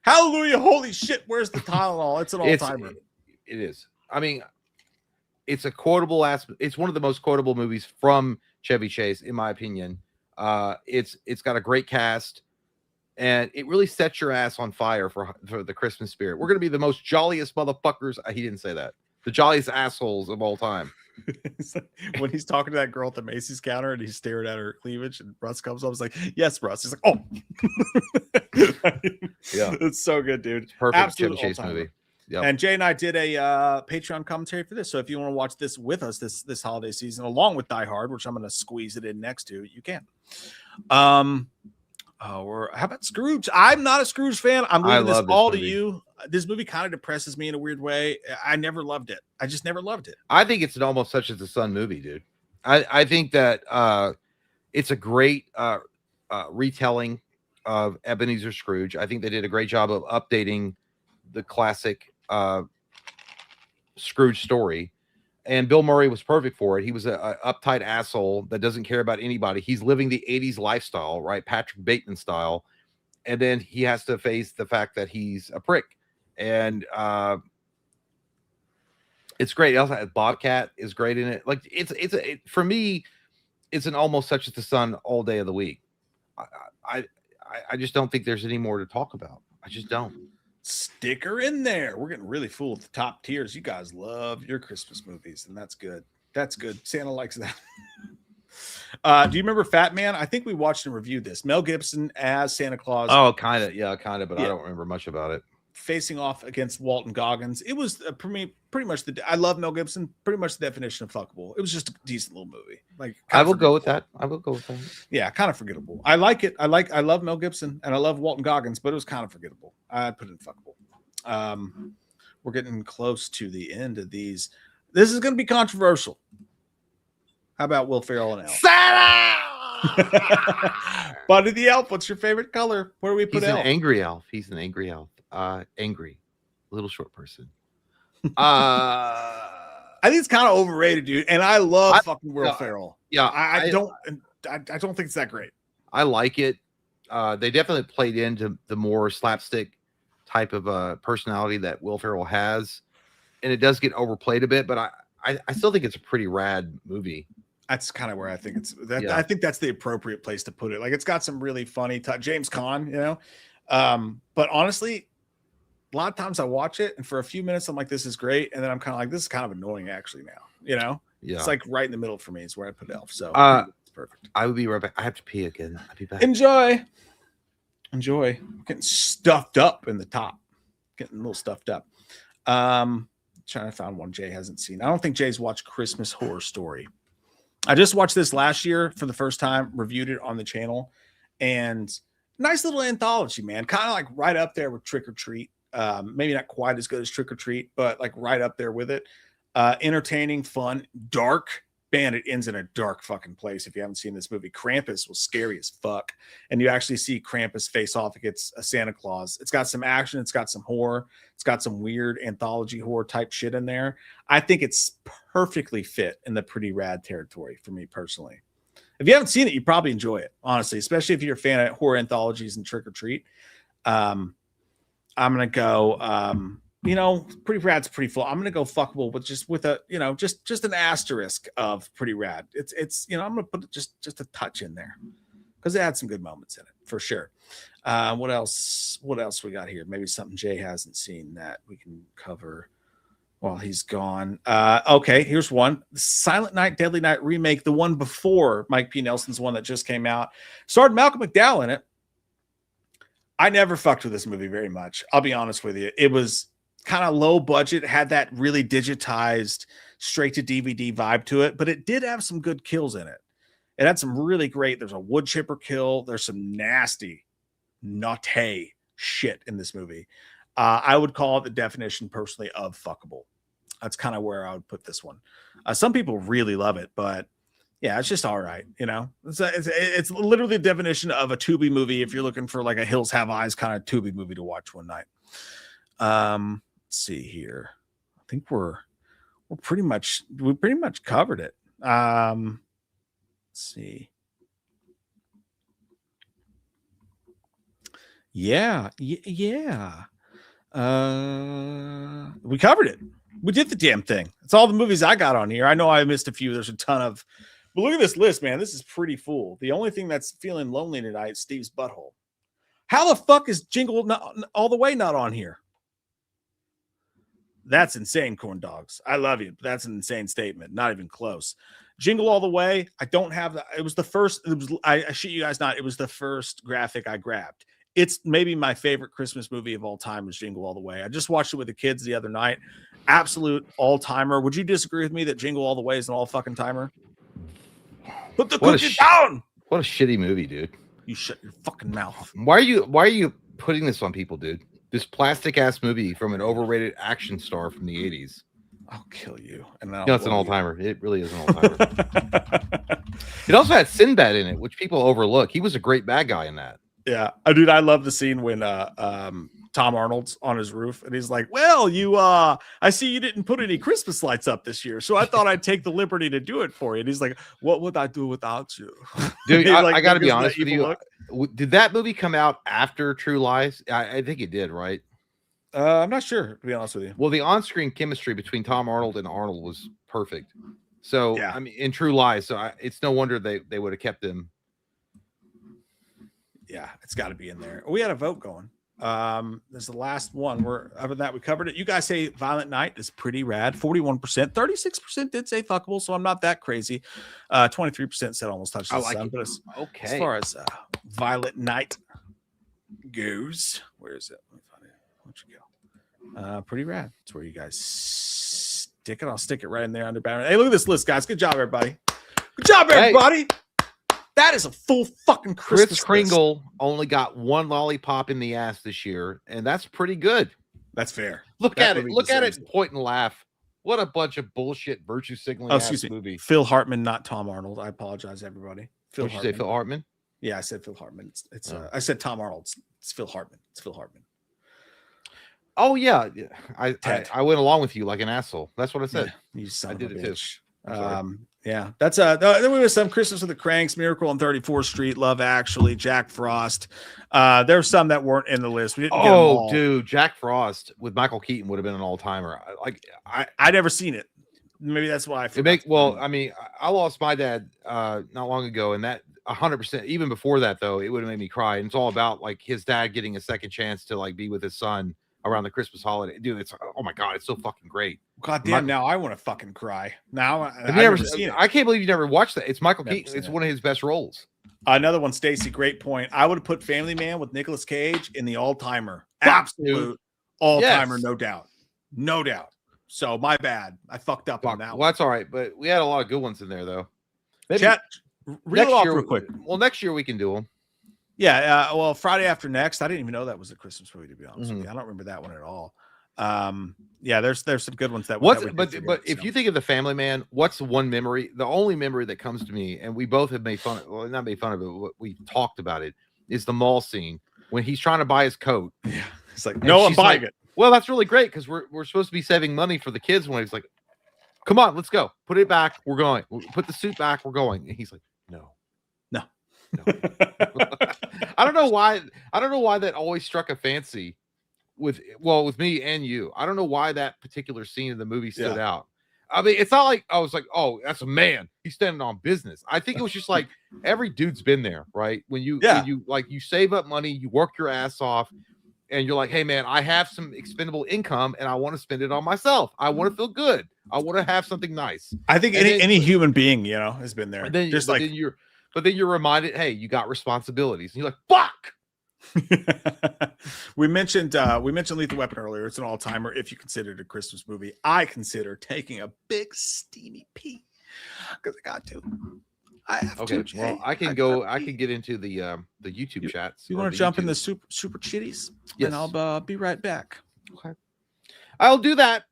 Hallelujah! Holy shit! Where's the Tylenol? It's an all-timer. It is. I mean, it's a quotable ass. It's one of the most quotable movies from Chevy Chase, in my opinion. It's got a great cast, and it really sets your ass on fire for the Christmas spirit. We're gonna be the most jolliest motherfuckers. He didn't say that. The jolliest assholes of all time. When he's talking to that girl at the Macy's counter and he's staring at her cleavage and Russ comes up, I was like, yes, Russ. He's like, oh. Yeah. It's so good, dude. It's perfect. Absolute Chevy Chase movie. Yep. And Jay and I did a Patreon commentary for this. So if you want to watch this with us this holiday season, along with Die Hard, which I'm going to squeeze it in next to, you can. How about Scrooge? I'm not a Scrooge fan. I'm leaving this all to you. This movie kind of depresses me in a weird way. I never loved it. I just never loved it. I think it's an Almost Such as the Sun movie, dude. I think that it's a great retelling of Ebenezer Scrooge. I think they did a great job of updating the classic Scrooge story. And Bill Murray was perfect for it. He was a uptight asshole that doesn't care about anybody. He's living the 80s lifestyle, right? Patrick Bateman style. And then he has to face the fact that he's a prick. And it's great. Also, Bobcat is great in it. Like for me, it's an Almost Such as the Sun all day of the week. I just don't think there's any more to talk about. I just don't. Stick her in there. We're getting really full with the top tiers. You guys love your Christmas movies, and that's good. That's good. Santa likes that. Do you remember Fat Man? I think we watched and reviewed this. Mel Gibson as Santa Claus. Oh, kind of. Yeah, kind of. But I don't remember much about it. Facing off against Walton Goggins. It was pretty much I love Mel Gibson. Pretty much the definition of fuckable. It was just a decent little movie. Like I will go with that. Yeah, kind of forgettable. I like it. I love Mel Gibson and I love Walton Goggins, but it was kind of forgettable. I put it in fuckable. We're getting close to the end of these. This is going to be controversial. How about Will Ferrell and Elf? Santa! Buddy the Elf, what's your favorite color? Where do we put He's Elf? An angry elf. He's an angry elf. Angry. Little short person. I think it's kind of overrated, dude. And I love fucking Will yeah, Ferrell. Yeah, I don't think it's that great. I like it. They definitely played into the more slapstick type of personality that Will Ferrell has, and it does get overplayed a bit. But I still think it's a pretty rad movie. That's kind of where I think it's that. Yeah. I think that's the appropriate place to put it. Like, it's got some really funny James Caan, you know. But honestly, a lot of times I watch it and for a few minutes I'm like, this is great, and then I'm kind of like, this is kind of annoying actually now. You know, it's like right in the middle for me is where I put Elf. So it's perfect. I will be right back. I have to pee again. I'll be back. Enjoy. Getting stuffed up in the top. Getting a little stuffed up. Trying to find one Jay hasn't seen. I don't think Jay's watched Christmas Horror Story. I just watched this last year for the first time, reviewed it on the channel, and nice little anthology, man. Kind of like right up there with Trick or Treat. Maybe not quite as good as Trick or Treat, but like right up there with it. Entertaining, fun, dark. Man, it ends in a dark fucking place. If you haven't seen this movie, Krampus was scary as fuck. And you actually see Krampus face off against a Santa Claus. It's got some action. It's got some horror. It's got some weird anthology horror type shit in there. I think it's perfectly fit in the pretty rad territory for me personally. If you haven't seen it, you probably enjoy it, honestly, especially if you're a fan of horror anthologies and Trick or Treat. I'm going to go, Pretty Rad's pretty full. I'm gonna go fuckable, but just with a, just an asterisk of Pretty Rad. It's I'm gonna put it just a touch in there because it had some good moments in it for sure. What else we got here? Maybe something Jay hasn't seen that we can cover while he's gone. Okay, here's one: Silent Night, Deadly Night remake, the one before Mike P. Nelson's one that just came out. Starred Malcolm McDowell in it. I never fucked with this movie very much. I'll be honest with you. It was kind of low budget, had that really digitized straight to DVD vibe to it, but it did have some good kills in it. It had some really great, there's a wood chipper kill. There's some nasty shit in this movie. I would call it the definition personally of fuckable. That's kind of where I would put this one. Some people really love it, but yeah, it's just all right. It's literally the definition of a Tubi movie. If you're looking for like a Hills Have Eyes kind of Tubi movie to watch one night. Let's see here. I think we pretty much covered it. Let's see. Yeah. We covered it. We did the damn thing. It's all the movies I got on here. I know I missed a few. There's a ton of, but look at this list, man. This is pretty full. The only thing that's feeling lonely tonight is Steve's butthole. How the fuck is Jingle All the Way not on here? That's insane, corn dogs. I love you, but that's an insane statement. Not even close. Jingle All the Way. I don't have that. It was the first. I shit you guys not. It was the first graphic I grabbed. It's maybe my favorite Christmas movie of all time is Jingle All the Way. I just watched it with the kids the other night. Absolute all timer. Would you disagree with me that Jingle All the Way is an all fucking timer? Put the cookie down. What a shitty movie, dude. You shut your fucking mouth. Why are you putting this on people, dude? This plastic ass movie from an overrated action star from the 80s. I'll kill you. And it's an all timer. It really is an all timer. It also had Sinbad in it, which people overlook. He was a great bad guy in that. Yeah, dude, I love the scene when Tom Arnold's on his roof and he's like, "Well, I see you didn't put any Christmas lights up this year, so I thought I'd take the liberty to do it for you." And he's like, "What would I do without you?" Dude, I got to be honest with you. Did that movie come out after True Lies? I think it did, right? I'm not sure, to be honest with you. Well, the on-screen chemistry between Tom Arnold and Arnold was perfect. So, yeah. I mean, in True Lies, so it's no wonder they would have kept them. Yeah, it's got to be in there. We had a vote going. There's the last one. Other than that, we covered it. You guys say Violent Night is pretty rad. 41%, 36% did say fuckable, so I'm not that crazy. 23% said almost touched the sun. But okay. As far as Violent Night goes, where is it? Let me find it. Where'd you go? Pretty rad. That's where you guys stick it. I'll stick it right in there under banner. Hey, look at this list, guys. Good job, everybody. Good job, everybody. Hey. That is a full fucking Christmas. Kris Kringle only got one lollipop in the ass this year, and that's pretty good. That's fair. Look at it, point and laugh. What a bunch of bullshit virtue signaling movie. Phil Hartman, not Tom Arnold. I apologize, everybody. Phil Hartman. You say Phil Hartman? Yeah, I said Phil Hartman. I said Tom Arnold. It's Phil Hartman. It's Phil Hartman. Oh yeah, I Ted. went along with you like an asshole. That's what I said. You son I of did a it too. bitch. I'm sorry. Yeah, that's there was some Christmas with the Cranks, Miracle on 34th Street, Love Actually, Jack Frost. There's some that weren't in the list. We didn't get them all. Dude, Jack Frost with Michael Keaton would have been an all-timer. I never seen it. Maybe that's why I forgot. I mean, I lost my dad not long ago, and that 100%. Even before that, though, it would have made me cry. And it's all about like his dad getting a second chance to like be with his son around the Christmas holiday. Dude, it's oh my god, it's so fucking great. God damn, now I want to fucking cry. Now I've never seen it. I can't believe you never watched that. It's Michael Never Keaton. seen It's it. one of his best roles. Another one, Stacy, great point. I would have put Family Man with Nicolas Cage in the all-timer. Fuck, Absolute dude. all-timer, Yes. No doubt. No doubt. So my bad. I fucked up on that Well, one. that's all right, but we had a lot of good ones in there, though. Maybe Chat, reel it off real quick. Well, next year we can do them. Yeah, well, Friday After Next. I didn't even know that was a Christmas movie, to be honest Mm-hmm. with you. I don't remember that one at all. Yeah, there's some good ones that. But forget, if so. you think of the Family Man, what's the one memory? The only memory that comes to me, and we both have made fun. Well, not made fun of it. But we talked about it. Is the mall scene when he's trying to buy his coat. Yeah, it's like and no, I'm she's buying like, it. Well, that's really great because we're supposed to be saving money for the kids. When he's like, "Come on, let's go. Put it back. We're going. Put the suit back. We're going." And he's like, "No." I don't know why. I don't know why that always struck a fancy with me and you. I don't know why that particular scene in the movie stood out. I mean, it's not like I was like, "Oh, that's a man. He's standing on business." I think it was just like every dude's been there, right? When you you save up money, you work your ass off, and you're like, "Hey, man, I have some expendable income, and I want to spend it on myself. I want to feel good. I want to have something nice." I think any human being, has been there. Then, Just but then you're reminded, hey, you got responsibilities. And you're like, fuck. we mentioned Lethal Weapon earlier. It's an all-timer if you consider it a Christmas movie. I consider taking a big steamy pee because I got to. I have to. Jay. Well, I can go. I can get into the YouTube chats. You want to jump in the super chitties? Yes. And I'll be right back. Okay. I'll do that.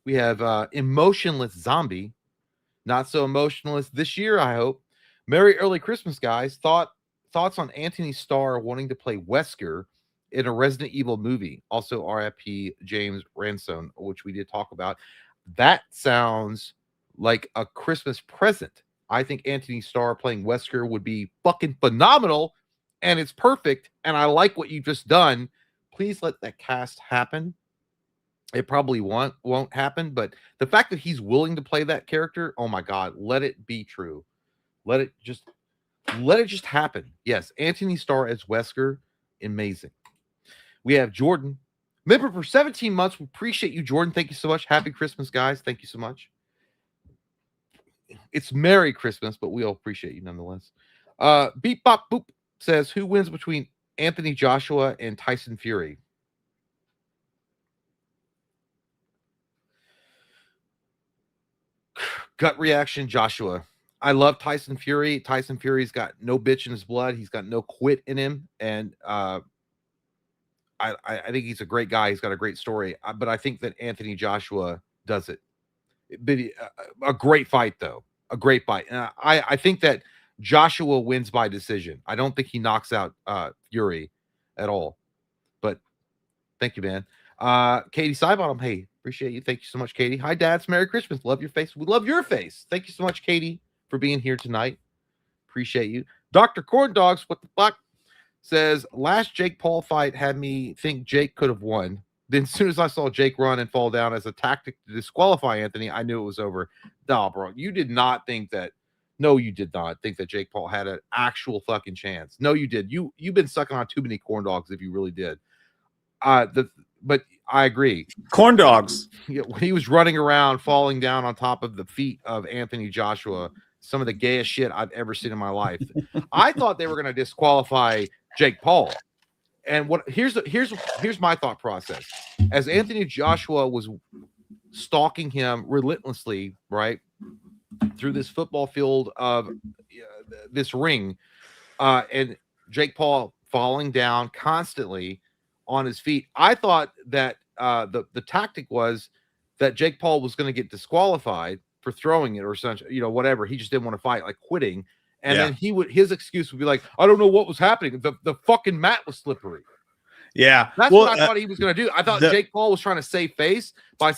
We have Emotionless Zombie. Not so emotionless this year, I hope. Merry early Christmas, guys. Thoughts on Anthony Starr wanting to play Wesker in a Resident Evil movie. Also, RIP James Ransone, which we did talk about. That sounds like a Christmas present. I think Anthony Starr playing Wesker would be fucking phenomenal, and it's perfect. And I like what you've just done. Please let that cast happen. It probably won't happen, but the fact that he's willing to play that character, oh my God, let it be true. Let it just happen. Yes, Anthony Starr as Wesker, amazing. We have Jordan, member for 17 months. We appreciate you, Jordan. Thank you so much. Happy Christmas, guys. Thank you so much. It's Merry Christmas, but we all appreciate you nonetheless. Beep Bop Boop says, who wins between Anthony Joshua and Tyson Fury? Gut reaction, Joshua. I love Tyson Fury. Tyson Fury's got no bitch in his blood. He's got no quit in him. And I think he's a great guy. He's got a great story. But I think that Anthony Joshua does it. A great fight, though. A great fight. And I think that Joshua wins by decision. I don't think he knocks out Fury at all. But thank you, man. Katie Sybottom, hey, appreciate you. Thank you so much, Katie. Hi, Dads. Merry Christmas. Love your face. We love your face. Thank you so much, Katie, for being here tonight. Appreciate you. Dr. Corn Dogs, what the fuck? Says, last Jake Paul fight had me think Jake could have won. Then as soon as I saw Jake run and fall down as a tactic to disqualify Anthony, I knew it was over. No, bro. You did not think that. No, you did not think that Jake Paul had an actual fucking chance. No, you did. You've been sucking on too many corn dogs if you really did. But I agree. Corn dogs. Yeah, when he was running around, falling down on top of the feet of Anthony Joshua, some of the gayest shit I've ever seen in my life. I thought they were going to disqualify Jake Paul. And here's my thought process. As Anthony Joshua was stalking him relentlessly, right, through this football field of this ring, and Jake Paul falling down constantly on his feet, I thought that the tactic was that Jake Paul was going to get disqualified for throwing it or such, whatever. He just didn't want to fight, like quitting. And then his excuse would be like, I don't know what was happening. The fucking mat was slippery. Yeah. That's Well, what I thought he was going to do. I thought Jake Paul was trying to save face by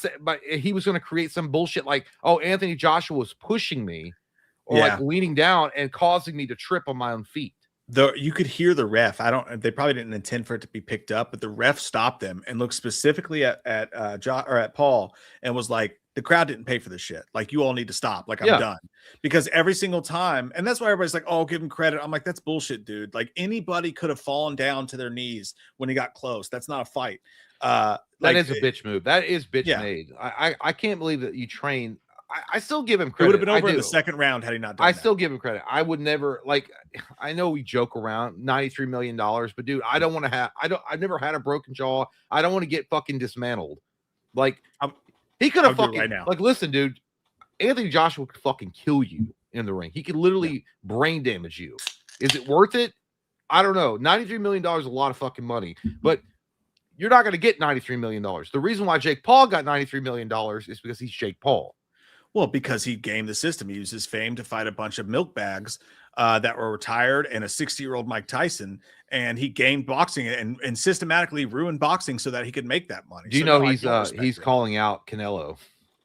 he was going to create some bullshit like, oh, Anthony Joshua was pushing me or like leaning down and causing me to trip on my own feet. You could hear the ref. They probably didn't intend for it to be picked up, but the ref stopped them and looked specifically at Paul and was like, the crowd didn't pay for this shit. Like, you all need to stop. Like, I'm done. Because every single time, and that's why everybody's like, oh, give him credit. I'm like, that's bullshit, dude. Like, anybody could have fallen down to their knees when he got close. That's not a fight. That is a bitch move. That is bitch made. I can't believe that you train. I still give him credit. It would have been over in the second round had he not done that. Still give him credit. I would never, like, I know we joke around $93 million, but dude, I don't want to have, I've never had a broken jaw. I don't want to get fucking dismantled. Like, he could have fucking, right now. Like, listen, dude, Anthony Joshua could fucking kill you in the ring. He could literally brain damage you. Is it worth it? I don't know. $93 million is a lot of fucking money, but you're not going to get $93 million. The reason why Jake Paul got $93 million is because he's Jake Paul. Well, because he gamed the system. He used his fame to fight a bunch of milk bags that were retired and a 60-year-old Mike Tyson, and he gamed boxing and systematically ruined boxing so that he could make that money. Do you know he's calling out Canelo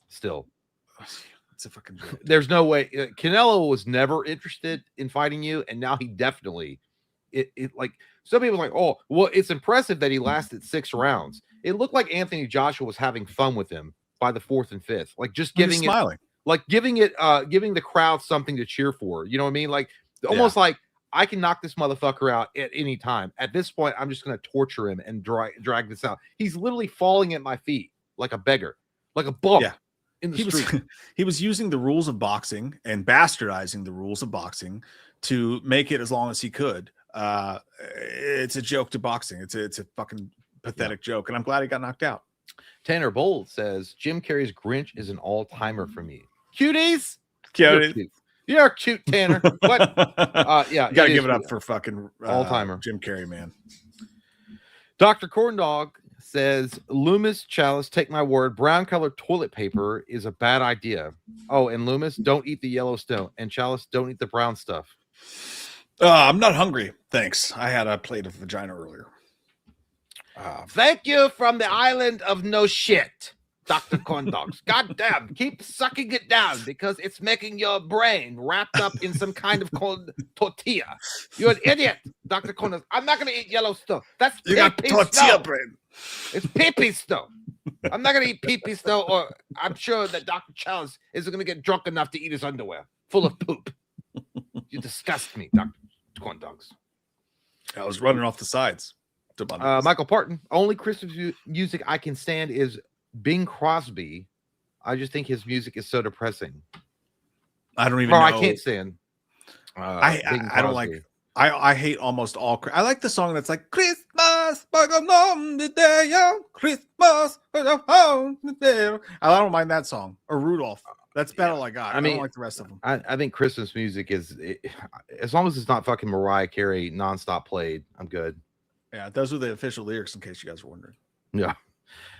still? It's a fucking joke. There's no way. Canelo was never interested in fighting you, and now he definitely like some people are like, oh, well, it's impressive that he lasted 6 rounds. It looked like Anthony Joshua was having fun with him by the 4th and 5th, like just giving it, smiling, like giving the crowd something to cheer for. You know what I mean? Like almost like I can knock this motherfucker out at any time. At this point, I'm just going to torture him and drag this out. He's literally falling at my feet like a beggar, like a bum. Yeah. In the street. He was using the rules of boxing and bastardizing the rules of boxing to make it as long as he could. It's a joke to boxing. It's a fucking pathetic joke, and I'm glad he got knocked out. Tanner Bold says Jim Carrey's Grinch is an all-timer for me. Cuties. You're cute, Tanner. What? Yeah, you gotta give it up for fucking all-timer Jim Carrey, man. Dr. Corndog says Loomis, Chalice, take my word, brown colored toilet paper is a bad idea. Oh, and Loomis, don't eat the Yellowstone, and Chalice, don't eat the brown stuff. I'm not hungry, thanks. I had a plate of vagina earlier. Thank you from the island of no shit, Dr. Corndogs. God damn, keep sucking it down because it's making your brain wrapped up in some kind of cold tortilla. You're an idiot, Dr. Corndogs. I'm not going to eat Yellowstone. That's you got tortilla brain. It's pee-pee stone. I'm not going to eat pee-pee stone, or I'm sure that Dr. Chalice isn't going to get drunk enough to eat his underwear full of poop. You disgust me, Dr. Corndogs. I was running off the sides. Michael Parton, only Christmas music I can stand is Bing Crosby. I just think his music is so depressing. I don't even know. I can't stand. I don't like. I hate almost all. I like the song that's like Christmas, Christmas. I don't mind that song or Rudolph. That's about all I got. I don't like the rest of them. I think Christmas music is, as long as it's not fucking Mariah Carey nonstop played, I'm good. Yeah, those are the official lyrics in case you guys were wondering. Yeah.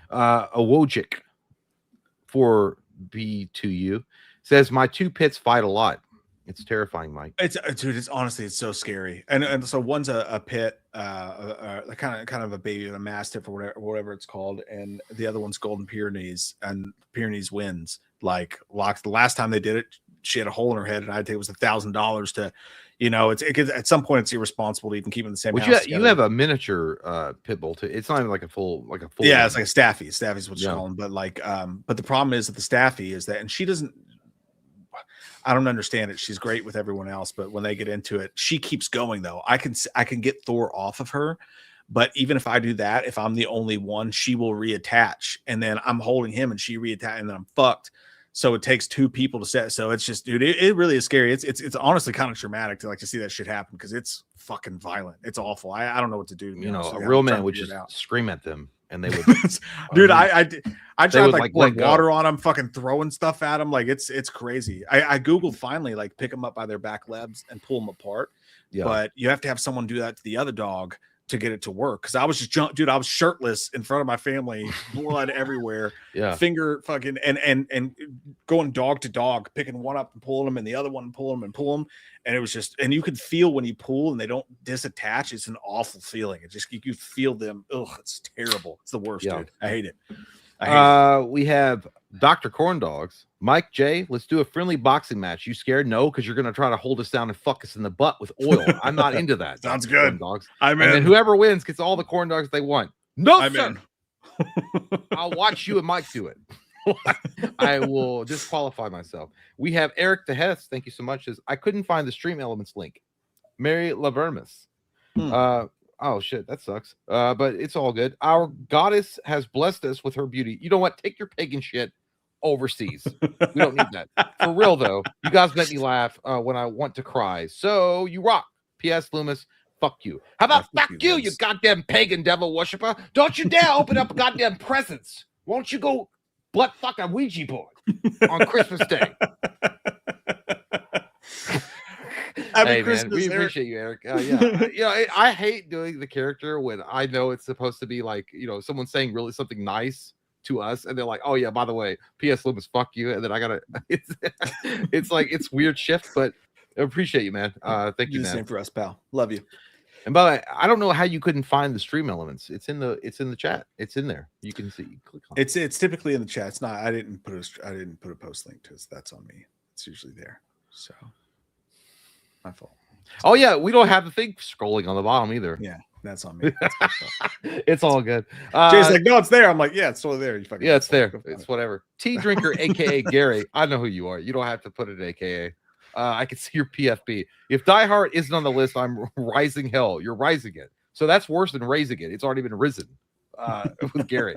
A Wojcik for B2U says my 2 pits fight a lot. It's terrifying, Mike. It's honestly, it's so scary. And so one's a pit, kind of a baby, a mastiff or whatever it's called, and the other one's Golden Pyrenees, and Pyrenees wins. Like the last time they did it, she had a hole in her head, and I'd say it was $1,000 to, at some point it's irresponsible to even keep them in the same house. You have a miniature pit bull too. It's not even like a full. Yeah, it's like a staffy. Staffy's what you call them. But but the problem is that the staffy is that, and she doesn't. I don't understand it. She's great with everyone else, but when they get into it, she keeps going though. I can get Thor off of her, but even if I do that, if I'm the only one, she will reattach, and then I'm holding him, and she reattach, and then I'm fucked. So it takes 2 people to set. So it's just, dude, it really is scary. It's honestly kind of traumatic to see that shit happen because it's fucking violent. It's awful. I don't know what to do. A real man would just scream at them, and they would. Dude, I tried like water on them, fucking throwing stuff at them. Like it's crazy. I Googled finally pick them up by their back legs and pull them apart. Yeah. But you have to have someone do that to the other dog to get it to work because I was just dude. I was shirtless in front of my family, blood everywhere, finger fucking and going dog to dog, picking one up and pulling them, and the other one and pull them and pull them, and it was just, and you could feel when you pull and they don't disattach. It's an awful feeling. It just you feel them. Ugh, it's terrible. It's the worst, dude. I hate it. We have Dr. Corn Dogs. Mike J, let's do a friendly boxing match. You scared? No, because you're gonna try to hold us down and fuck us in the butt with oil. I'm not into that. Sounds good. Dogs. I'm in. And then whoever wins gets all the corn dogs they want. No, I'm sir. in. I'll watch you and Mike do it. I will disqualify myself. We have Eric the Hess. Thank you so much. Says, I couldn't find the Stream Elements link. Mary Lavermus. Oh shit, that sucks. But it's all good. Our goddess has blessed us with her beauty. You know what? Take your pagan shit overseas. We don't need that. For real though, you guys make me laugh when I want to cry. So you rock. P.S. Loomis, fuck you. How about fuck you, you goddamn pagan devil worshiper? Don't you dare open up goddamn presents. Won't you go butt fuck a Ouija board on Christmas Day? Hey, man, we appreciate you, Eric. I hate doing the character when I know it's supposed to be like, someone saying really something nice to us, and they're like, "Oh yeah, by the way, P.S. Loomis, fuck you," and then I gotta. It's like it's weird shift, but I appreciate you, man. Thank you, man. Same for us, pal. Love you. And by the way, I don't know how you couldn't find the Stream Elements. It's in the chat. It's in there. You can see. Click on it. It's typically in the chat. It's not. I didn't put a post link to it. That's on me. It's usually there. So. My fault. Oh yeah, we don't have the thing scrolling on the bottom either. Yeah, that's on me. It's all good. Jay's like, no, it's there. I'm like, yeah, it's still there. You fucking it's there. It's whatever. Tea Drinker, aka Gary. I know who you are. You don't have to put it AKA. I can see your PFP. If Die Hard isn't on the list, I'm rising hell. You're rising it. So that's worse than raising it. It's already been risen. With Gary.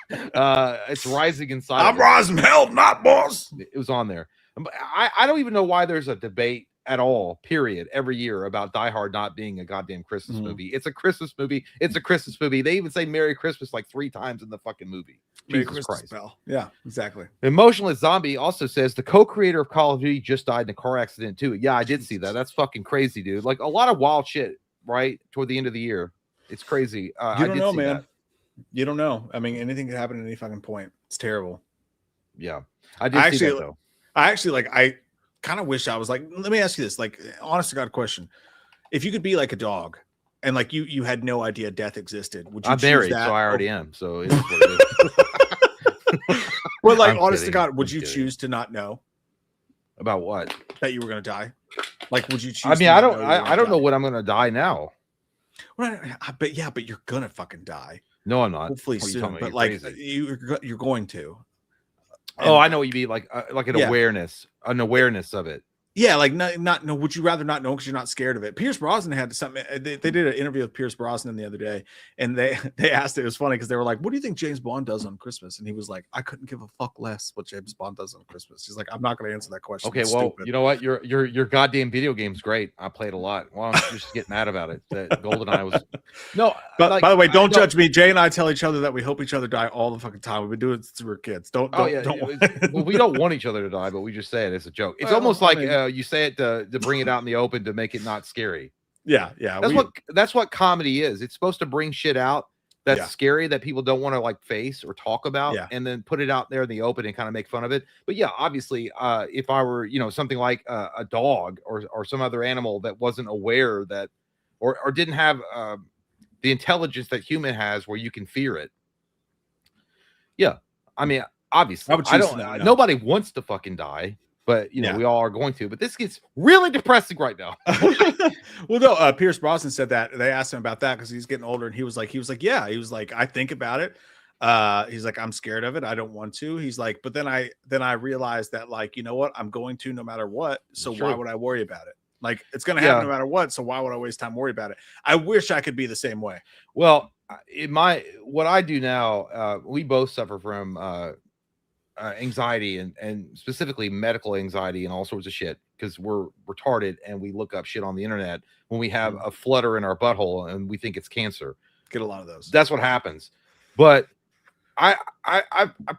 It's rising inside. I'm rising hell, not boss. It was on there. I don't even know why there's a debate at all, period, every year about Die Hard not being a goddamn Christmas movie. It's a Christmas movie. It's a Christmas movie. They even say Merry Christmas like 3 times in the fucking movie. Merry Jesus Christmas, Christ. pal. Yeah, exactly. Emotionless Zombie also says the co-creator of Call of Duty just died in a car accident too. Yeah, I did see that. That's fucking crazy, dude. Like a lot of wild shit, right? Toward the end of the year. It's crazy. You don't know, man. You don't know. I mean, anything could happen at any fucking point. It's terrible. Yeah. I did see that though. I kind of wish I was like, let me ask you this, like, honest to God question. If you could be like a dog and like you had no idea death existed, would you I'm choose married, that? so I already am. So it's what it is. Well, like, honest to God, would you choose to not know about what? That you were going to die? Like, would you choose? I mean, I don't know when I'm going to die now. Well, but you're going to fucking die. No, I'm not. Hopefully soon, but like you're going to. And, I know what you mean, like an awareness of it. Yeah, like not no. Would you rather not know because you're not scared of it? Pierce Brosnan had something. They did an interview with Pierce Brosnan the other day, and they asked it. It was funny because they were like, "What do you think James Bond does on Christmas?" And he was like, "I couldn't give a fuck less what James Bond does on Christmas." He's like, "I'm not going to answer that question." Okay, well, you know what? Your goddamn video game's great. I played a lot. Why don't you just get mad about it? That GoldenEye was no. But like, by the way, don't judge me. Jay and I tell each other that we hope each other die all the fucking time. We've been doing it since we were kids. Don't. Well, we don't want each other to die, but we just say it as a joke. It's almost like you say it to bring it out in the open to make it not scary. Yeah. That's what comedy is. It's supposed to bring shit out that's scary that people don't want to like face or talk about, and then put it out there in the open and kind of make fun of it. But yeah, obviously, if I were something like a dog or some other animal that wasn't aware that or didn't have the intelligence that human has, where you can fear it. Yeah, I mean, obviously, nobody wants to fucking die. But we all are going to. But this gets really depressing right now. Well, no, Pierce Brosnan said that they asked him about that because he's getting older, and he was like, I think about it. He's like, I'm scared of it. I don't want to. He's like, but then I realized that, like, you know what, I'm going to no matter what. So why would I worry about it? Like, it's going to happen no matter what. So why would I waste time worry about it? I wish I could be the same way. Well, what I do now, we both suffer from anxiety and specifically medical anxiety and all sorts of shit because we're retarded and we look up shit on the internet when we have a flutter in our butthole and we think it's cancer. Get a lot of those. That's what happens. But I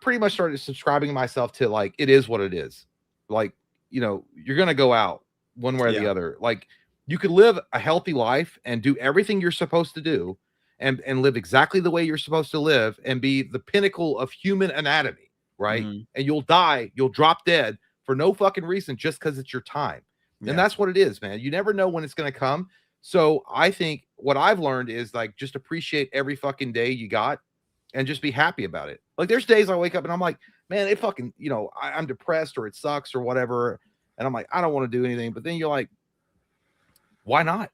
pretty much started subscribing myself to, like, it is what it is. Like, you're gonna go out one way or the other. Like, You could live a healthy life and do everything you're supposed to do and live exactly the way you're supposed to live and be the pinnacle of human anatomy, right? Mhm. And you'll die, you'll drop dead for no fucking reason just because it's your time. Yeah. And that's what it is, man. You never know when it's going to come. So I think what I've learned is like just appreciate every fucking day you got and just be happy about it. Like there's days I wake up and I'm like, man, it fucking, you know, I'm depressed or it sucks or whatever. And I'm like, I don't want to do anything. But then you're like, why not?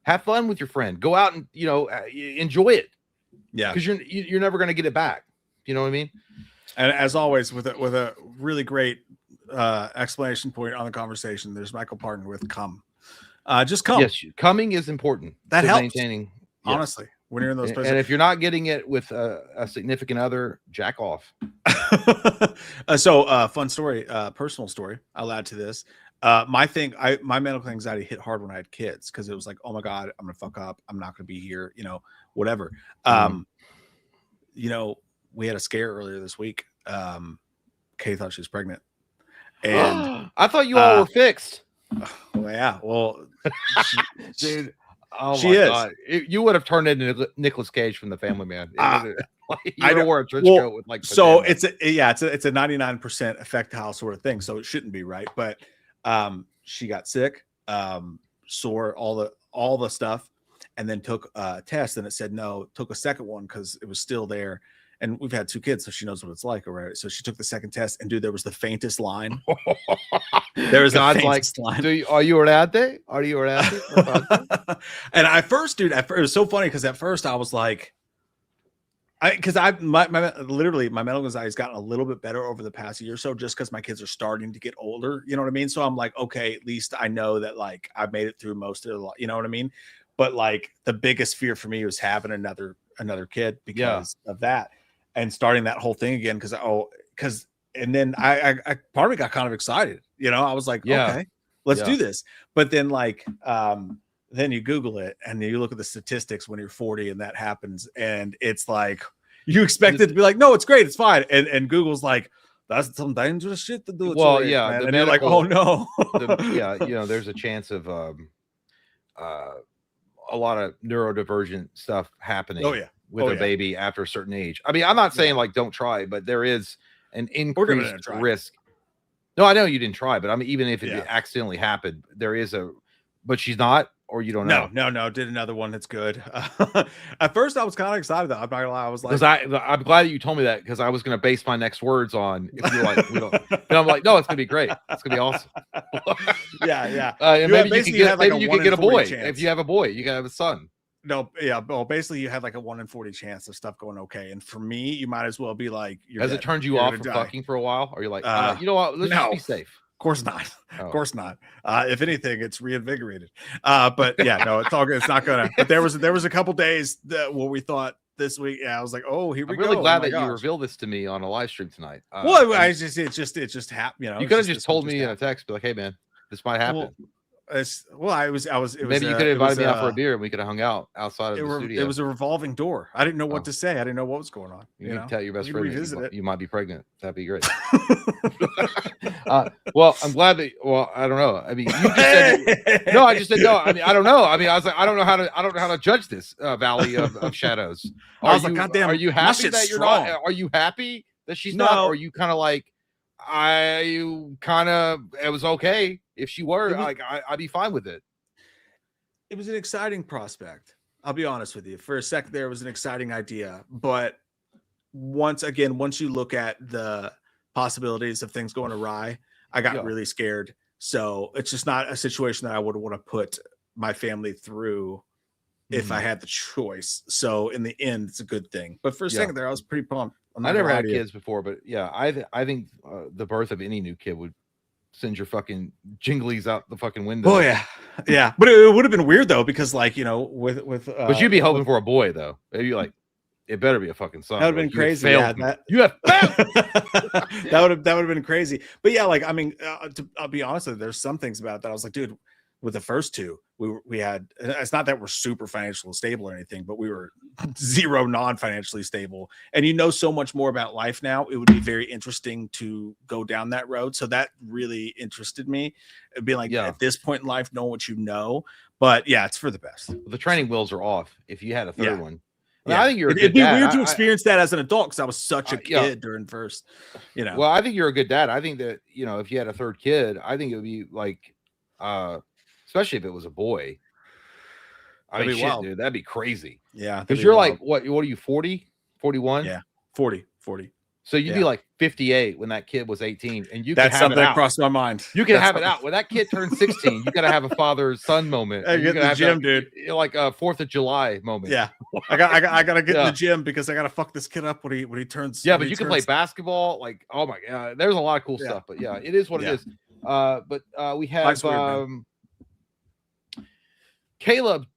Have fun with your friend. Go out and, you know, enjoy it. Yeah. Because you're never going to get it back. You know what I mean? And as always, with a really great explanation point on the conversation, there's Michael Parton with come. Just come. Yes, coming is important. That to helps. Maintaining. Honestly, when you're in those And positions. if you're not getting it with a significant other, jack off. So fun story, personal story. I'll add to this. My medical anxiety hit hard when I had kids because it was like, oh my God, I'm gonna fuck up. I'm not gonna be here, you know, whatever. You know, we had a scare earlier this week. Kay thought she was pregnant. And I thought you all were fixed. well, yeah, well, Dude. Oh she my is. God. You would have turned into Nicolas Cage from The Family Man. You I would know. wore a trench coat with like so pajamas. it's a 99% effectile sort of thing, so it shouldn't be right. But she got sick, sore, all the stuff, and then took a test, and it said no. Took a second one because it was still there. And we've had 2 kids, so she knows what it's like already. So she took the second test, and dude, there was the faintest line. There was the faintest line. Are you allowed? Are you allowed? And at first, it was so funny because at first I was like, my medical anxiety has gotten a little bit better over the past year or so, just because my kids are starting to get older. You know what I mean? So I'm like, okay, at least I know that like I've made it through most of the, you know what I mean? But like the biggest fear for me was having another kid because of that. And starting that whole thing again, and then I part of me got kind of excited, you know. I was like, okay, let's do this. But then like then you Google it and you look at the statistics when you're 40 and that happens, and it's like you expect it to be like, no, it's great, it's fine. And Google's like, that's some dangerous shit to do. Well, yeah, and you're like, oh no. You know, there's a chance of a lot of neurodivergent stuff happening. Oh yeah. With a baby after a certain age. I mean, I'm not saying like don't try, but there is an increased risk. No, I know you didn't try, but I mean, even if it accidentally happened, there is but she's not, or you don't know. No. Did another one that's good. At first, I was kind of excited though. I'm not gonna lie. I was like, I'm glad that you told me that because I was gonna base my next words on if you're like, we don't. And I'm like, no, it's gonna be great. It's gonna be awesome. Yeah. And maybe you can get a boy. Chance. If you have a boy, you can have a son. No, yeah, well, basically you had like a 1 in 40 chance of stuff going okay, and for me, you might as well be like, has it turned you off from fucking for a while? Or you're like, you know what? Let's just be safe. Of course not. Of course not. If anything, it's reinvigorated. But yeah, no, it's all good. It's not gonna. But there was a couple days where we thought this week. Yeah, I was like, oh, here we go. I'm really glad that you revealed this to me on a live stream tonight. Well, it just happened. You know, you could have just told me in a text, be like, hey man, this might happen. Maybe you could have invited me out for a beer and we could have hung out outside of the studio. It was a revolving door. I didn't know what to say. I didn't know what was going on. You know? Tell your best friend that you might be pregnant. That'd be great. Well, I'm glad that. Well, I don't know. I mean, you just said no. I just said no. I mean, I don't know. I mean, I was like, I don't know how to judge this valley of shadows. I was like, goddamn. Are you happy that you're not? Are you happy that she's not? Or are you kind of like, it was okay if she were. I'd be fine with it. It was an exciting prospect. I'll be honest with you. For a sec there, it was an exciting idea. But once you look at the possibilities of things going awry, I got really scared. So it's just not a situation that I would want to put my family through if I had the choice. So in the end, it's a good thing. But for a second there, I was pretty pumped. I never had kids before, but yeah, I think the birth of any new kid would send your fucking jinglies out the fucking window. Oh yeah. But it would have been weird though, because like, you know, with but you'd be hoping for a boy though. Maybe like, it better be a fucking son. That would have been crazy. Yeah, you have failed. that would have been crazy. But yeah, like I mean, I'll be honest with you, there's some things about that I was like, dude, with the first two, we had, it's not that we're super financially stable or anything, but we were zero non-financially stable. And you know so much more about life now. It would be very interesting to go down that road. So that really interested me. It'd be like, at this point in life, know what you know. But yeah, it's for the best. The training wheels are off if you had a third Yeah. one. Yeah. I think you're a It'd good be dad. weird to experience that as an adult because I was such a yeah. kid during first, you know. Well, I think you're a good dad. I think that, you know, if you had a third kid, I think it would be like, especially if it was a boy. I That'd mean, be shit, wild. dude, that'd be crazy. Yeah. Because you're like, what are you, 40, 41? Yeah. 40. So you'd be like 58 when that kid was 18, and you That's could have something it that out. crossed my mind. You can have it out. When that kid turns 16, you got to have a father-son moment. I get the gym, dude. Like a 4th of July moment. Yeah. I got to get in the gym because I got to fuck this kid up when he turns. Yeah, but you can play basketball. Like, oh my God, there's a lot of cool stuff. But yeah, it is what it is. But we have Caleb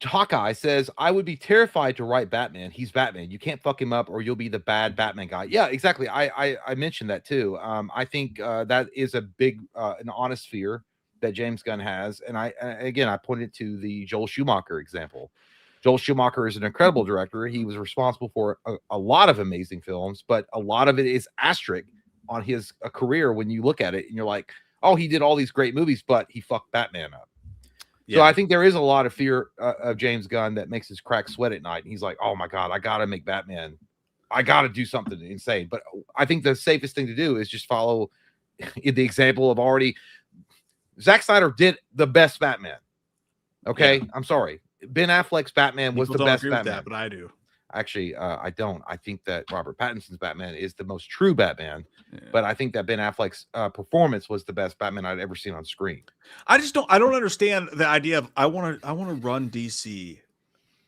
Hawkeye says, I would be terrified to write Batman. He's Batman. You can't fuck him up or you'll be the bad Batman guy. Yeah, exactly. I mentioned that too. I think that is a big, an honest fear that James Gunn has. And I pointed to the Joel Schumacher example. Joel Schumacher is an incredible director. He was responsible for a lot of amazing films, but a lot of it is asterisk on his career when you look at it and you're like, oh, he did all these great movies, but he fucked Batman up. Yeah. So I think there is a lot of fear of James Gunn that makes his crack sweat at night. And he's like, oh my God, I got to make Batman. I got to do something insane. But I think the safest thing to do is just follow the example of already Zack Snyder did the best Batman. Okay. Yeah. I'm sorry. Ben Affleck's Batman was the best Batman. That, but I do. Actually, I don't. I think that Robert Pattinson's Batman is the most true Batman, but I think that Ben Affleck's performance was the best Batman I'd ever seen on screen. I don't understand the idea of I want to run DC,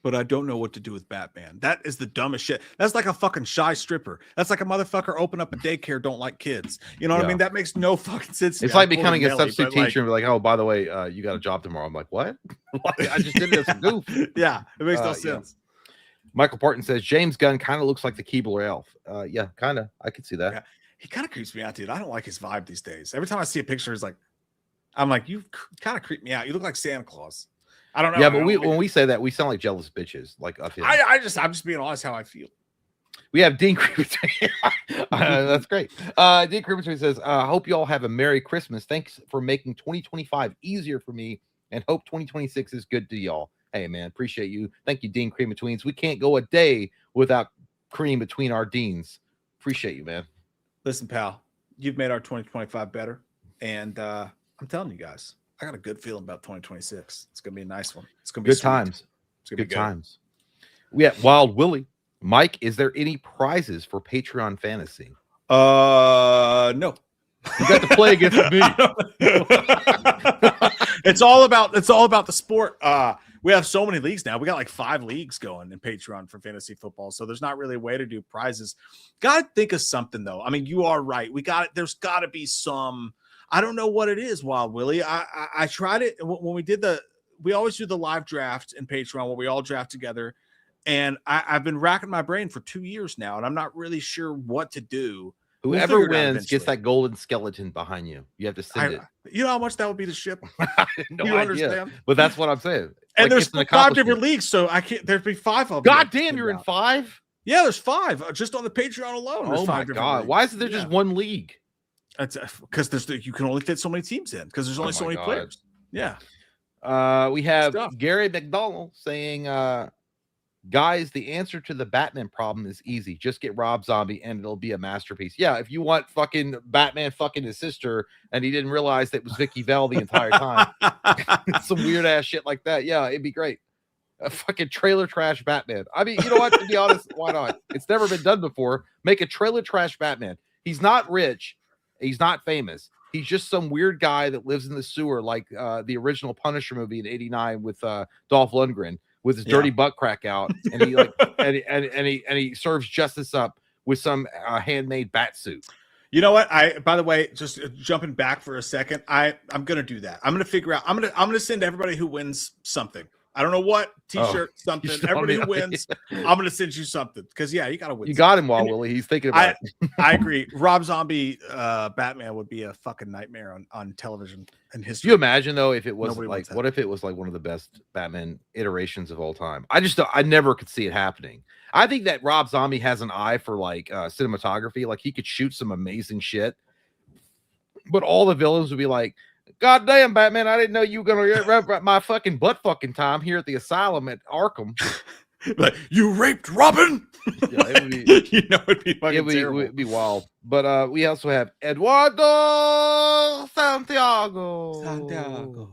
but I don't know what to do with Batman. That is the dumbest shit. That's like a fucking shy stripper. That's like a motherfucker open up a daycare, don't like kids. You know what I mean? That makes no fucking sense. It's like becoming a substitute teacher and be like, oh, by the way, you got a job tomorrow. I'm like, what? I just did it as a goof. Yeah, it makes no sense. Michael Parton says James Gunn kind of looks like the Keebler elf. Yeah, kind of. I could see that. Yeah. He kind of creeps me out, dude. I don't like his vibe these days. Every time I see a picture, I'm like, you kind of creep me out. You look like Santa Claus. I don't know. Yeah, but when we say that, we sound like jealous bitches. Like of him. I'm just being honest how I feel. We have Dean Creepertree. That's great. Dean Creepertree says, hope you all have a Merry Christmas. Thanks for making 2025 easier for me, and hope 2026 is good to y'all. Hey, man, appreciate you. Thank you, Dean Cream Betweens. We can't go a day without cream between our deans. Appreciate you, man. Listen, pal, you've made our 2025 better. And I'm telling you guys, I got a good feeling about 2026. It's going to be a nice one. It's going to be good times. It's going to be good times. We have Wild Willie. Mike, is there any prizes for Patreon Fantasy? No. You got to play against me. It's all about the sport. We have so many leagues now. We got like 5 leagues going in Patreon for fantasy football. So there's not really a way to do prizes. Gotta think of something though. I mean, you are right. There's gotta be some, I don't know what it is, Wild Willie. I tried it when we always do the live draft in Patreon where we all draft together. And I've been racking my brain for 2 years now, and I'm not really sure what to do. Whoever wins gets that golden skeleton behind you. You have to send it. You know how much that would be to ship? No you idea. Understand? But that's what I'm saying. And there's 5 different leagues, so I can't. There'd be 5 of them. God damn, you're in 5? Yeah, there's 5 just on the Patreon alone. Oh my God! Why isn't there just one league? That's because you can only fit so many teams in because there's only so many players. Yeah. We have Gary McDonald saying, guys, the answer to the Batman problem is easy. Just get Rob Zombie and it'll be a masterpiece. Yeah, if you want fucking Batman fucking his sister and he didn't realize that it was Vicky Vale the entire time. Some weird ass shit like that. Yeah, it'd be great. A fucking trailer trash Batman. I mean, you know what? To be honest, why not? It's never been done before. Make a trailer trash Batman. He's not rich. He's not famous. He's just some weird guy that lives in the sewer like the original Punisher movie in '89 with Dolph Lundgren. With his dirty butt crack out, and he like and he serves justice up with some handmade bat suit. You know what? By the way, just jumping back for a second, I'm gonna do that. I'm gonna figure out. I'm gonna send everybody who wins something. I don't know what T-shirt, something. Everybody who wins, I'm gonna send you something because you gotta win. You got him, Wild Willie. He's thinking about it. I agree. Rob Zombie, Batman would be a fucking nightmare on television and history. You imagine though if it was what if it was like one of the best Batman iterations of all time? I never could see it happening. I think that Rob Zombie has an eye for like cinematography. Like he could shoot some amazing shit, but all the villains would be like, God damn, Batman! I didn't know you were gonna wrap my fucking butt fucking time here at the asylum at Arkham. Like, you raped Robin. Yeah, it would be. You know, it'd be fucking terrible. It'd be wild. But we also have Eduardo Santiago.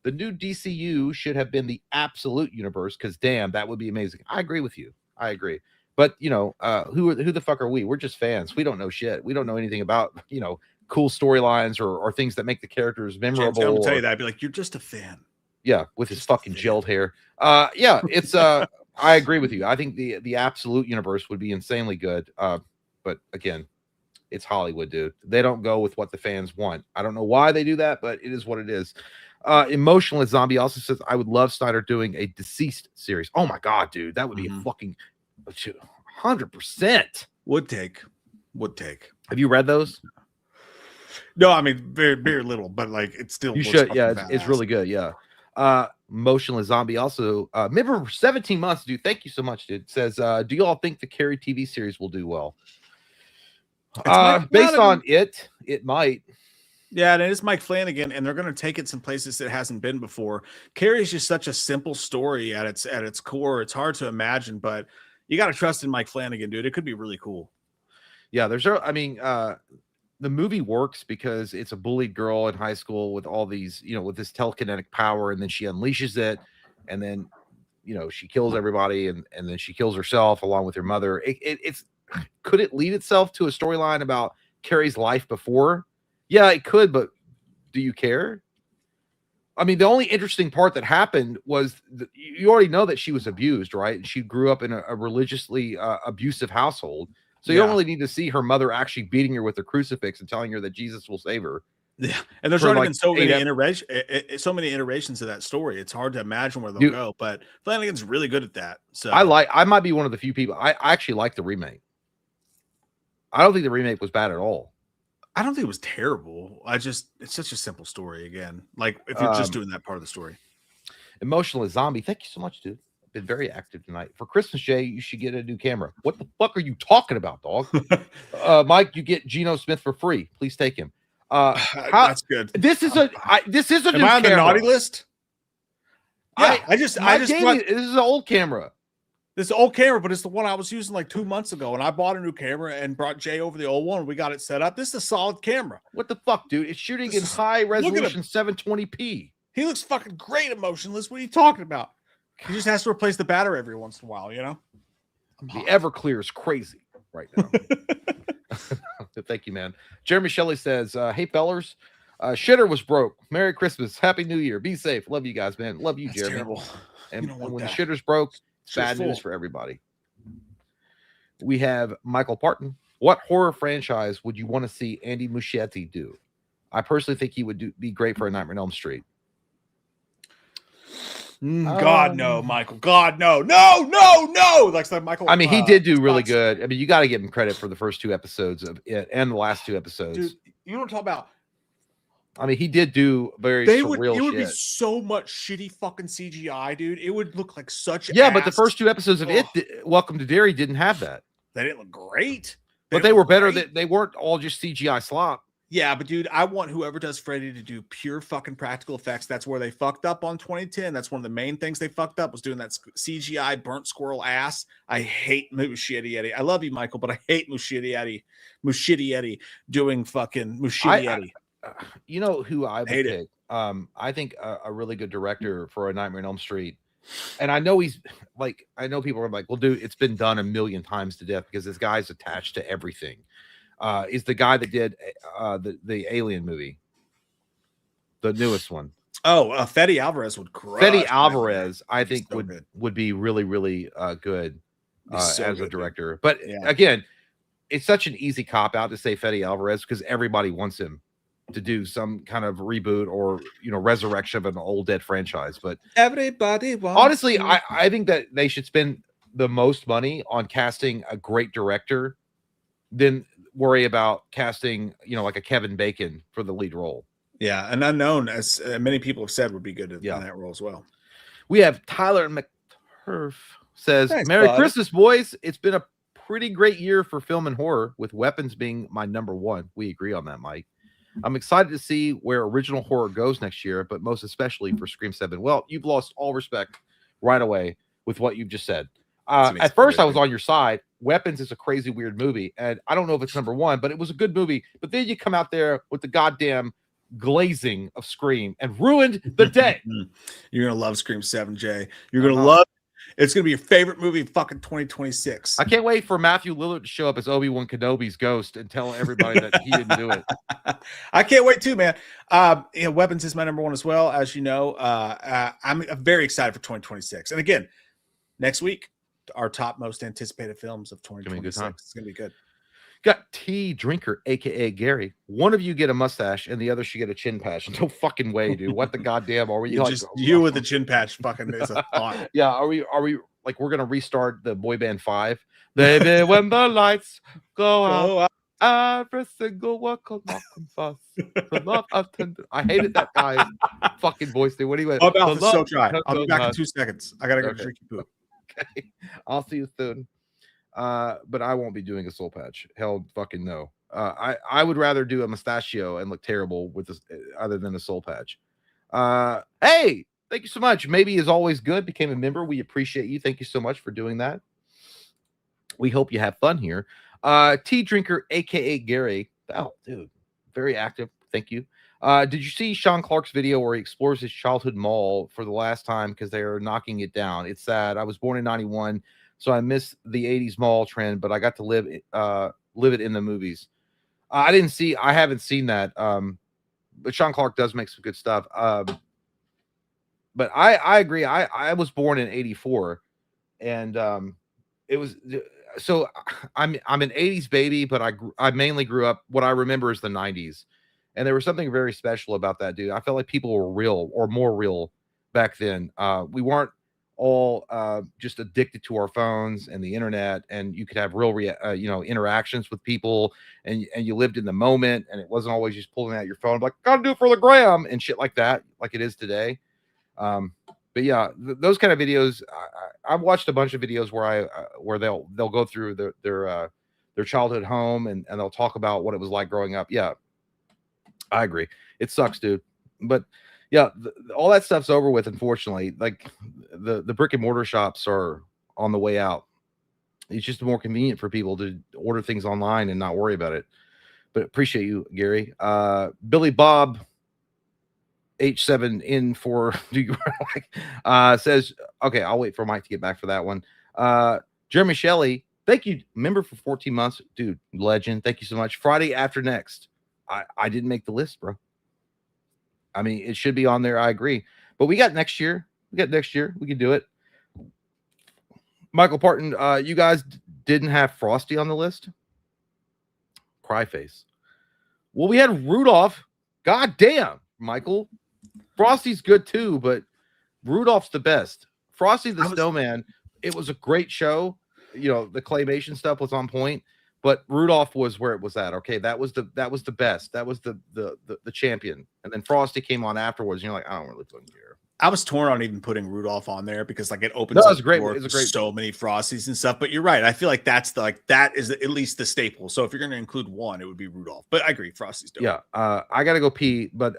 The new DCU should have been the absolute universe because damn, that would be amazing. I agree with you. I agree. But you know, who the fuck are we? We're just fans. We don't know shit. We don't know anything about, you know, cool storylines or things that make the characters memorable. I'm gonna tell you that. I'd be like, you're just a fan. Yeah, with his fucking gelled hair. Yeah, it's I agree with you. I think the absolute universe would be insanely good. But again, it's Hollywood, dude. They don't go with what the fans want. I don't know why they do that, but it is what it is. Emotionless Zombie also says, I would love Snyder doing a Deceased series. Oh my god, dude, that would be a fucking 100%. Would take. Have you read those? No, I mean very little, but like it's still. You should. Yeah, it's really good. Yeah. Motionless Zombie also member for 17 months, dude. Thank you so much, dude. Says, do you all think the Carrie TV series will do well? Based on it might. Yeah, and it's Mike Flanagan, and they're going to take it some places it hasn't been before. Carrie is just such a simple story at its core. It's hard to imagine, but you got to trust in Mike Flanagan, dude. It could be really cool. Yeah, the movie works because it's a bullied girl in high school with all these, you know, with this telekinetic power, and then she unleashes it, and then, you know, she kills everybody, and then she kills herself along with her mother. It's could it lead itself to a storyline about Carrie's life before? Yeah, it could, but do you care? I mean, the only interesting part that happened was you already know that she was abused, right? And she grew up in a religiously abusive household. So you don't really need to see her mother actually beating her with a crucifix and telling her that Jesus will save her. Yeah, and there's already been so many iterations of that story. It's hard to imagine where they'll go. But Flanagan's really good at that. So I might be one of the few people. I actually like the remake. I don't think the remake was bad at all. I don't think it was terrible. It's such a simple story again. Like if you're just doing that part of the story. Emotionless Zombie, thank you so much, dude. Been very active tonight. For Christmas, Jay, you should get a new camera. What the fuck are you talking about, dog? Mike, you get Geno Smith for free. Please take him. That's good. This is a Am I on the naughty list? Yeah, this is an old camera. This is an old camera, but it's the one I was using like 2 months ago, and I bought a new camera and brought Jay over the old one. We got it set up. This is a solid camera. What the fuck, dude? It's shooting in high resolution 720p. He looks fucking great, emotionless. What are you talking about? He just has to replace the battery every once in a while, you know? The Everclear is crazy right now. Thank you, man. Jeremy Shelley says, hey, fellers, shitter was broke. Merry Christmas. Happy New Year. Be safe. Love you guys, man. Love you, Jeremy. Terrible. And when the shitter's broke, it's bad news for everybody. We have Michael Parton. What horror franchise would you want to see Andy Muschietti do? I personally think he would be great for a Nightmare on Elm Street. God no, Michael. God no. Like Michael. I mean, he did do really good. I mean, you got to give him credit for the first 2 episodes of it and the last 2 episodes. Dude, you don't talk about. I mean, he did do surreal shit. It would be so much shitty fucking CGI, dude. It would look like such. But the first 2 episodes of Welcome to Derry didn't have that. They didn't look great, but they were better. They weren't all just CGI slop. Yeah, but dude, I want whoever does Freddy to do pure fucking practical effects. That's where they fucked up on 2010. That's one of the main things they fucked up was doing that CGI burnt squirrel ass. I hate Muschietti. I love you, Michael, but I hate Muschietti doing fucking Muschietti. You know who I would hate pick? I think a really good director for a Nightmare on Elm Street. And I know I know people are like, well, dude, it's been done a million times to death because this guy's attached to everything. Is the guy that did the Alien movie, the newest one. Fede Alvarez would crush. Fede Alvarez, I think would be really, really good as a director. But again, it's such an easy cop out to say Fede Alvarez because everybody wants him to do some kind of reboot or resurrection of an old dead franchise. But everybody wants honestly, I think that they should spend the most money on casting a great director than worry about casting, like a Kevin Bacon for the lead role. Yeah, an unknown, as many people have said, would be good in that role as well. We have Tyler McTurf says, Thanks, Merry bud. Christmas, boys. It's been a pretty great year for film and horror, with Weapons being my number 1. We agree on that, Mike. I'm excited to see where original horror goes next year, but most especially for Scream 7. Well, you've lost all respect right away with what you've just said. At first, I was on your side. Weapons is a crazy, weird movie, and I don't know if it's number one, but it was a good movie. But then you come out there with the goddamn glazing of Scream and ruined the day. You're gonna love Scream 7, Jay. You're gonna love. It's gonna be your favorite movie of fucking 2026. I can't wait for Matthew Lillard to show up as Obi-Wan Kenobi's ghost and tell everybody that he didn't do it. I can't wait too, man. Weapons is my number one as well, as you know. I'm very excited for 2026. And again, next week, our top most anticipated films of 2026. It's gonna be good. Got T Drinker, aka Gary. One of you get a mustache and the other should get a chin patch. No fucking way, dude. What the goddamn are we? Just you with the chin patch fucking is a thought. Yeah, are we like we're gonna restart the boy band 5? Baby, when the lights go out, every single one comes off and fuss. The love attendant. I hated that guy's fucking voice, dude. What do you My mouth is so dry. I'll be back in 2 seconds. I gotta go drink your poop. Okay. I'll see you soon. But I won't be doing a soul patch. Hell fucking no. I would rather do a mustachio and look terrible with this other than a soul patch. Hey, thank you so much. Maybe is always good. Became a member. We appreciate you. Thank you so much for doing that. We hope you have fun here. Tea Drinker, aka Gary. Oh, dude, very active. Thank you. Did you see Sean Clark's video where he explores his childhood mall for the last time because they are knocking it down? It's sad. I was born in 91. So I missed the 80s mall trend, but I got to live it in the movies. I haven't seen that. But Sean Clark does make some good stuff. But I agree. I was born in 84 and it was, so I'm an 80s baby, but I mainly grew up, what I remember is the 90s. And there was something very special about that, dude. I felt like people were real or more real back then. We weren't all just addicted to our phones and the internet, and you could have real interactions with people, and you lived in the moment, and it wasn't always just pulling out your phone like gotta do it for the gram and shit like that, like it is today. But yeah, those kind of videos, I've watched a bunch of videos where they'll go through their childhood home and they'll talk about what it was like growing up. Yeah, I agree. It sucks, dude. But yeah, all that stuff's over with, unfortunately. Like the brick and mortar shops are on the way out. It's just more convenient for people to order things online and not worry about it. But appreciate you, Gary. Billy Bob H7 for do you like says, okay, I'll wait for Mike to get back for that one. Jeremy Shelley, thank you, member for 14 months, dude, legend. Thank you so much. Friday after next. I didn't make the list, bro. I mean, it should be on there. I agree. But we got next year. We can do it. Michael Parton, you guys didn't have Frosty on the list? Cry face. Well, we had Rudolph. God damn, Michael. Frosty's good too, but Rudolph's the best. Frosty the Snowman, it was a great show. You know, the claymation stuff was on point. But Rudolph was where it was at. Okay, that was the best. That was the champion. And then Frosty came on afterwards. And you're like, I don't really fucking care. I was torn on even putting Rudolph on there because like it opens up it's great. So many Frosties and stuff. But you're right. I feel like that is at least the staple. So if you're going to include one, it would be Rudolph. But I agree, Frosty's dope. Yeah, I got to go pee. But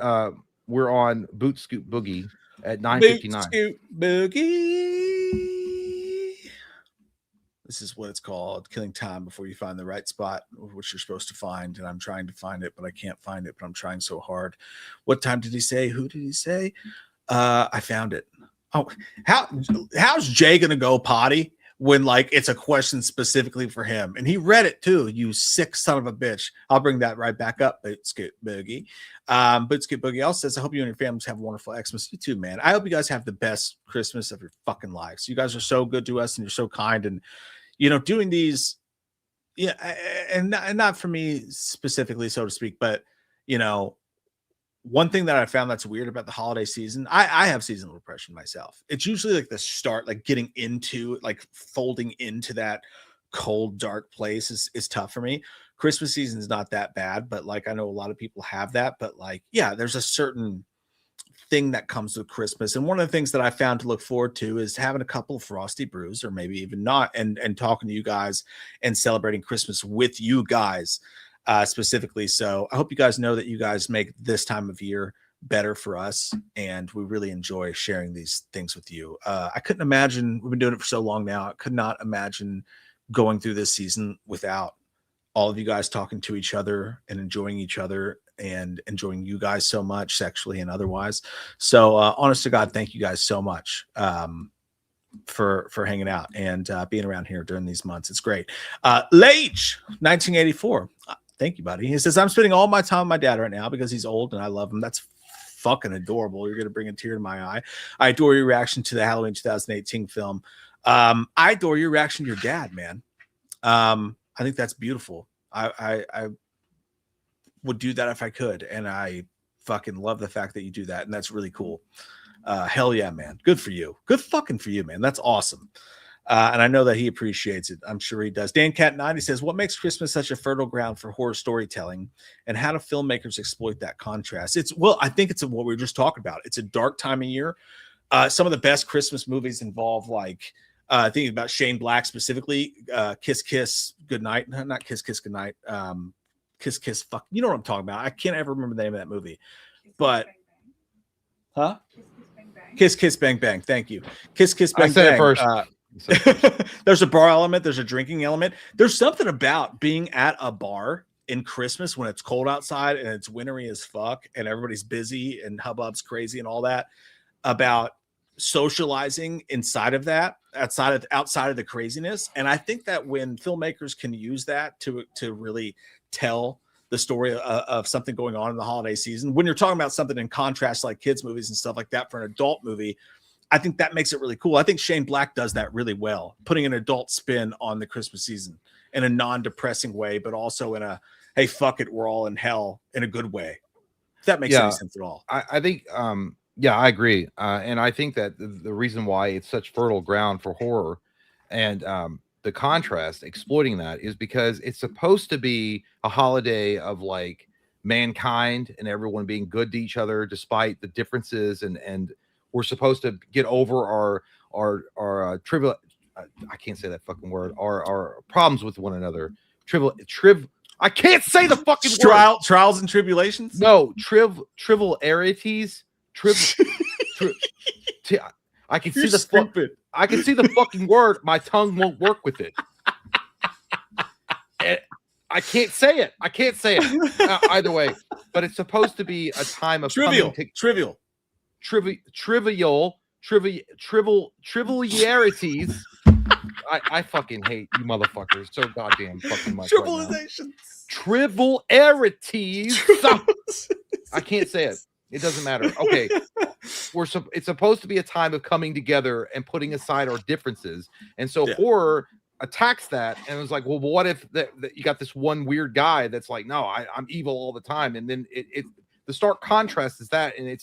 we're on Boot Scoot Boogie at 9:59. Boot Scoot Boogie. This is what it's called, killing time before you find the right spot, which you're supposed to find. And I'm trying to find it, but I can't find it, but I'm trying so hard. What time did he say? Who did he say? I found it. Oh, how's Jay going to go potty when like it's a question specifically for him? And he read it too, you sick son of a bitch. I'll bring that right back up. Boot Scoot Boogie. Boot Scoot Boogie also says, I hope you and your families have a wonderful Xmas. You too, man. I hope you guys have the best Christmas of your fucking lives. You guys are so good to us and you're so kind. And you know, doing these, yeah, and not for me specifically, so to speak, but you know, one thing that I found that's weird about the holiday season, I have seasonal depression myself. It's usually like the start, like getting into, like folding into that cold, dark place is tough for me. Christmas season is not that bad, but like I know a lot of people have that, but like, yeah, there's a certain thing that comes with Christmas. And one of the things that I found to look forward to is having a couple of Frosty brews or maybe even not, and talking to you guys and celebrating Christmas with you guys. specifically. So I hope you guys know that you guys make this time of year better for us, and we really enjoy sharing these things with you. I couldn't imagine, we've been doing it for so long now, I could not imagine going through this season without all of you guys talking to each other and enjoying each other and enjoying you guys so much, sexually and otherwise. So honest to God, thank you guys so much for hanging out and being around here during these months. It's great. Lage 1984, thank you, buddy. He says, I'm spending all my time with my dad right now because he's old and I love him. That's fucking adorable. You're gonna bring a tear to my eye. I adore your reaction to the Halloween 2018 film. I adore your reaction to your dad, man. I think that's beautiful. I would do that if I could, and I fucking love the fact that you do that, and that's really cool. Hell yeah, man. Good for you. Good fucking for you, man. That's awesome. And I know that he appreciates it. I'm sure he does. Dan Cat 90 says, what makes Christmas such a fertile ground for horror storytelling, and how do filmmakers exploit that contrast? I think it's what we were just talking about. It's a dark time of year. Some of the best Christmas movies involve, like, thinking about Shane Black specifically, Kiss Kiss Goodnight. Not Kiss Kiss Goodnight. Kiss Kiss Fuck. You know what I'm talking about. I can't ever remember the name of that movie. But, huh? Kiss Kiss Bang Bang. Thank you. Kiss Kiss Bang Bang. I said it first. There's a bar element. There's a drinking element. There's something about being at a bar in Christmas when it's cold outside and it's wintry as fuck and everybody's busy and hubbub's crazy and all that, about socializing inside of that, outside of the craziness. And I think that when filmmakers can use that to really tell the story of something going on in the holiday season, when you're talking about something in contrast, like kids movies and stuff like that, for an adult movie, I think that makes it really cool. I think Shane Black does that really well, putting an adult spin on the Christmas season in a non-depressing way, but also in a, hey, fuck it, we're all in hell, in a good way. If that makes any sense at all. I think, yeah, I agree. And I think that the reason why it's such fertile ground for horror and the contrast, exploiting that, is because it's supposed to be a holiday of, like, mankind and everyone being good to each other despite the differences, and we're supposed to get over our trivial, I can't say that fucking word, our problems with one another. I can't say the fucking word. Trials and tribulations? No, trivialities. I can see the I can see the fucking word. My tongue won't work with it. I can't say it. Either way, but it's supposed to be a time of trivialities. I fucking hate you motherfuckers so goddamn fucking much. Trivializations. Trivialities. I can't say it. It doesn't matter. Okay. It's supposed to be a time of coming together and putting aside our differences. And so horror attacks that, and it was like, well, what if that you got this one weird guy that's like, no, I'm evil all the time. And then the stark contrast is that, and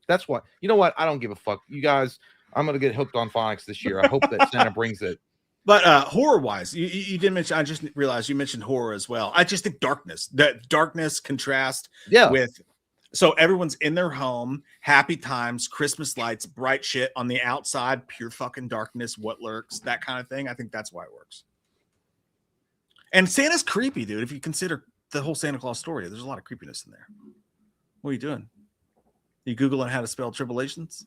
that's what, you know what? I don't give a fuck. You guys, I'm going to get hooked on phonics this year. I hope that Santa brings it. But horror wise, you didn't mention, I just realized you mentioned horror as well. I just think that darkness contrast with, so everyone's in their home, happy times, Christmas lights, bright shit on the outside, pure fucking darkness, what lurks, that kind of thing. I think that's why it works. And Santa's creepy, dude. If you consider the whole Santa Claus story, there's a lot of creepiness in there. What are you doing? You Googling how to spell tribulations?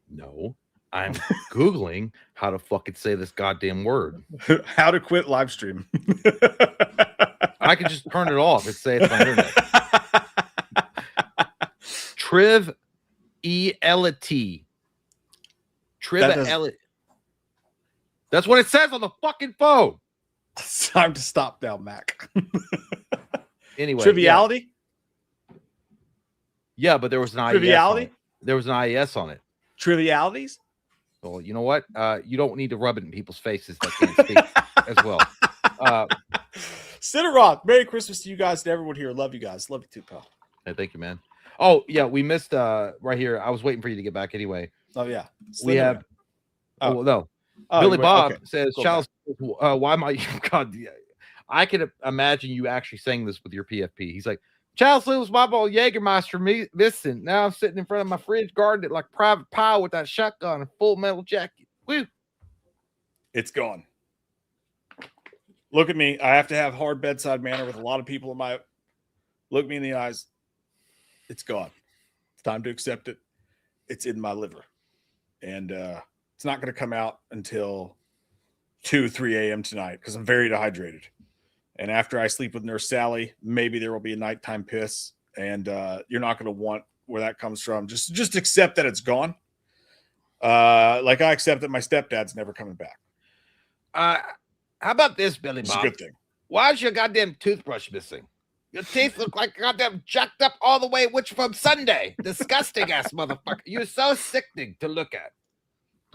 No, I'm Googling how to fucking say this goddamn word. How to quit live stream. I can just turn it off and say it's on internet. Triviality. That's what it says on the fucking phone. It's time to stop now, Mac. Anyway, triviality. Yeah, but there was an IES. Triviality. There was an IES on it. Trivialities. Well, you know what? You don't need to rub it in people's faces that can't speak as well. Cinerock, Merry Christmas to you guys and everyone here. Love you guys. Love you too, pal. Hey, thank you, man. Oh, yeah, we missed right here. I was waiting for you to get back anyway. Oh, yeah. We have. Oh, no. Billy Bob says, Charles, why am I? God, I can imagine you actually saying this with your PFP. He's like, Charles Lewis, my boy Jägermeister missing. Now I'm sitting in front of my fridge, guarding it like Private Pile with that shotgun and full metal jacket. Woo! It's gone. Look at me. I have to have hard bedside manner with a lot of people in my. Look me in the eyes. It's gone. It's time to accept it. It's in my liver, and it's not going to come out until 2-3 a.m. tonight because I'm very dehydrated. And after I sleep with Nurse Sally, maybe there will be a nighttime piss, and you're not going to want where that comes from. Just accept that it's gone. Like I accept that my stepdad's never coming back. How about this, Billy It's a Bob? good thing. Why is your goddamn toothbrush missing? Your teeth look like goddamn jacked up all the way, which from Sunday. Disgusting ass motherfucker. You're so sickening to look at.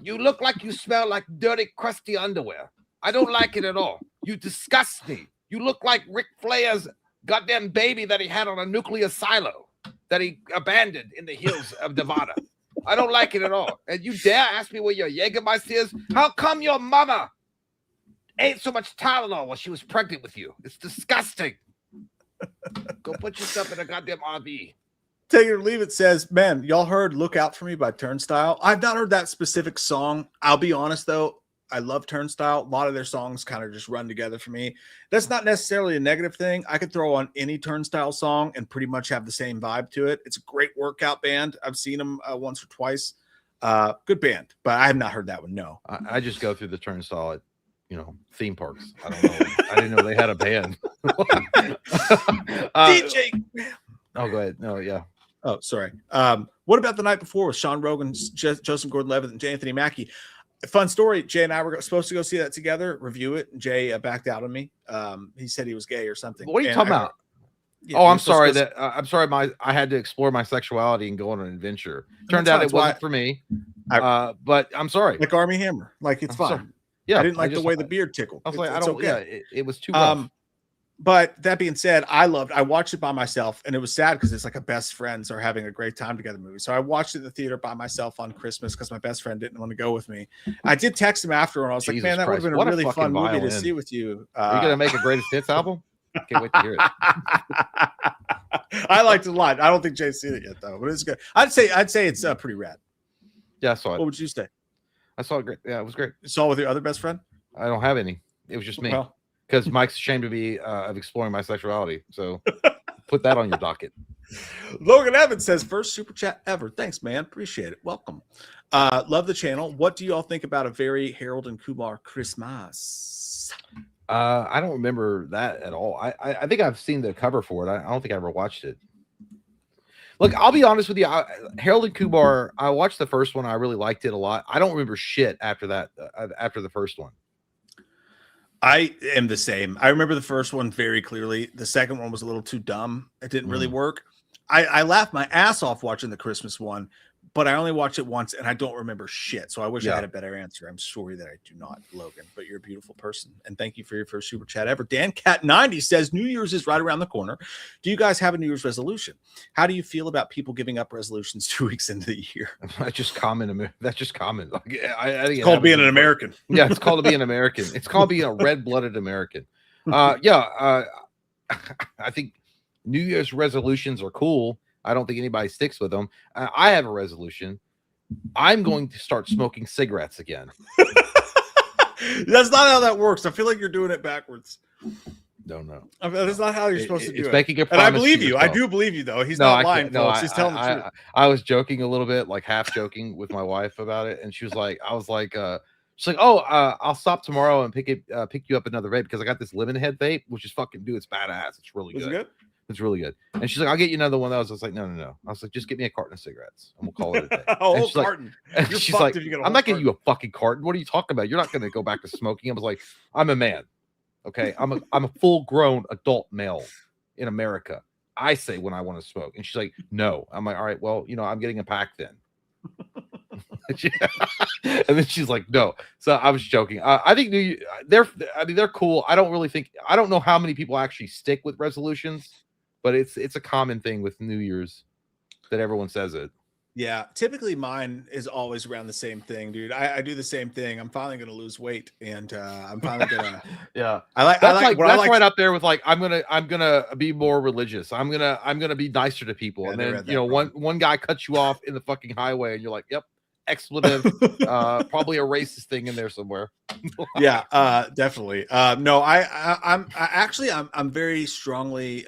You look like you smell like dirty, crusty underwear. I don't like it at all. You disgust me. You look like Ric Flair's goddamn baby that he had on a nuclear silo that he abandoned in the hills of Nevada. I don't like it at all. And you dare ask me where your Jägermeister is? How come your mama ate so much Tylenol while she was pregnant with you? It's disgusting. Go put yourself in a goddamn RV. Take it or leave it says, man, y'all heard Look Out For Me by Turnstile? I've not heard that specific song. I'll be honest, though. I love Turnstile. A lot of their songs kind of just run together for me. That's not necessarily a negative thing. I could throw on any Turnstile song and pretty much have the same vibe to it. It's a great workout band. I've seen them once or twice. Good band, but I have not heard that one. No. I just go through the Turnstile at, theme parks. I don't know. I didn't know they had a band. DJ. Oh, go ahead. No, yeah. Oh, sorry. What about the night before with Sean Rogan, Joseph Gordon-Levitt, and J. Anthony Mackie? Fun story. Jay and I were supposed to go see that together, review it. And Jay backed out on me. He said he was gay or something. What are you talking about? Yeah, I'm sorry that I'm sorry. I had to explore my sexuality and go on an adventure. Turned out it wasn't for me. But I'm sorry. Like Army Hammer. Like it's fine. Sorry. Yeah, I didn't like the way the beard tickled. I was like, it's okay. Yeah, it was too rough. But that being said, I watched it by myself, and it was sad because it's like a best friends are having a great time together movie. So I watched it in the theater by myself on Christmas because my best friend didn't want to go with me. I did text him after, and I was like, man, that would have been a really fun movie to see with you. Are you going to make a greatest hits album? Can't wait to hear it. I liked it a lot. I don't think Jay's seen it yet, though, but it's good. I'd say it's pretty rad. Yeah, I saw it. What would you say? I saw it great. Yeah, it was great. You saw it with your other best friend? I don't have any. It was just me. Well, because Mike's ashamed to be of exploring my sexuality. So put that on your docket. Logan Evans says, first super chat ever. Thanks, man. Appreciate it. Welcome. Love the channel. What do you all think about a very Harold and Kumar Christmas? I don't remember that at all. I think I've seen the cover for it. I don't think I ever watched it. Look, I'll be honest with you. Harold and Kumar, I watched the first one. I really liked it a lot. I don't remember shit after that, after the first one. I am the same. I remember the first one very clearly. The second one was a little too dumb. It didn't really work. I laughed my ass off watching the Christmas one, but I only watched it once and I don't remember shit. So I wish I had a better answer. I'm sorry that I do not, Logan, but you're a beautiful person. And thank you for your first super chat ever. Dan Cat 90 says New Year's is right around the corner. Do you guys have a New Year's resolution? How do you feel about people giving up resolutions 2 weeks into the year? That's just common. That's just common. Like, I think it's called being an American. Yeah, it's called being an American. It's called being a red-blooded American. I think New Year's resolutions are cool. I don't think anybody sticks with them. I have a resolution. I'm going to start smoking cigarettes again. That's not how that works. I feel like you're doing it backwards. Don't know. I mean, that's not how you're supposed to do it. Making a and I promise believe to you. yourself. I do believe you, though. He's not lying. No, he's telling the truth. I was joking a little bit, like half joking with my wife about it, and she was like, she's like, oh, I'll stop tomorrow and pick you up another vape because I got this lemon head vape, which is fucking it's badass. It's really good. Is it good? It's really good. And she's like, I'll get you another one of those. I was like, no. I was like, just get me a carton of cigarettes and we'll call it a day. A whole carton. Like, she's like, I'm not getting you a fucking carton. What are you talking about? You're not going to go back to smoking. I was like, I'm a man. Okay. I'm a full grown adult male in America. I say when I want to smoke. And she's like, no. I'm like, all right, well, I'm getting a pack then. And then she's like, no. So I was joking. I think they're cool. I don't know how many people actually stick with resolutions, but it's a common thing with New Year's that everyone says it. Yeah, typically mine is always around the same thing, dude. I do the same thing. I'm finally gonna lose weight, and I'm finally gonna. Yeah, that's right up there with like I'm gonna be more religious. I'm gonna be nicer to people, and then one guy cuts you off in the fucking highway, and you're like, yep, expletive, probably a racist thing in there somewhere. Yeah, definitely. No, I'm very strongly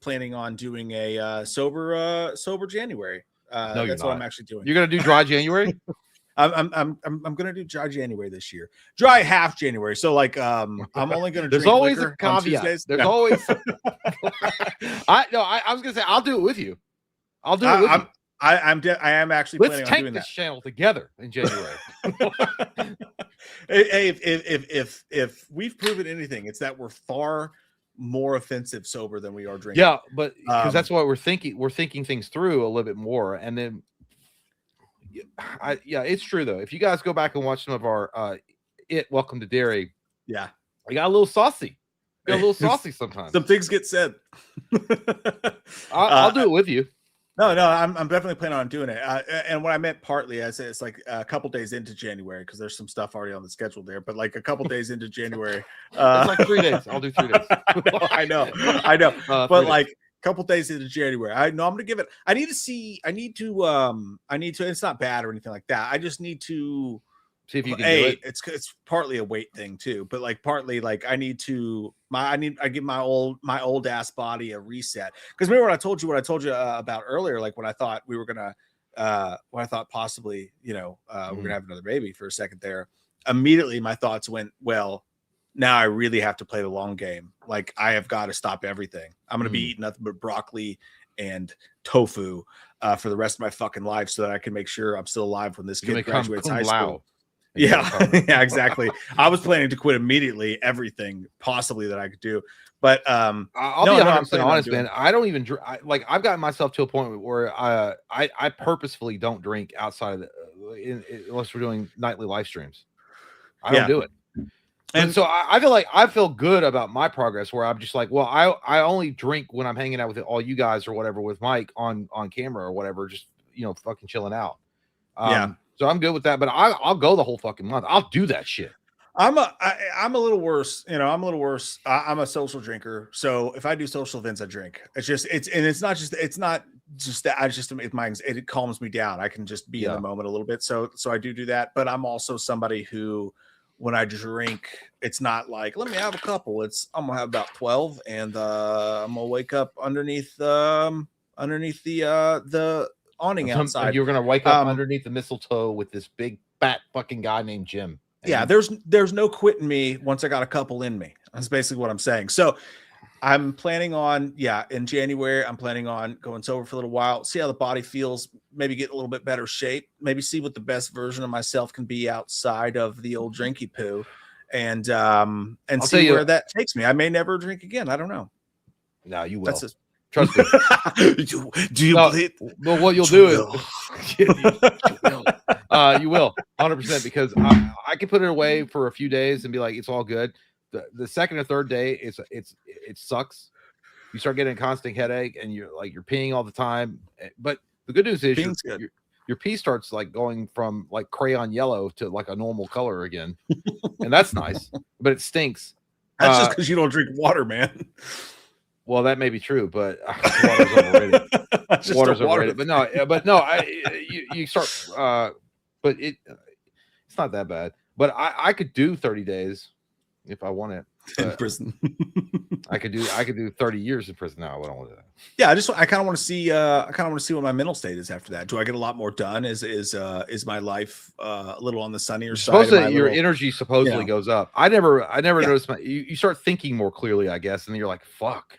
planning on doing a sober January. No, you're That's what not. I'm actually doing. You're gonna do dry January? I'm gonna do dry January this year. Dry half January. So like I'm only gonna There's drink always a liquor on caveat. Tuesdays. There's No. always I was gonna say I'll do it with you. I'll do it with you. I am actually Let's planning on tank doing this that. channel together in January. Hey, if we've proven anything, it's that we're far more offensive sober than we are drinking. Yeah, but because that's what we're thinking. We're thinking things through a little bit more, and then it's true though. If you guys go back and watch some of our Welcome to Dairy, Yeah, we got a little saucy. Got a little saucy sometimes. some things get said. I'll do it with you. No, I'm definitely planning on doing it. And what I meant partly, I said it's like a couple days into January because there's some stuff already on the schedule there. But like a couple days into January, It's like 3 days. I'll do 3 days. I know. But like a couple days into January, I'm gonna give it. I need to. It's not bad or anything like that. I just need to See if you can do it. It's partly a weight thing too, but like partly like I give my old ass body a reset. Because remember what I told you about earlier, like when I thought we were gonna when I thought possibly, we're gonna have another baby for a second there. Immediately my thoughts went, well, now I really have to play the long game. Like I have got to stop everything. I'm gonna be eating nothing but broccoli and tofu for the rest of my fucking life so that I can make sure I'm still alive when this kid graduates high school. Yeah, yeah, exactly. I was planning to quit immediately everything possibly that I could do, but I'll be 100% honest, man. I don't even like. I've gotten myself to a point where I purposefully don't drink outside of unless we're doing nightly live streams. I don't do it, and so I feel good about my progress. Where I'm just like, well, I only drink when I'm hanging out with all you guys or whatever with Mike on camera or whatever, just fucking chilling out. So I'm good with that, but I'll go the whole fucking month. I'll do that shit. I'm a little worse. I'm a little worse. I'm a social drinker. So if I do social events, I drink. It's not just that. It calms me down. I can just be in the moment a little bit. So I do that. But I'm also somebody who, when I drink, it's not like, let me have a couple. I'm gonna have about 12 and I'm gonna wake up underneath the awning outside. You're gonna wake up underneath the mistletoe with this big fat fucking guy named Jim. Yeah, there's no quitting me once I got a couple in me. That's basically what I'm saying. So I'm planning on, in January, I'm planning on going sober for a little while, see how the body feels, maybe get a little bit better shape, maybe see what the best version of myself can be outside of the old drinky poo, and see where that takes me. I may never drink again. I don't know. No, you will. Trust me. Do you believe? Well, what you'll do is you will 100%, because I can put it away for a few days and be like, it's all good. The second or third day, it sucks. You start getting a constant headache and you're peeing all the time. But the good news is your pee starts like going from like crayon yellow to like a normal color again, and that's nice. But it stinks. That's just because you don't drink water, man. Well, that may be true, but water's overrated. Water's overrated. But no, you start. But it's not that bad. But I could do 30 days if I want it in prison. I could do 30 years in prison now. I don't want to do that. Yeah, I kind of want to see. I kind of want to see what my mental state is after that. Do I get a lot more done? Is my life a little on the sunnier side? Your energy supposedly goes up. I never noticed. You start thinking more clearly, I guess, and then you're like, fuck.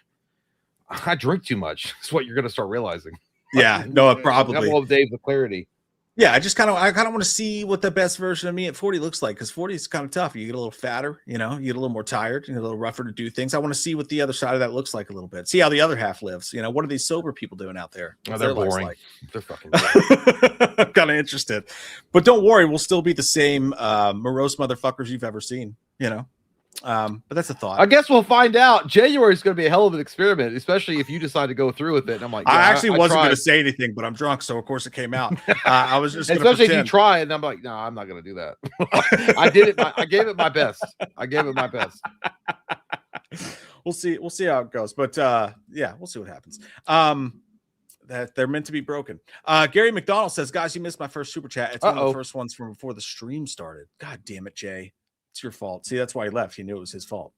I drink too much. That's what you're going to start realizing. Yeah, no, probably. A couple of days of clarity. Yeah, I kind of want to see what the best version of me at 40 looks like, because 40 is kind of tough. You get a little fatter, you get a little more tired, a little rougher to do things. I want to see what the other side of that looks like a little bit. See how the other half lives. What are these sober people doing out there? Oh, they're boring. Like? They're fucking boring. I'm kind of interested, but don't worry, we'll still be the same morose motherfuckers you've ever seen. But that's a thought. I guess we'll find out. January is going to be a hell of an experiment, especially if you decide to go through with it. And I'm like, I actually wasn't going to say anything, but I'm drunk, so of course it came out. I was just especially if you try, and I'm like, no, I'm not going to do that. I did it. I gave it my best. We'll see how it goes, but we'll see what happens. That they're meant to be broken. Gary McDonald says, guys, you missed my first super chat. It's one of the first ones from before the stream started. God damn it, Jay. It's your fault. See, that's why he left. He knew it was his fault.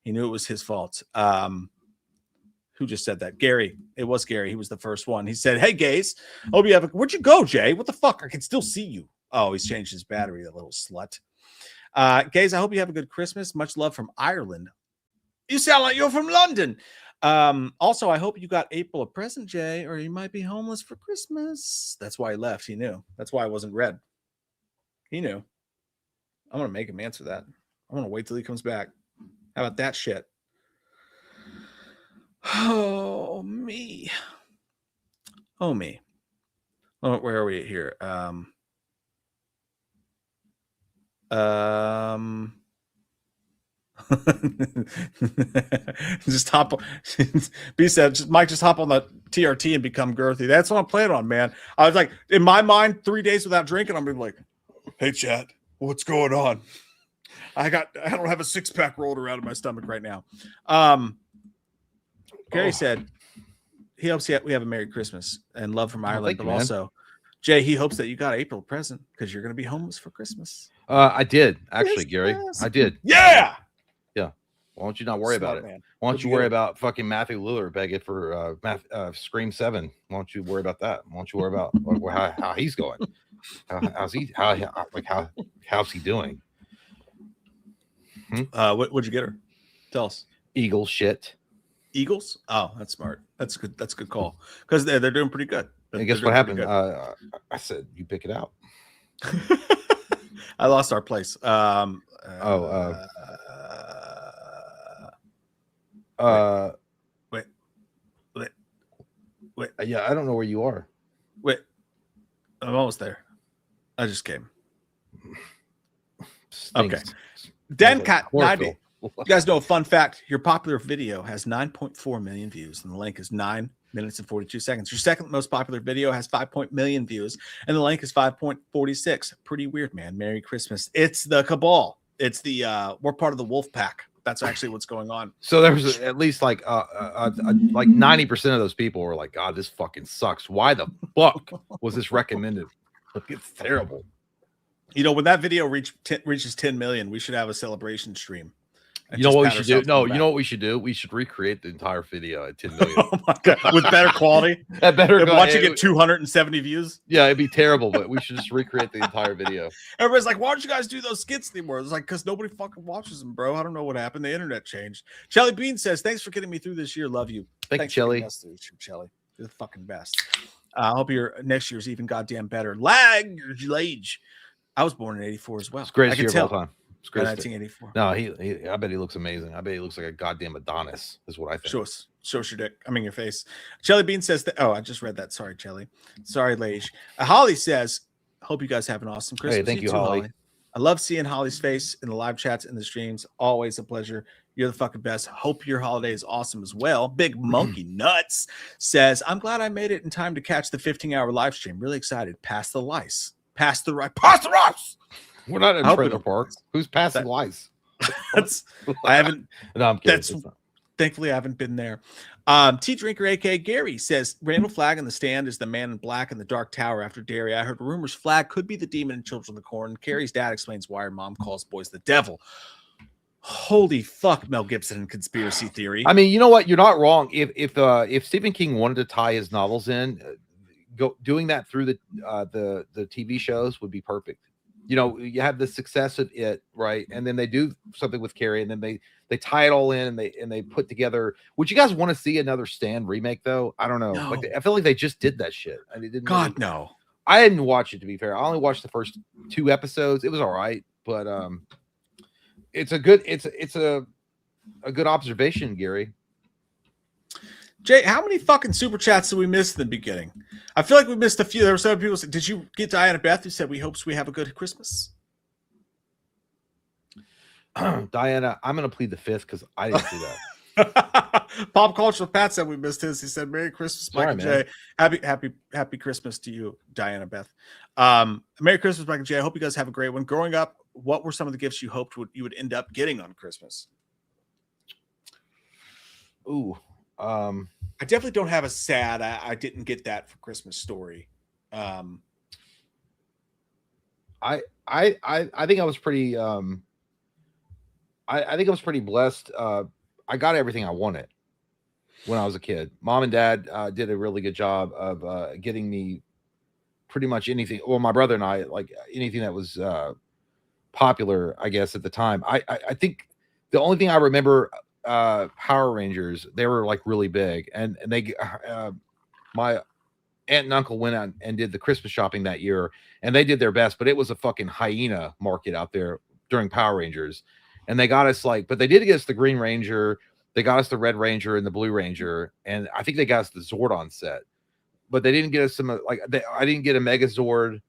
He knew it was his fault. Who just said that? Gary. It was Gary. He was the first one. He said, "Hey, gays. Hope you have a." Where'd you go, Jay? What the fuck? I can still see you. Oh, he's changed his battery, that little slut. Gays, I hope you have a good Christmas. Much love from Ireland. You sound like you're from London. Also, I hope you got April a present, Jay, or you might be homeless for Christmas. That's why he left. He knew. That's why I wasn't read. He knew. I'm gonna make him answer that. I'm gonna wait till he comes back. How about that shit? Oh me. Oh me. Oh, where are we here? Just hop. B said, Mike, just hop on the TRT and become girthy. That's what I'm playing on, man. I was like, in my mind, 3 days without drinking, I'm like, hey, chat, what's going on? I don't have a 6-pack rolled around in my stomach right now. Gary said he hopes we have a Merry Christmas and love from Ireland, but also, Jay, he hopes that you got April a present because you're going to be homeless for Christmas. I did actually, Gary. I did. Yeah. Why don't you not worry about it? Man. Why don't you worry about fucking Matthew Lillard begging for Scream 7? Why don't you worry about that? Why don't you worry about how he's going? How's he doing? What'd you get her? Tell us. Eagle shit. Eagles? Oh, that's smart. That's good. That's a good call because they're doing pretty good. And guess what happened? I said you pick it out. I lost our place. Wait. Yeah, I don't know where you are. Wait, I'm almost there. I just came. Stinks. Okay. Dencat Like 90. You guys know a fun fact. Your popular video has 9.4 million views, and the link is 9 minutes and 42 seconds. Your second most popular video has 5 million views, and the link is 5.46. Pretty weird, man. Merry Christmas. It's the cabal. It's the we're part of the wolf pack. That's actually what's going on. So there was at least like 90% of those people were like, God, this fucking sucks. Why the fuck was this recommended? It's terrible. You know, when that video reaches 10 million, we should have a celebration stream. You know what we should do? No, you know what we should do? We should recreate the entire video at 10 million. Oh my God. With better quality. That better watch it get 270 views. Yeah, it'd be terrible, but we should just recreate the entire video. Everybody's like, why don't you guys do those skits anymore? It's like, because nobody fucking watches them, bro. I don't know what happened. The internet changed. Shelly Bean says, thanks for getting me through this year. Love you. Thanks, Shelly. Shelly. You're the fucking best. I hope your next year's even goddamn better. Lag. I was born in 84 as well. It's greatest year of all time. It's great. 1984. No, I bet he looks amazing. I bet he looks like a goddamn Adonis, is what I think. Show us your dick. I mean your face. Shelly Bean says that. Oh, I just read that. Sorry, Shelly. Sorry, Lage. Holly says, hope you guys have an awesome Christmas. Hey, thank you, Holly. I love seeing Holly's face in the live chats and the streams. Always a pleasure. You're the fucking best. Hope your holiday is awesome as well. Big Monkey Nuts says, I'm glad I made it in time to catch the 15-hour live stream. Really excited. Pass the lice. Pass the rice. We're not in trailer park. Who's passing lice? I haven't. No, I'm kidding. Thankfully, I haven't been there. Tea Drinker, aka Gary, says Randall Flagg in the stand is the man in black in the Dark Tower after Derry. I heard rumors Flagg could be the demon in Children of the Corn. Carrie's dad explains why her mom calls boys the devil. Holy fuck, Mel Gibson and conspiracy theory. I mean, you know what? You're not wrong. If Stephen King wanted to tie his novels in, doing that through the TV shows would be perfect. You know, you have the success of it, right? And then they do something with Carrie, and then they tie it all in, and they put together. Would you guys want to see another Stand remake though? I don't know. No. Like I feel like they just did that shit. I mean, No. I didn't watch it, to be fair. I only watched the first 2 episodes. It was all right, but it's a good observation, Gary. Jay, how many fucking super chats did we miss in the beginning? I feel like we missed a few. There were some people said, did you get Diana Beth who said we hopes we have a good Christmas? Diana, I'm gonna plead the fifth because I didn't see that. Pop Culture Pat said we missed his. He said, Merry Christmas, Mike and Jay. Happy Christmas to you, Diana Beth. Merry Christmas, Mike and Jay. I hope you guys have a great one. Growing up, what were some of the gifts you hoped you would end up getting on Christmas? Ooh. I definitely don't have a sad I didn't get that for Christmas story. I think I was pretty I think I was pretty blessed. I got everything I wanted when I was a kid. Mom and Dad did a really good job of getting me pretty much anything. Well, my brother and I, like anything that was popular, I guess, at the time. I think the only thing I remember, Power Rangers, they were like really big, and they my aunt and uncle went out and did the Christmas shopping that year, and they did their best, but it was a fucking hyena market out there during Power Rangers. And they got us but they did get us the Green Ranger, they got us the Red Ranger and the Blue Ranger, and I think they got us the Zordon set, but they didn't get us some I didn't get a Megazord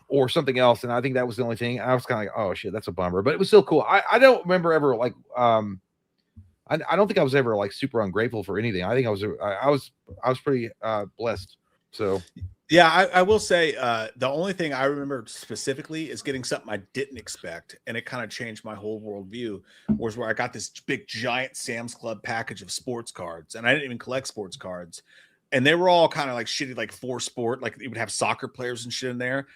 or something else, and I think that was the only thing. I was kind of like, oh shit, that's a bummer, but it was still cool. I don't remember ever I don't think I was ever like super ungrateful for anything. I think I was pretty blessed. So yeah, I will say the only thing I remember specifically is getting something I didn't expect, and it kind of changed my whole worldview. Was where I got this big giant Sam's Club package of sports cards, and I didn't even collect sports cards, and they were all kind of like shitty, like for sport, like it would have soccer players and shit in there.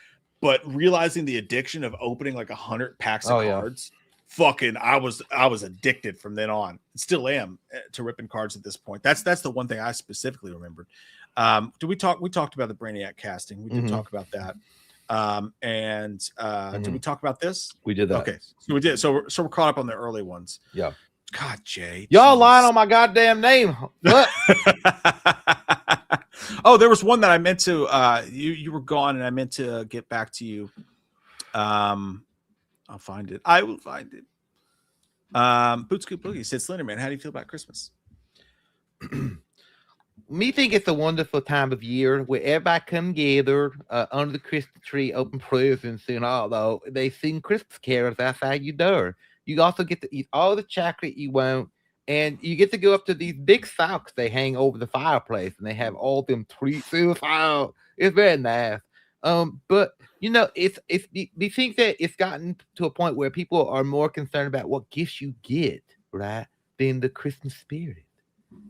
But realizing the addiction of opening like 100 packs of cards. Fucking I was addicted from then on. Still am to ripping cards at this point. That's the one thing I specifically remembered. We talked about the Brainiac casting. We did talk about that. Did we talk about this? We did that. Okay. So we did. So we're caught up on the early ones. Yeah. God, Jay. Y'all lying on my goddamn name. What? Oh, there was one that I meant to you were gone and I meant to get back to you. I'll find it. I will find it. Boot Scoop Boogie said, Slender Man, how do you feel about Christmas? Me think it's a wonderful time of year where everybody come together under the Christmas tree, open presents, and although they sing Christmas carols outside your door. You also get to eat all the chocolate you want, and you get to go up to these big socks they hang over the fireplace, and they have all them treats in the fire. It's very nice. But you know, it's do you think that it's gotten to a point where people are more concerned about what gifts you get, right, than the Christmas spirit?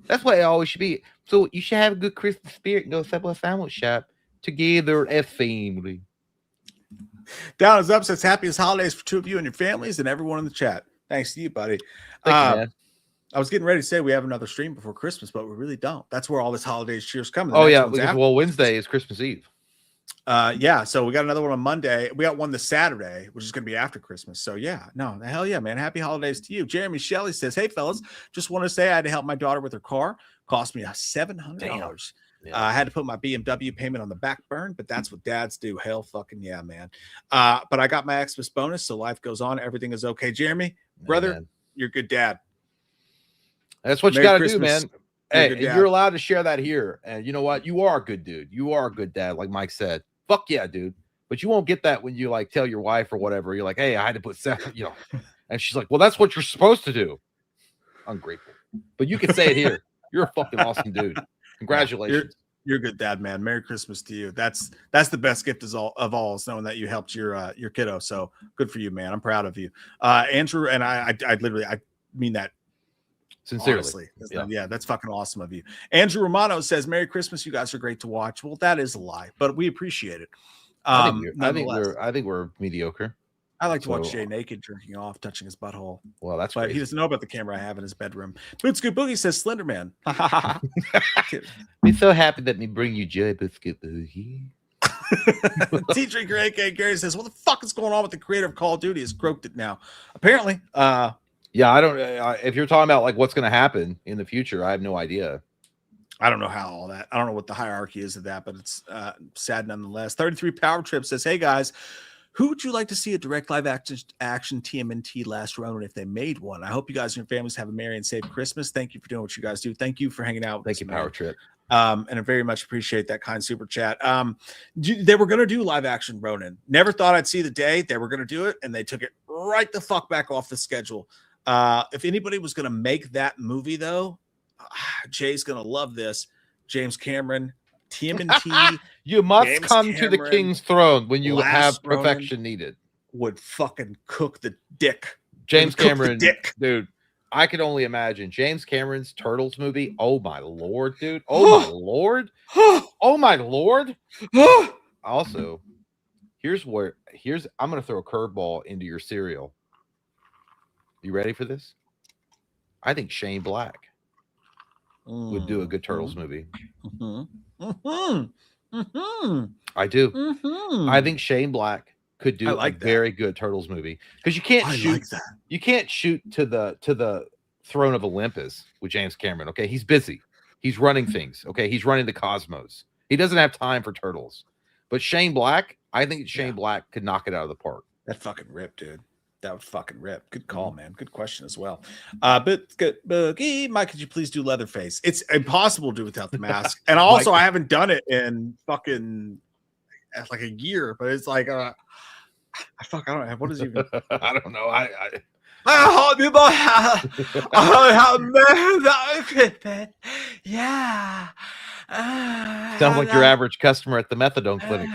That's what it always should be. So you should have a good Christmas spirit and go to a sandwich shop together as family. Down is up says happiest holidays for two of you and your families and everyone in the chat. Thanks to you, buddy. Thank you, man. I was getting ready to say we have another stream before Christmas, but we really don't. That's where all this holidays cheers come. Oh yeah, because Wednesday is Christmas Eve. Yeah, so we got another one on Monday. We got one this Saturday, which is going to be after Christmas. So yeah, no, hell yeah, man. Happy holidays to you. Jeremy Shelley says, hey fellas, just want to say I had to help my daughter with her car. Cost me $700. Yeah. I had to put my BMW payment on the back burn, but that's what dads do. Hell fucking yeah, man. But I got my Xmas bonus, so life goes on. Everything is okay. Jeremy, brother, you're a good dad. That's what you got to do, man. Hey, you're allowed to share that here. And you know what? You are a good dude. You are a good dad, like Mike said. Fuck yeah, dude. But you won't get that when you like tell your wife or whatever. You're like, hey, I had to put seven, you know. And she's like, well, that's what you're supposed to do. Ungrateful. But you can say it here. You're a fucking awesome dude. Congratulations. You're a good dad, man. Merry Christmas to you. That's the best gift of all is knowing that you helped your kiddo. So good for you, man. I'm proud of you. Andrew, and I mean that sincerely. Yeah, that's fucking awesome of you. Andrew Romano says, Merry Christmas. You guys are great to watch. Well, that is a lie, but we appreciate it. I think we're mediocre. I like to watch Jay naked, drinking off, touching his butthole. Well, that's but crazy. He doesn't know about the camera I have in his bedroom. Boot Scoop Boogie says, Slender Man. We're so happy that we bring you joy, Boot Scoop Boogie. T3 Gary says, what the fuck is going on with the creator of Call of Duty? Has croaked it now. Apparently. Yeah, I don't. If you're talking about like what's going to happen in the future, I have no idea. I don't know how all that. I don't know what the hierarchy is of that, but it's sad nonetheless. 33 Power Trip says, hey guys, who would you like to see a direct live action TMNT Last Ronin if they made one? I hope you guys and your families have a merry and safe Christmas. Thank you for doing what you guys do. Thank you for hanging out. Thank you, Power Trip. And I very much appreciate that kind super chat. They were going to do live action Ronin. Never thought I'd see the day they were going to do it, and they took it right the fuck back off the schedule. If anybody was going to make that movie, though, Jay's going to love this. James Cameron, TMNT. You must James come Cameron, to the king's throne when you have perfection needed. Would fucking cook the dick. James Cameron, dude. I could only imagine James Cameron's Turtles movie. Oh my lord, dude. Oh my lord. Oh my lord. Also, I'm gonna throw a curveball into your cereal. You ready for this? I think Shane Black would do a good Turtles movie. I do. I think Shane Black could do a very good Turtles movie because you can't shoot. You can't shoot to the throne of Olympus with James Cameron. Okay, he's busy. He's running things. Okay, he's running the cosmos. He doesn't have time for Turtles. But Shane Black, I think Shane Black could knock it out of the park. That fucking rip, dude. That would fucking rip. Good call, man. Good question as well. But good, Boogie, Mike, could you please do Leatherface? It's impossible to do without the mask. And also, I haven't done it in fucking like a year. But it's like, I don't have. What is even? I don't know. I yeah. Sounds like your average customer at the methadone clinic.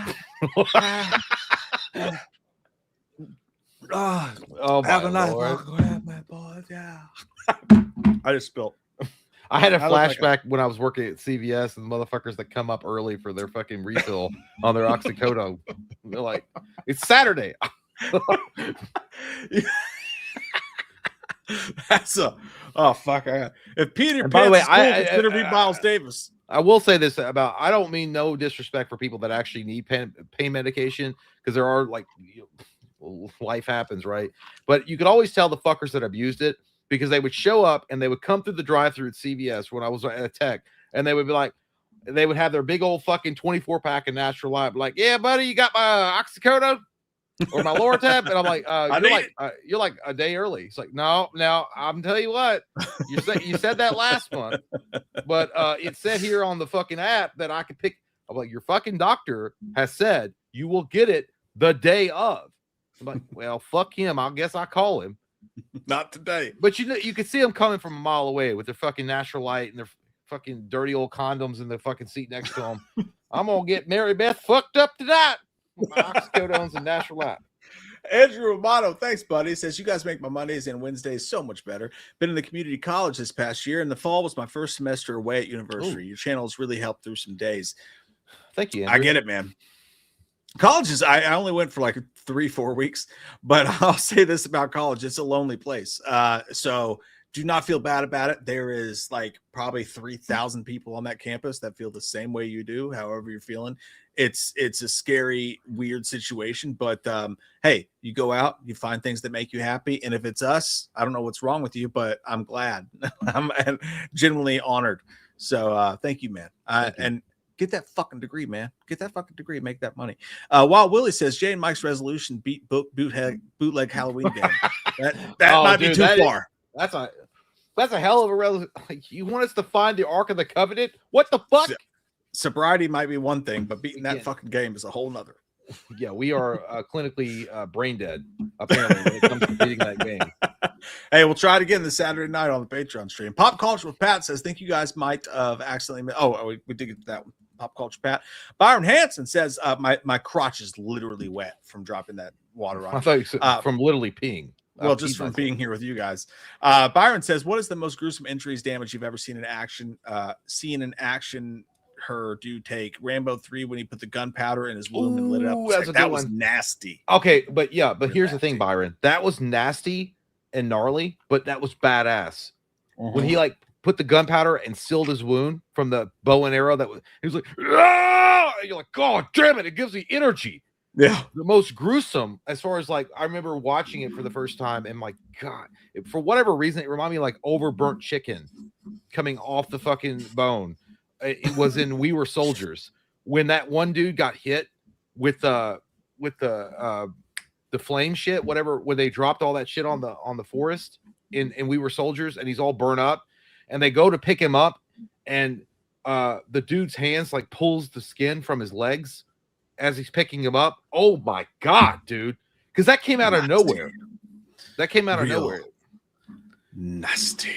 Oh my Lord. Yeah. I just spilled. I had a flashback when I was working at CVS and the motherfuckers that come up early for their fucking refill on their oxycodone. They're like, it's Saturday. That's a fuck. If Peter by the way, I consider me Miles Davis. I will say this about, I don't mean no disrespect for people that actually need pain medication, because there are like, life happens, right? But you could always tell the fuckers that abused it, because they would show up and they would come through the drive-through at CVS when I was at a tech, and they would be like, they would have their big old fucking 24-pack of Natural Light, like, yeah, buddy, you got my oxycodone or my Lortab? And I'm like, you're like a day early. It's like, no, I'm telling you what, you said that last month, but it said here on the fucking app that I could pick. I'm like, your fucking doctor has said you will get it the day of. I'm like, well, fuck him. I guess I call him. Not today. But you could see them coming from a mile away with their fucking Natural Light and their fucking dirty old condoms in the fucking seat next to them. I'm gonna get Mary Beth fucked up tonight with my oxycodones and Natural Light. Andrew Romano, thanks, buddy. Says, you guys make my Mondays and Wednesdays so much better. Been in the community college this past year, and the fall was my first semester away at university. Ooh. Your channel has really helped through some days. Thank you, Andrew. I get it, man. Colleges, I only went for like 3-4 weeks, but I'll say this about college: it's a lonely place. So do not feel bad about it. There is like probably 3,000 people on that campus that feel the same way you do. However you're feeling, it's a scary, weird situation. But hey, you go out, you find things that make you happy, and if it's us, I don't know what's wrong with you, but I'm glad. I'm genuinely honored. So thank you, man. And get that fucking degree, man. Get that fucking degree. Make that money. While Willie says, Jay and Mike's resolution beat bootleg Halloween game. That might be too far. That's a hell of a resolution. Like, you want us to find the Ark of the Covenant? What the fuck? Sobriety might be one thing, but beating that fucking game is a whole nother. Yeah, we are clinically brain dead, apparently, when it comes to beating that game. Hey, we'll try it again this Saturday night on the Patreon stream. Pop Culture with Pat says, think you guys might have accidentally... we did get to that one. Pop Culture Pat. Byron Hansen says, my crotch is literally wet from dropping that water on. I thought you said from literally peeing. Well, just from being here with you guys. Byron says, what is the most gruesome injuries damage you've ever seen in action? Her do take Rambo 3 when he put the gunpowder in his wound and lit it up. That was nasty. Okay, but here's the thing, Byron. That was nasty and gnarly, but that was badass. When he like put the gunpowder and sealed his wound from the bow and arrow, he was like, ah! You're like, God damn it, it gives me energy. Yeah. The most gruesome, as far as like, I remember watching it for the first time and my God, for whatever reason, it reminded me of like overburnt chicken coming off the fucking bone. It was in We Were Soldiers when that one dude got hit with the flame shit, whatever, when they dropped all that shit on the forest in We Were Soldiers, and he's all burnt up, and they go to pick him up, and the dude's hands like pulls the skin from his legs as he's picking him up. Oh my God, dude. Because that came out of nowhere. That came out of nowhere. Nasty.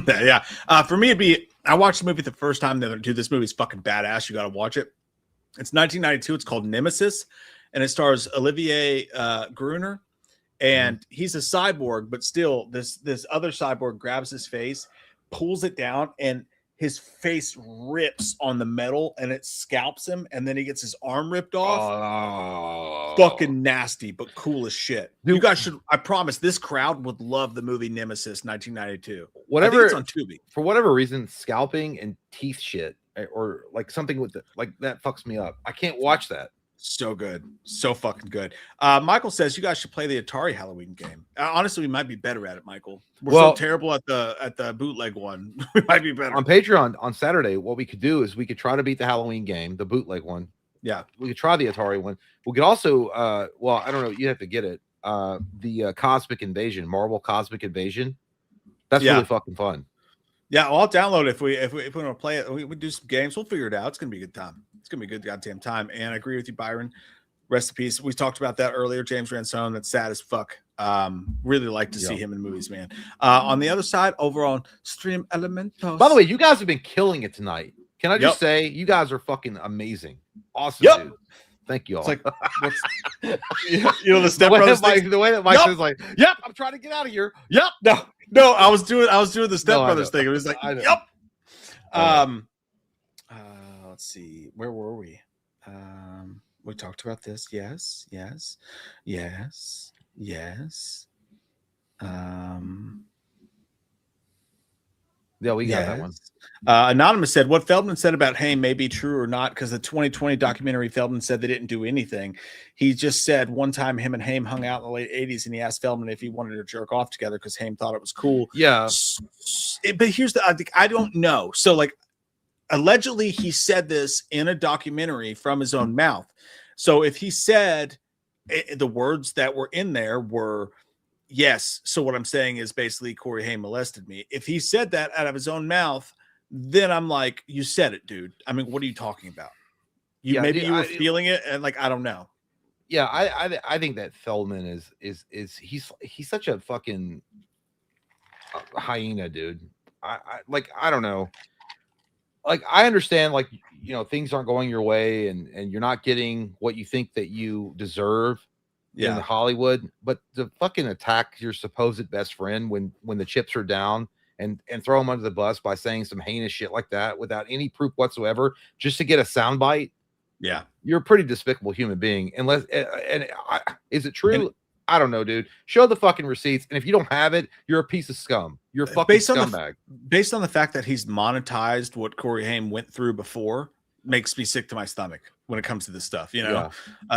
Yeah. For me, it'd be, I watched the movie the first time. Dude, this movie's fucking badass. You got to watch it. It's 1992. It's called Nemesis, and it stars Olivier Gruner, and he's a cyborg, but still this other cyborg grabs his face, pulls it down, and his face rips on the metal and it scalps him, and then he gets his arm ripped off. Oh, Fucking nasty, but cool as shit. Dude. You guys should. I promise, this crowd would love the movie Nemesis, 1992. Whatever. I think it's on Tubi. For whatever reason, scalping and teeth shit, or like something with like that fucks me up. I can't watch that. So good, so fucking good. Michael says you guys should play the Atari Halloween game. Honestly, we might be better at it, Michael. We're so terrible at the bootleg one. We might be better on Patreon on Saturday. What we could do is we could try to beat the Halloween game, the bootleg one. Yeah, we could try the Atari one. We could also, well, I don't know. You have to get it. The Cosmic Invasion, Marvel Cosmic Invasion. That's really fucking fun. Yeah, well, I'll download it if we want to play it. We do some games. We'll figure it out. It's gonna be a good time. It's gonna be a good goddamn time. And I agree with you, Byron. Rest in peace. We talked about that earlier. James Ransone. That's sad as fuck. Really like to see him in movies, man. On the other side, over on Stream Elementos. By the way, you guys have been killing it tonight. Can I just say, you guys are fucking amazing. Awesome, dude. Thank you all. It's like, the Step Brothers the way that Mike says, like, yep, I'm trying to get out of here. Yep. No, I was doing the Step Brothers thing. It was like, yep. Let's see. Where were we? We talked about this. Yes. Yeah, we got that one. Anonymous said, what Feldman said about Haim may be true or not, because the 2020 documentary, Feldman said they didn't do anything. He just said one time him and Haim hung out in the late 80s, and he asked Feldman if he wanted to jerk off together because Haim thought it was cool. Yeah. But here's I don't know. So, like, allegedly he said this in a documentary from his own mouth. So if he said the words that were in there were, yes. So what I'm saying is basically Corey Haim molested me. If he said that out of his own mouth, then I'm like, you said it, dude. I mean, what are you talking about? You were feeling it, and like, I don't know. Yeah, I think that Feldman is he's such a fucking hyena, dude. I don't know. Like, I understand, like, things aren't going your way, and you're not getting what you think that you deserve. In Hollywood, but to fucking attack your supposed best friend when the chips are down and throw him under the bus by saying some heinous shit like that without any proof whatsoever, just to get a soundbite. Yeah, you're a pretty despicable human being. Unless is it true? I don't know, dude. Show the fucking receipts, and if you don't have it, you're a piece of scum. You're a fucking scumbag. Based on the fact that he's monetized what Corey Haim went through before, makes me sick to my stomach when it comes to this stuff,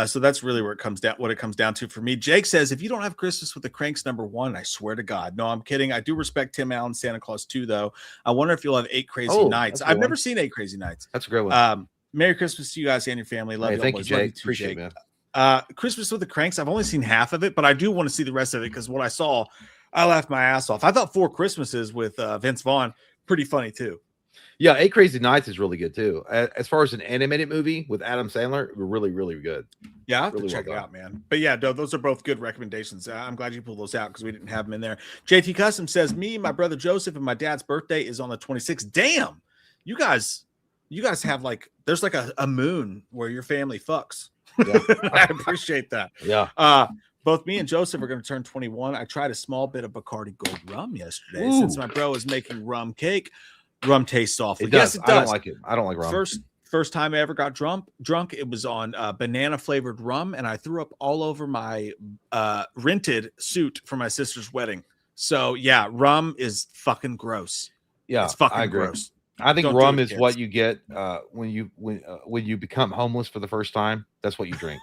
so that's really where it comes down. What it comes down to for me. Jake says, if you don't have Christmas with the Cranks #1, I swear to God, no, I'm kidding. I do respect Tim Allen's Santa Claus 2, though. I wonder if you'll have 8 Crazy Nights. I've never seen 8 Crazy Nights. That's a great one. Merry Christmas to you guys and your family. Love you. Thank you, Jake. Appreciate it, man. Christmas with the Cranks. I've only seen half of it, but I do want to see the rest of it because what I saw, I laughed my ass off. I thought 4 Christmases with Vince Vaughn pretty funny too. Yeah, 8 Crazy Nights is really good too. As far as an animated movie with Adam Sandler, really, really good. Yeah, I have to check it out, man. But yeah, those are both good recommendations. I'm glad you pulled those out because we didn't have them in there. JT Custom says, me, my brother Joseph, and my dad's birthday is on the 26th. Damn, you guys have like, there's like a moon where your family fucks. Yeah. I appreciate that. Yeah. Both me and Joseph are going to turn 21. I tried a small bit of Bacardi Gold rum yesterday. Since my bro is making rum cake. Rum tastes awful. It does. Yes, it does. I don't like it. I don't like rum. First time I ever got drunk, it was on banana flavored rum, and I threw up all over my rented suit for my sister's wedding. So yeah, rum is fucking gross. Yeah, it's fucking gross. I think rum is what you get when you become homeless for the first time. That's what you drink.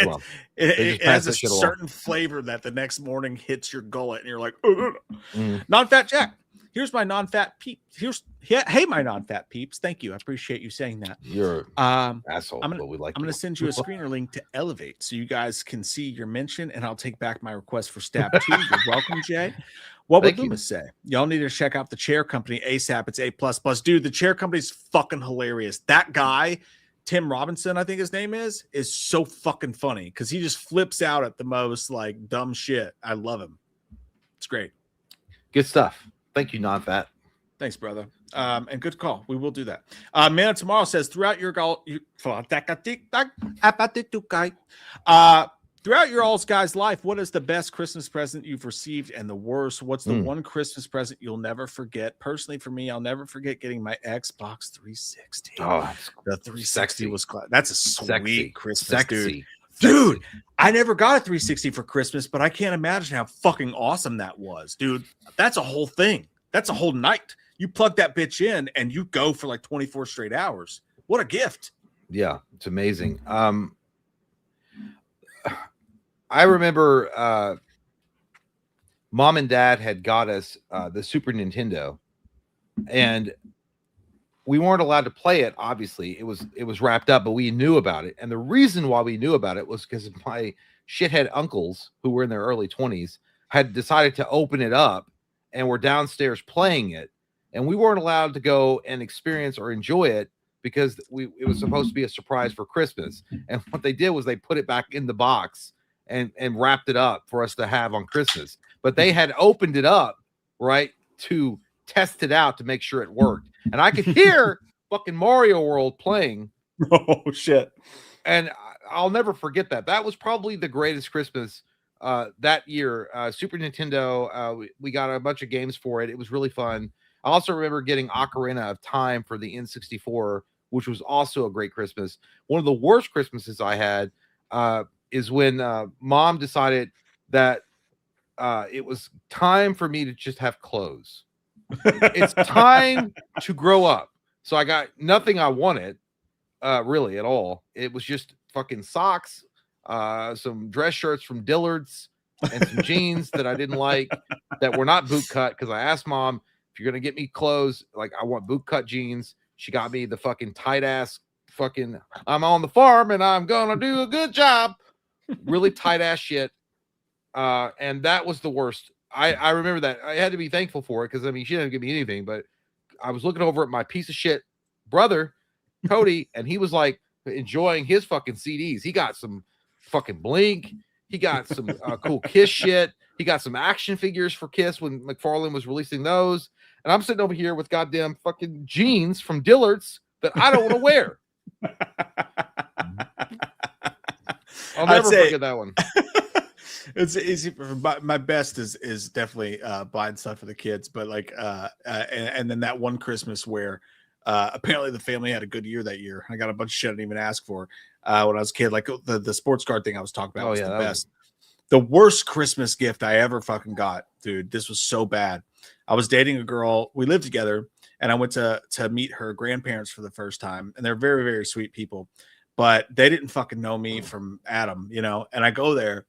Rum. It has a certain flavor that the next morning hits your gullet, and you're like, non-fat Jack. Here's my non-fat peep. Hey, my non-fat peeps. Thank you. I appreciate you saying that. You're asshole. I'm gonna send you a screener link to Elevate so you guys can see your mention, and I'll take back my request for Stab 2. You're welcome, Jay. What would Loomis say? Y'all need to check out the Chair Company ASAP. It's A++. Dude, the Chair Company's fucking hilarious. That guy, Tim Robinson, I think his name is so fucking funny because he just flips out at the most like dumb shit. I love him. It's great. Good stuff. Thank you, non-fat. Thanks, brother. And good call. We will do that. Man of Tomorrow says throughout your Throughout your all's guys' life, what is the best Christmas present you've received and the worst? What's the one Christmas present you'll never forget? Personally, for me, I'll never forget getting my Xbox 360. Oh, the 360 sexy. was that's a sweet Christmas, dude. Dude, I never got a 360 for Christmas, but I can't imagine how fucking awesome that was, dude. That's a whole thing. That's a whole night. You plug that bitch in and you go for like 24 straight hours. What a gift. Yeah, it's amazing. I remember Mom and Dad had got us the Super Nintendo, and we weren't allowed to play it. Obviously, it was wrapped up, but we knew about it. And the reason why we knew about it was because my shithead uncles, who were in their early 20s, had decided to open it up and were downstairs playing it, and we weren't allowed to go and experience or enjoy it because it was supposed to be a surprise for Christmas. And what they did was they put it back in the box and wrapped it up for us to have on Christmas. But they had opened it up, right, to test it out to make sure it worked. And I could hear fucking Mario World playing. Oh, shit. And I'll never forget that. That was probably the greatest Christmas that year. Super Nintendo, we got a bunch of games for it. It was really fun. I also remember getting Ocarina of Time for the N64, which was also a great Christmas. One of the worst Christmases I had is when Mom decided that it was time for me to just have clothes. It's time to grow up. So I got nothing I wanted, really, at all. It was just fucking socks, some dress shirts from Dillard's, and some jeans that I didn't like that were not boot cut, because I asked Mom, if you're going to get me clothes, like, I want boot cut jeans. She got me the fucking tight ass fucking, I'm on the farm and I'm going to do a good job. Really tight ass shit. And that was the worst. I remember that. I had to be thankful for it because, I mean, she didn't give me anything, but I was looking over at my piece of shit brother, Cody, and he was like enjoying his fucking CDs. He got some fucking Blink. He got some cool Kiss shit. He got some action figures for Kiss when McFarlane was releasing those. And I'm sitting over here with goddamn fucking jeans from Dillard's that I don't want to wear. I'll never forget that one. It's easy. My best is definitely buying stuff for the kids, but like and then that one Christmas where apparently the family had a good year that year. I got a bunch of shit I didn't even ask for when I was a kid, like the sports card thing I was talking about was the best. The worst Christmas gift I ever fucking got, dude. This was so bad. I was dating a girl. We lived together, and I went to meet her grandparents for the first time, and they're very, very sweet people, but they didn't fucking know me from Adam, you know. And I go there,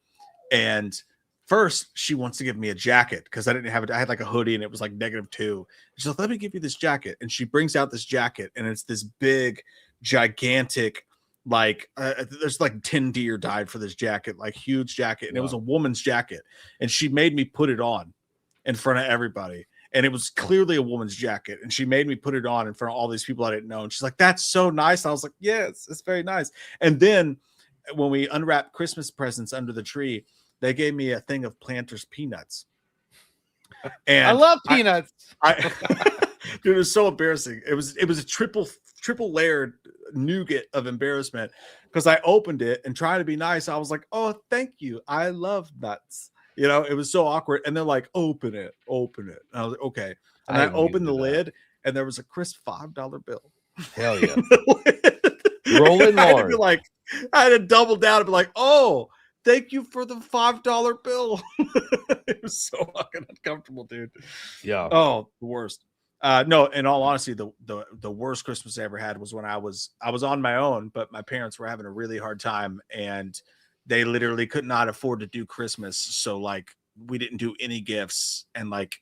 and first she wants to give me a jacket because I didn't have it. I had like a hoodie, and it was like -2. She's like, "Let me give you this jacket," and she brings out this jacket, and it's this big, gigantic. Like there's like 10 deer died for this jacket, like huge jacket, and it was a woman's jacket, and she made me put it on in front of everybody, and it was clearly a woman's jacket, and she made me put it on in front of all these people I didn't know, and she's like, "That's so nice." I was like, "Yes, it's very nice." And then when we unwrapped Christmas presents under the tree, they gave me a thing of Planters peanuts, and I love peanuts. Dude, it was so embarrassing. It was a triple layered nougat of embarrassment because I opened it and trying to be nice. I was like, "Oh, thank you. I love nuts." You know, it was so awkward. And they're like, open it. And I was like, okay. And I opened the lid, and there was a crisp $5 bill. Hell yeah. Rolling Lord. I had to double down and be like, "Oh, thank you for the $5 bill." It was so fucking uncomfortable, dude. Yeah. Oh, the worst. No, in all honesty, the worst Christmas I ever had was when I was on my own, but my parents were having a really hard time, and they literally could not afford to do Christmas. So like we didn't do any gifts, and like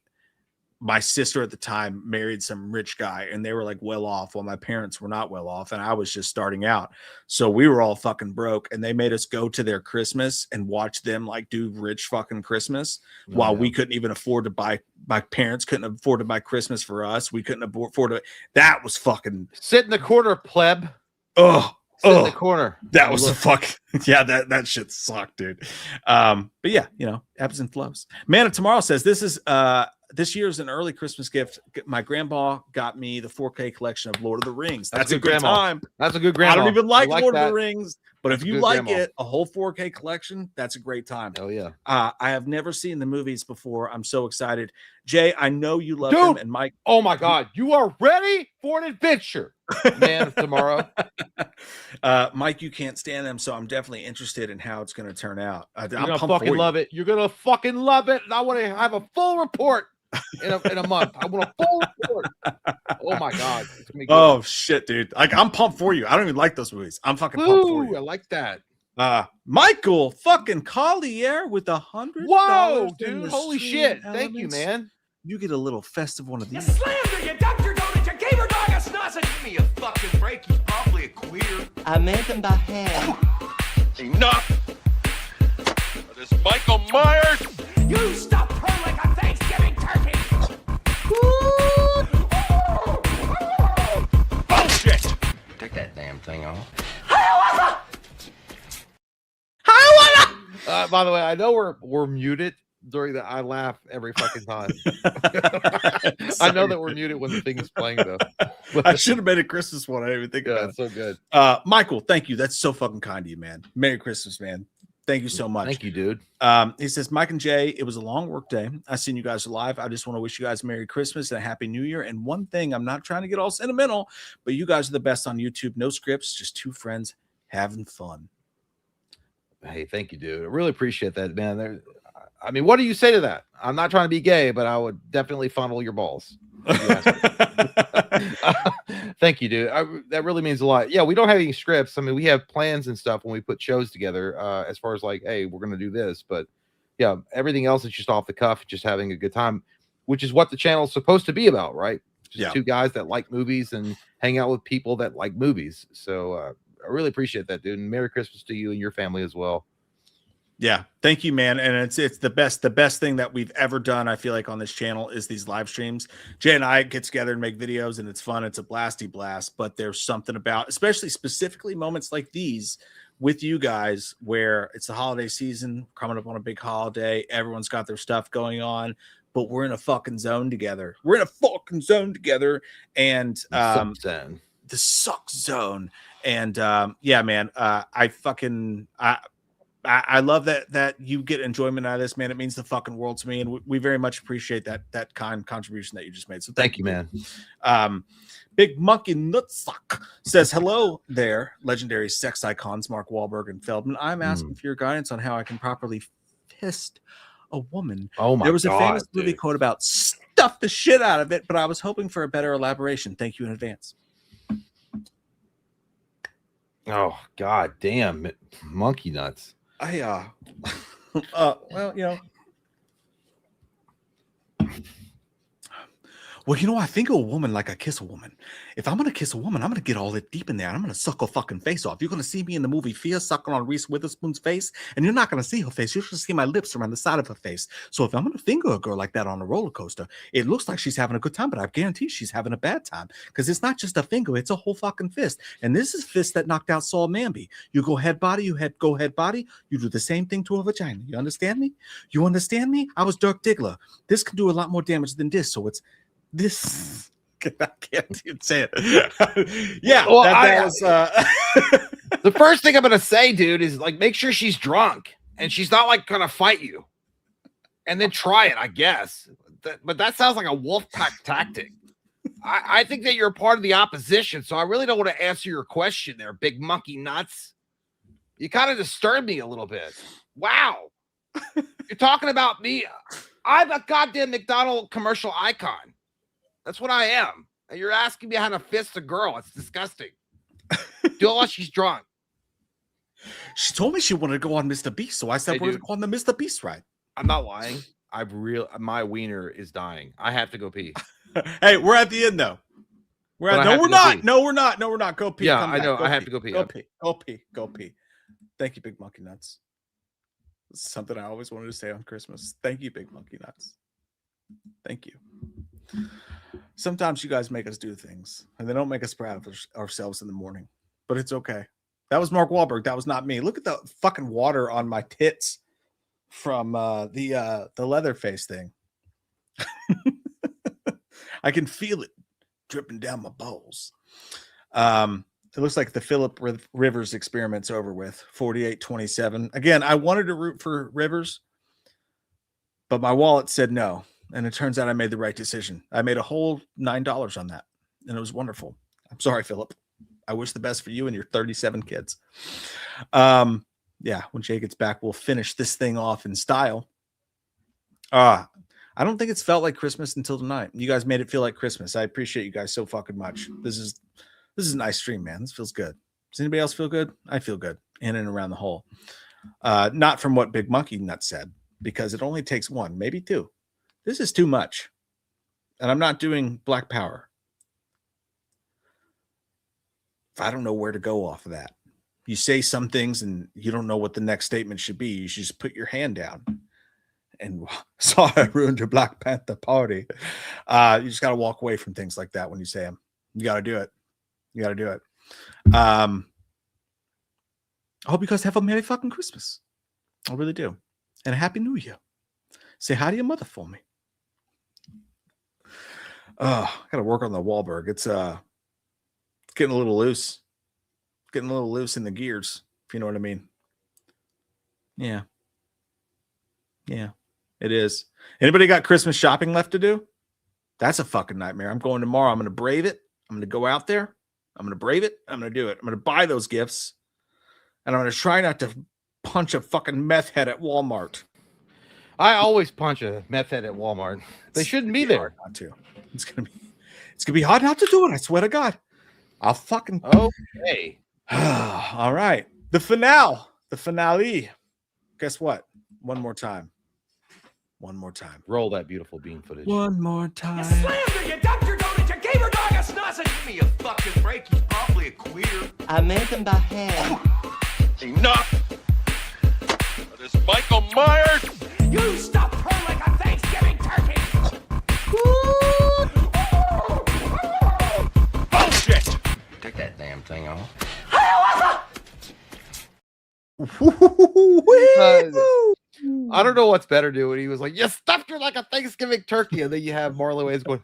my sister at the time married some rich guy, and they were like well off while my parents were not well off, and I was just starting out. So we were all fucking broke, and they made us go to their Christmas and watch them like do rich fucking Christmas while we couldn't even afford to buy. My parents couldn't afford to buy Christmas for us. We couldn't afford to. That was fucking sit in the corner, pleb. Sit in the corner. That was the fuck. Yeah, that shit sucked, dude. But yeah, you know, ebbs and flows. Man of Tomorrow says this is this year's an early Christmas gift. My grandma got me the 4K collection of Lord of the Rings. That's a good time. That's a good grandma. I don't even like I Lord that. of the Rings, but That's if a you good like grandma. it, a whole 4K collection, that's a great time. Oh yeah. I have never seen the movies before. I'm so excited. Jay, I know you love Dude, them, and Mike. Oh my God, you are ready for an adventure, man, of tomorrow. Mike, you can't stand them, so I'm definitely interested in how it's going to turn out. You're gonna fucking love it. You're gonna fucking love it. And I want to have a full report in a month. I want a full report. Oh my God. It's gonna be good. Oh shit, dude. Like, I'm pumped for you. I don't even like those movies. I'm fucking pumped for Ooh, you. I like that. Michael fucking Collier with $100. Whoa, in the dude. Holy stream shit. Thank you, elements. man. You get a little festive one of You these. slammed her, you dumped your donut, you gave her dog a snozzle. Give me a fucking break. He's probably a queer. I made them by hand. Enough! This Michael Myers! You stop her like a Thanksgiving turkey. Bullshit! Take that damn thing off. By the way, I know we're muted during the. I laugh every fucking time. I know that we're muted when the thing is playing though. I should have made a Christmas one. I didn't even think Yeah, about it's so good. it. Michael, thank you. That's so fucking kind of you, man. Merry Christmas, man. Thank you so much. Thank you, dude. He says, Mike and Jay, it was a long work day. I seen you guys live. I just want to wish you guys a Merry Christmas and a Happy New Year. And one thing, I'm not trying to get all sentimental, but you guys are the best on YouTube. No scripts, just two friends having fun. Hey, thank you, dude. I really appreciate that, man. I mean, what do you say to that? I'm not trying to be gay, but I would definitely fondle your balls. Thank you, dude. That really means a lot. Yeah, we don't have any scripts. I mean, we have plans and stuff when we put shows together, as far as like, hey, we're going to do this. But yeah, everything else is just off the cuff, just having a good time, which is what the channel is supposed to be about, right? Just two guys that like movies and hang out with people that like movies. So I really appreciate that, dude. And Merry Christmas to you and your family as well. Yeah, thank you, man. And it's the best thing that we've ever done, I feel like, on this channel is these live streams. Jay and I get together and make videos, and it's fun. It's a blasty blast. But there's something about, especially specifically moments like these with you guys, where it's the holiday season, coming up on a big holiday. Everyone's got their stuff going on, but we're in a fucking zone together. We're in a fucking zone together, and Zone. the suck zone. And yeah, man, I love that you get enjoyment out of this, man. It means the fucking world to me, and we very much appreciate that kind contribution that you just made. So Thank you, man. Big Monkey Nutsock says, hello there, legendary sex icons Mark Wahlberg and Feldman. I'm asking for your guidance on how I can properly fist a woman. Oh my God, there was a famous dude. movie quote about stuff the shit out of it, but I was hoping for a better elaboration. Thank you in advance. Oh God damn, monkey nuts. Well, you know, I think of a woman like I kiss a woman. If I'm gonna kiss a woman, I'm gonna get all that deep in there, and I'm gonna suck her fucking face off. You're gonna see me in the movie Fear sucking on Reese Witherspoon's face, and you're not gonna see her face. You're just see my lips around the side of her face. So if I'm gonna finger a girl like that on a roller coaster, it looks like she's having a good time, but I guarantee she's having a bad time, because it's not just a finger; it's a whole fucking fist. And this is fist that knocked out Saul Manby. You go head body, go head body. You do the same thing to a vagina. You understand me? You understand me? I was Dirk Diggler. This can do a lot more damage than this. So it's this. I can't even say it. Yeah, well, that was the first thing I'm gonna say, dude, is like make sure she's drunk and she's not like gonna fight you, and then try it, I guess. But that sounds like a wolf pack tactic. I think that you're part of the opposition, so I really don't want to answer your question there, big monkey nuts. You kind of disturbed me a little bit. Wow, you're talking about me. I'm a goddamn McDonald's commercial icon. That's what I am. And you're asking me how to fist a girl. It's disgusting. Do it while she's drunk. She told me she wanted to go on Mr. Beast, so I said we're going to go on the Mr. Beast ride. I'm not lying. My wiener is dying. I have to go pee. Hey, we're at the end though. We're But at, I no, have we're to go not. pee. No, we're not. No, we're not. Go pee. Yeah, Come I back. know. Go I have pee. to go pee. Go pee. Go pee. Go pee. Thank you, Big Monkey Nuts. This is something I always wanted to say on Christmas. Thank you, Big Monkey Nuts. Thank you. Sometimes you guys make us do things, and they don't make us proud of ourselves in the morning, but it's okay. That was Mark Wahlberg. That was not me. Look at the fucking water on my tits from the Leatherface thing. I can feel it dripping down my balls. It looks like the Philip Rivers experiment's over with. 48-27. Again, I wanted to root for Rivers, but my wallet said no. And it turns out I made the right decision. I made a whole $9 on that, and it was wonderful. I'm sorry, Philip. I wish the best for you and your 37 kids. Yeah, when Jay gets back, we'll finish this thing off in style. I don't think it's felt like Christmas until tonight. You guys made it feel like Christmas. I appreciate you guys so fucking much. This is a nice stream, man. This feels good. Does anybody else feel good? I feel good in and around the hole. Not from what Big Monkey Nut said, because it only takes one, maybe two. This is too much. And I'm not doing Black Power. I don't know where to go off of that. You say some things and you don't know what the next statement should be. You should just put your hand down. And sorry, I ruined your Black Panther party. You just got to walk away from things like that when you say them. You got to do it. You got to do it. I hope you guys have a Merry fucking Christmas. I really do. And a Happy New Year. Say hi to your mother for me. I got to work on the Wahlberg. It's getting a little loose. Getting a little loose in the gears, if you know what I mean. Yeah. Yeah, it is. Anybody got Christmas shopping left to do? That's a fucking nightmare. I'm going tomorrow. I'm going to brave it. I'm going to go out there. I'm going to brave it. I'm going to do it. I'm going to buy those gifts. And I'm going to try not to punch a fucking meth head at Walmart. I always punch a meth head at Walmart. They shouldn't be there. Not to. It's gonna be hard not to do it. I swear to God. I'll fucking. Okay. All right. The finale. Guess what? One more time. Roll that beautiful bean footage. One more You time. slammed her, you dumped your donut, you gave her dog a snozzle. Give me a fucking break, he's probably a queer. I made them by hand. Enough of this Michael Myers. You stuffed her like a Thanksgiving turkey. Bullshit. Take that damn thing off. I don't know what's better doing. He was like, "You stuffed her like a Thanksgiving turkey," and then you have Marlon Wayans going.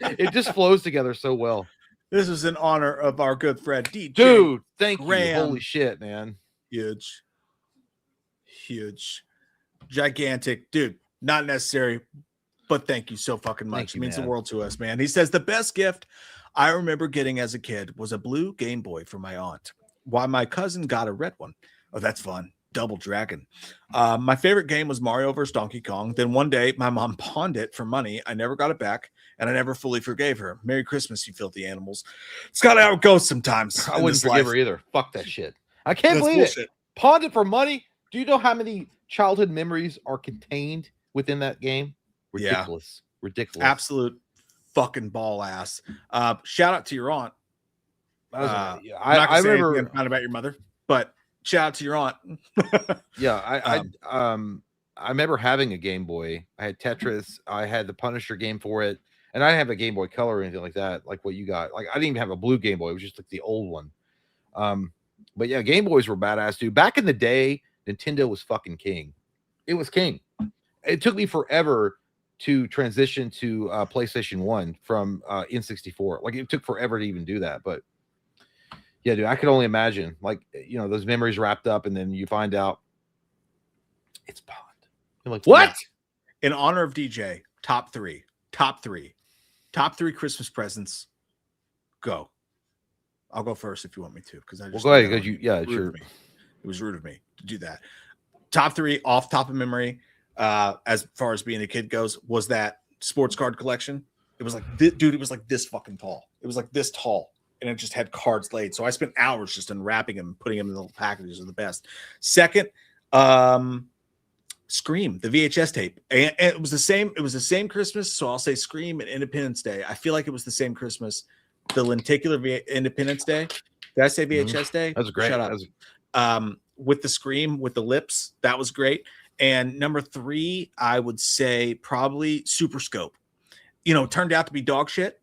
It just flows together so well. This is in honor of our good friend DJ. Dude, thank you. Graham. Holy shit, man. Huge, gigantic, dude. Not necessary, but thank you so fucking much. Thank you, It means man. the world to us, man. He says the best gift I remember getting as a kid was a blue Game Boy for my aunt, while my cousin got a red one. Oh, that's fun. Double Dragon. My favorite game was Mario vs. Donkey Kong. Then one day, my mom pawned it for money. I never got it back, and I never fully forgave her. Merry Christmas, you filthy animals. It's got how it goes sometimes. I in wouldn't this forgive life. her either. Fuck that shit. I can't That's believe bullshit. it. Pawned it for money. Do you know how many childhood memories are contained within that game? Yeah. Ridiculous. Absolute fucking ball ass. Shout out to your aunt. Yeah, I'm not gonna I say remember. anything bad about your mother, but shout out to your aunt. Yeah, I remember having a Game Boy. I had Tetris. I had the Punisher game for it, and I didn't have a Game Boy Color or anything like that, like what you got. Like I didn't even have a blue Game Boy. It was just like the old one. But yeah, Game Boys were badass, dude. Back in the day, Nintendo was fucking king. It was king. It took me forever to transition to PlayStation 1 from N64. Like it took forever to even do that, but yeah, dude, I could only imagine, like, you know, those memories wrapped up, and then you find out it's Bond. You're like, what? In honor of DJ, top three Christmas presents. Go. I'll go first if you want me to, because I just Well, go ahead, because you, yeah, sure. it was rude of me to do that. Top three off top of memory, as far as being a kid goes, was that sports card collection. It was like, dude, it was like this fucking tall. It was like this tall. And it just had cards laid. So I spent hours just unwrapping them, putting them in the little packages of the best. Second, Scream, the VHS tape. And it was the same Christmas. So I'll say Scream and Independence Day. I feel like it was the same Christmas. The lenticular Independence Day. Did I say VHS Day? That was great. Shut up. With the Scream, with the lips, that was great. And number three, I would say probably Super Scope. You know, it turned out to be dog shit.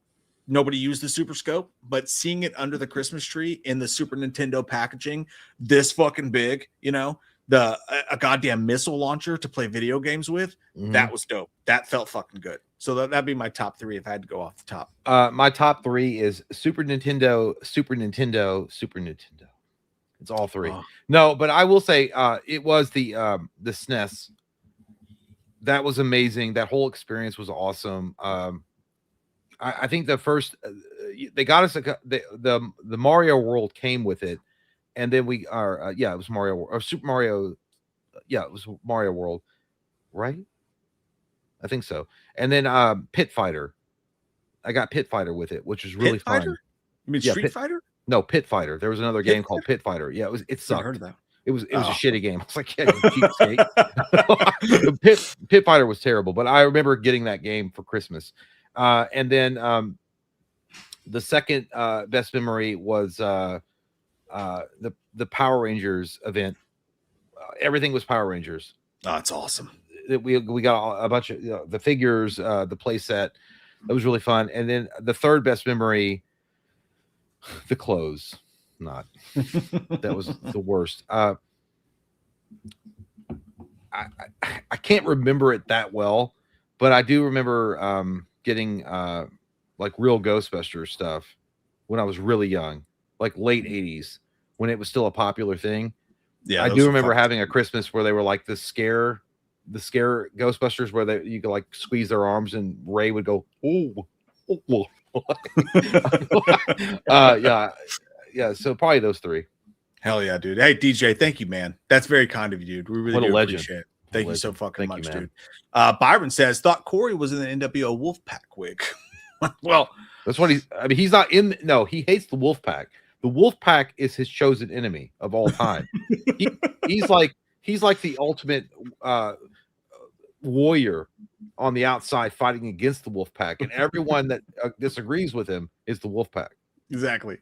Nobody used the Super Scope, but seeing it under the Christmas tree in the Super Nintendo packaging, this fucking big, you know, a goddamn missile launcher to play video games with. Mhm. That was dope. That felt fucking good. So that'd be my top 3 if I had to go off the top. My top 3 is Super Nintendo, Super Nintendo, Super Nintendo. It's all 3. Oh. No, but I will say it was the SNES. That was amazing. That whole experience was awesome. I think the first they got us the Mario World came with it, and then we are it was Mario or Super Mario. Yeah, it was Mario World, right? I think so. And then Pit Fighter. I got Pit Fighter with it, which was really Pit fun. Fighter? You mean Yeah, Street Fighter? No, Pit Fighter. There was another Pit game called Pit Fighter. Yeah, it Never sucked. heard of that. It was a Oh. shitty game. I was like, yeah, you cheapskate. Pit Fighter was terrible, but I remember getting that game for Christmas. And then the second best memory was the Power Rangers event. Everything was Power Rangers. Oh, it's awesome. We got a bunch of the figures, the play set. That was really fun. And then the third best memory, the clothes. Not that was the worst. I can't remember it that well, but I do remember getting like real Ghostbusters stuff when I was really young, like late 80s, when it was still a popular thing. Yeah, I those do were remember fucking- having a Christmas where they were like the scare Ghostbusters, where you could like squeeze their arms and Ray would go, oh. Yeah. So probably those 3. Hell yeah, dude. Hey, DJ, thank you, man. That's very kind of you, dude. We really What a do legend. appreciate it. Thank you so Legend. fucking Thank you, much, man. dude. Byron says, thought Corey was in the NWO Wolfpack wig. Well, That's what he's not in. No, he hates the Wolfpack. The Wolfpack is his chosen enemy of all time. he's like the ultimate warrior on the outside fighting against the Wolfpack, and everyone that disagrees with him is the Wolfpack. exactly.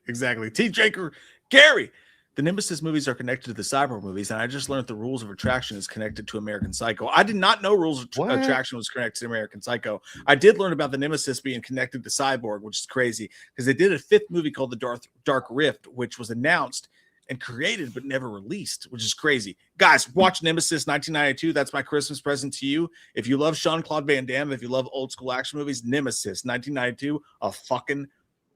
T. Jaker, Gary. The Nemesis movies are connected to the Cyborg movies, and I just learned the Rules of Attraction is connected to American Psycho. I did not know Rules of What? Attraction was connected to American Psycho. I did learn about the Nemesis being connected to Cyborg, which is crazy because they did a 5th movie called The Dark Rift, which was announced and created but never released, which is crazy. Guys, watch Nemesis 1992. That's my Christmas present to you. If you love Jean-Claude Van Damme, if you love old school action movies, Nemesis 1992, a fucking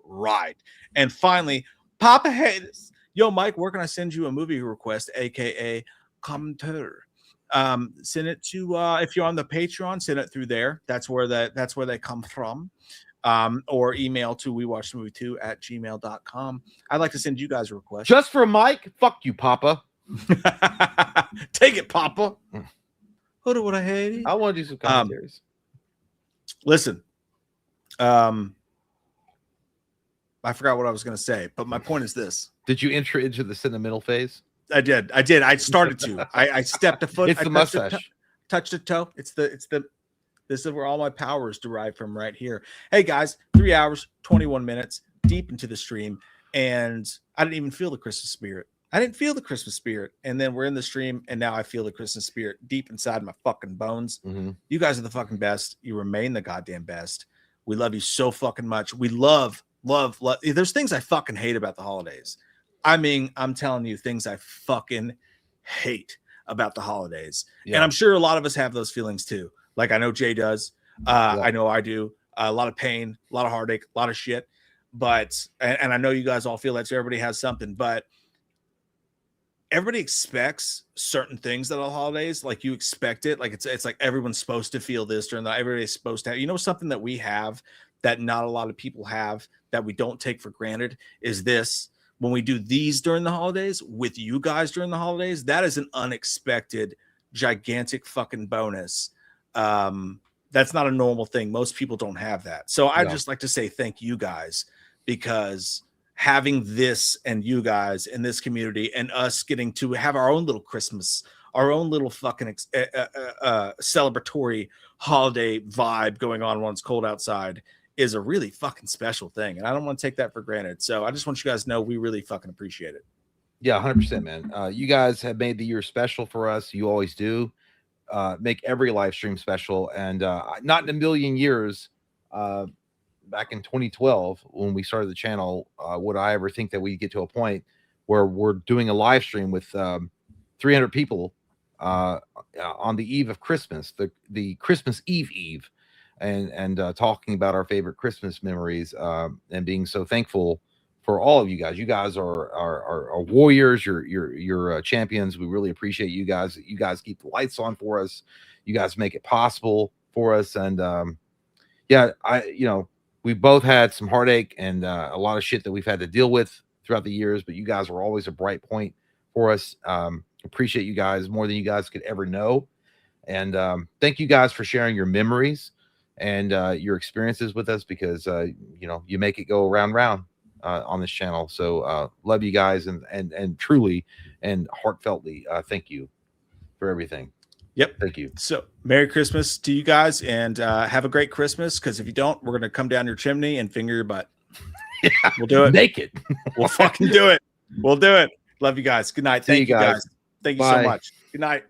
ride. And finally, Papa Haters. Yo, Mike, where can I send you a movie request, aka commentator? Send it to if you're on the Patreon, send it through there. That's where they come from. Or email to wewatchthetmovie2@gmail.com. I'd like to send you guys a request. Just for Mike, fuck you, Papa. Take it, Papa. Who would I hate? I want to do some commentaries. Listen, I forgot what I was going to say, but my point is this. Did you enter into the sentimental phase? I did. I started to. I stepped a foot. It's I the touched mustache. touched a toe. It's the this is where all my power is derived from right here. Hey guys, 3 hours, 21 minutes deep into the stream, and I didn't even feel the Christmas spirit. And then we're in the stream, and now I feel the Christmas spirit deep inside my fucking bones. Mm-hmm. You guys are the fucking best. You remain the goddamn best. We love you so fucking much. We love. There's things I fucking hate about the holidays. I mean, I'm telling you things I fucking hate about the holidays. Yeah. And I'm sure a lot of us have those feelings too. Like I know Jay does. I know I do. A lot of pain, a lot of heartache, a lot of shit. But, and I know you guys all feel that, so everybody has something, but everybody expects certain things at the holidays. Like you expect it. Like it's like everyone's supposed to feel this during everybody's supposed to have, something that we have that not a lot of people have that we don't take for granted is this. When we do these during the holidays with you guys during the holidays, that is an unexpected, gigantic fucking bonus. That's not a normal thing. Most people don't have that. So I just like to say thank you guys, because having this and you guys in this community and us getting to have our own little Christmas, our own little fucking celebratory holiday vibe going on when it's cold outside is a really fucking special thing. And I don't want to take that for granted. So I just want you guys to know we really fucking appreciate it. Yeah, 100%, man. You guys have made the year special for us. You always do. Make every live stream special. And not in a million years, back in 2012, when we started the channel, would I ever think that we'd get to a point where we're doing a live stream with 300 people on the eve of Christmas, the Christmas Eve, and talking about our favorite Christmas memories, and being so thankful for all of you guys. You guys are warriors. You're champions. We really appreciate you guys. You guys keep the lights on for us. You guys make it possible for us. And we both had some heartache and a lot of shit that we've had to deal with throughout the years, but you guys were always a bright point for us. Appreciate you guys more than you guys could ever know. And thank you guys for sharing your memories and your experiences with us, because you make it go round on this channel. So love you guys, and truly and heartfeltly thank you for everything. Yep. Thank you. So Merry Christmas to you guys, and have a great Christmas, because if you don't, we're going to come down your chimney and finger your butt. Yeah, we'll do it. Naked. We'll fucking do it. We'll do it. Love you guys. Good night. Thank you guys. Thank you so Bye. much. Good night.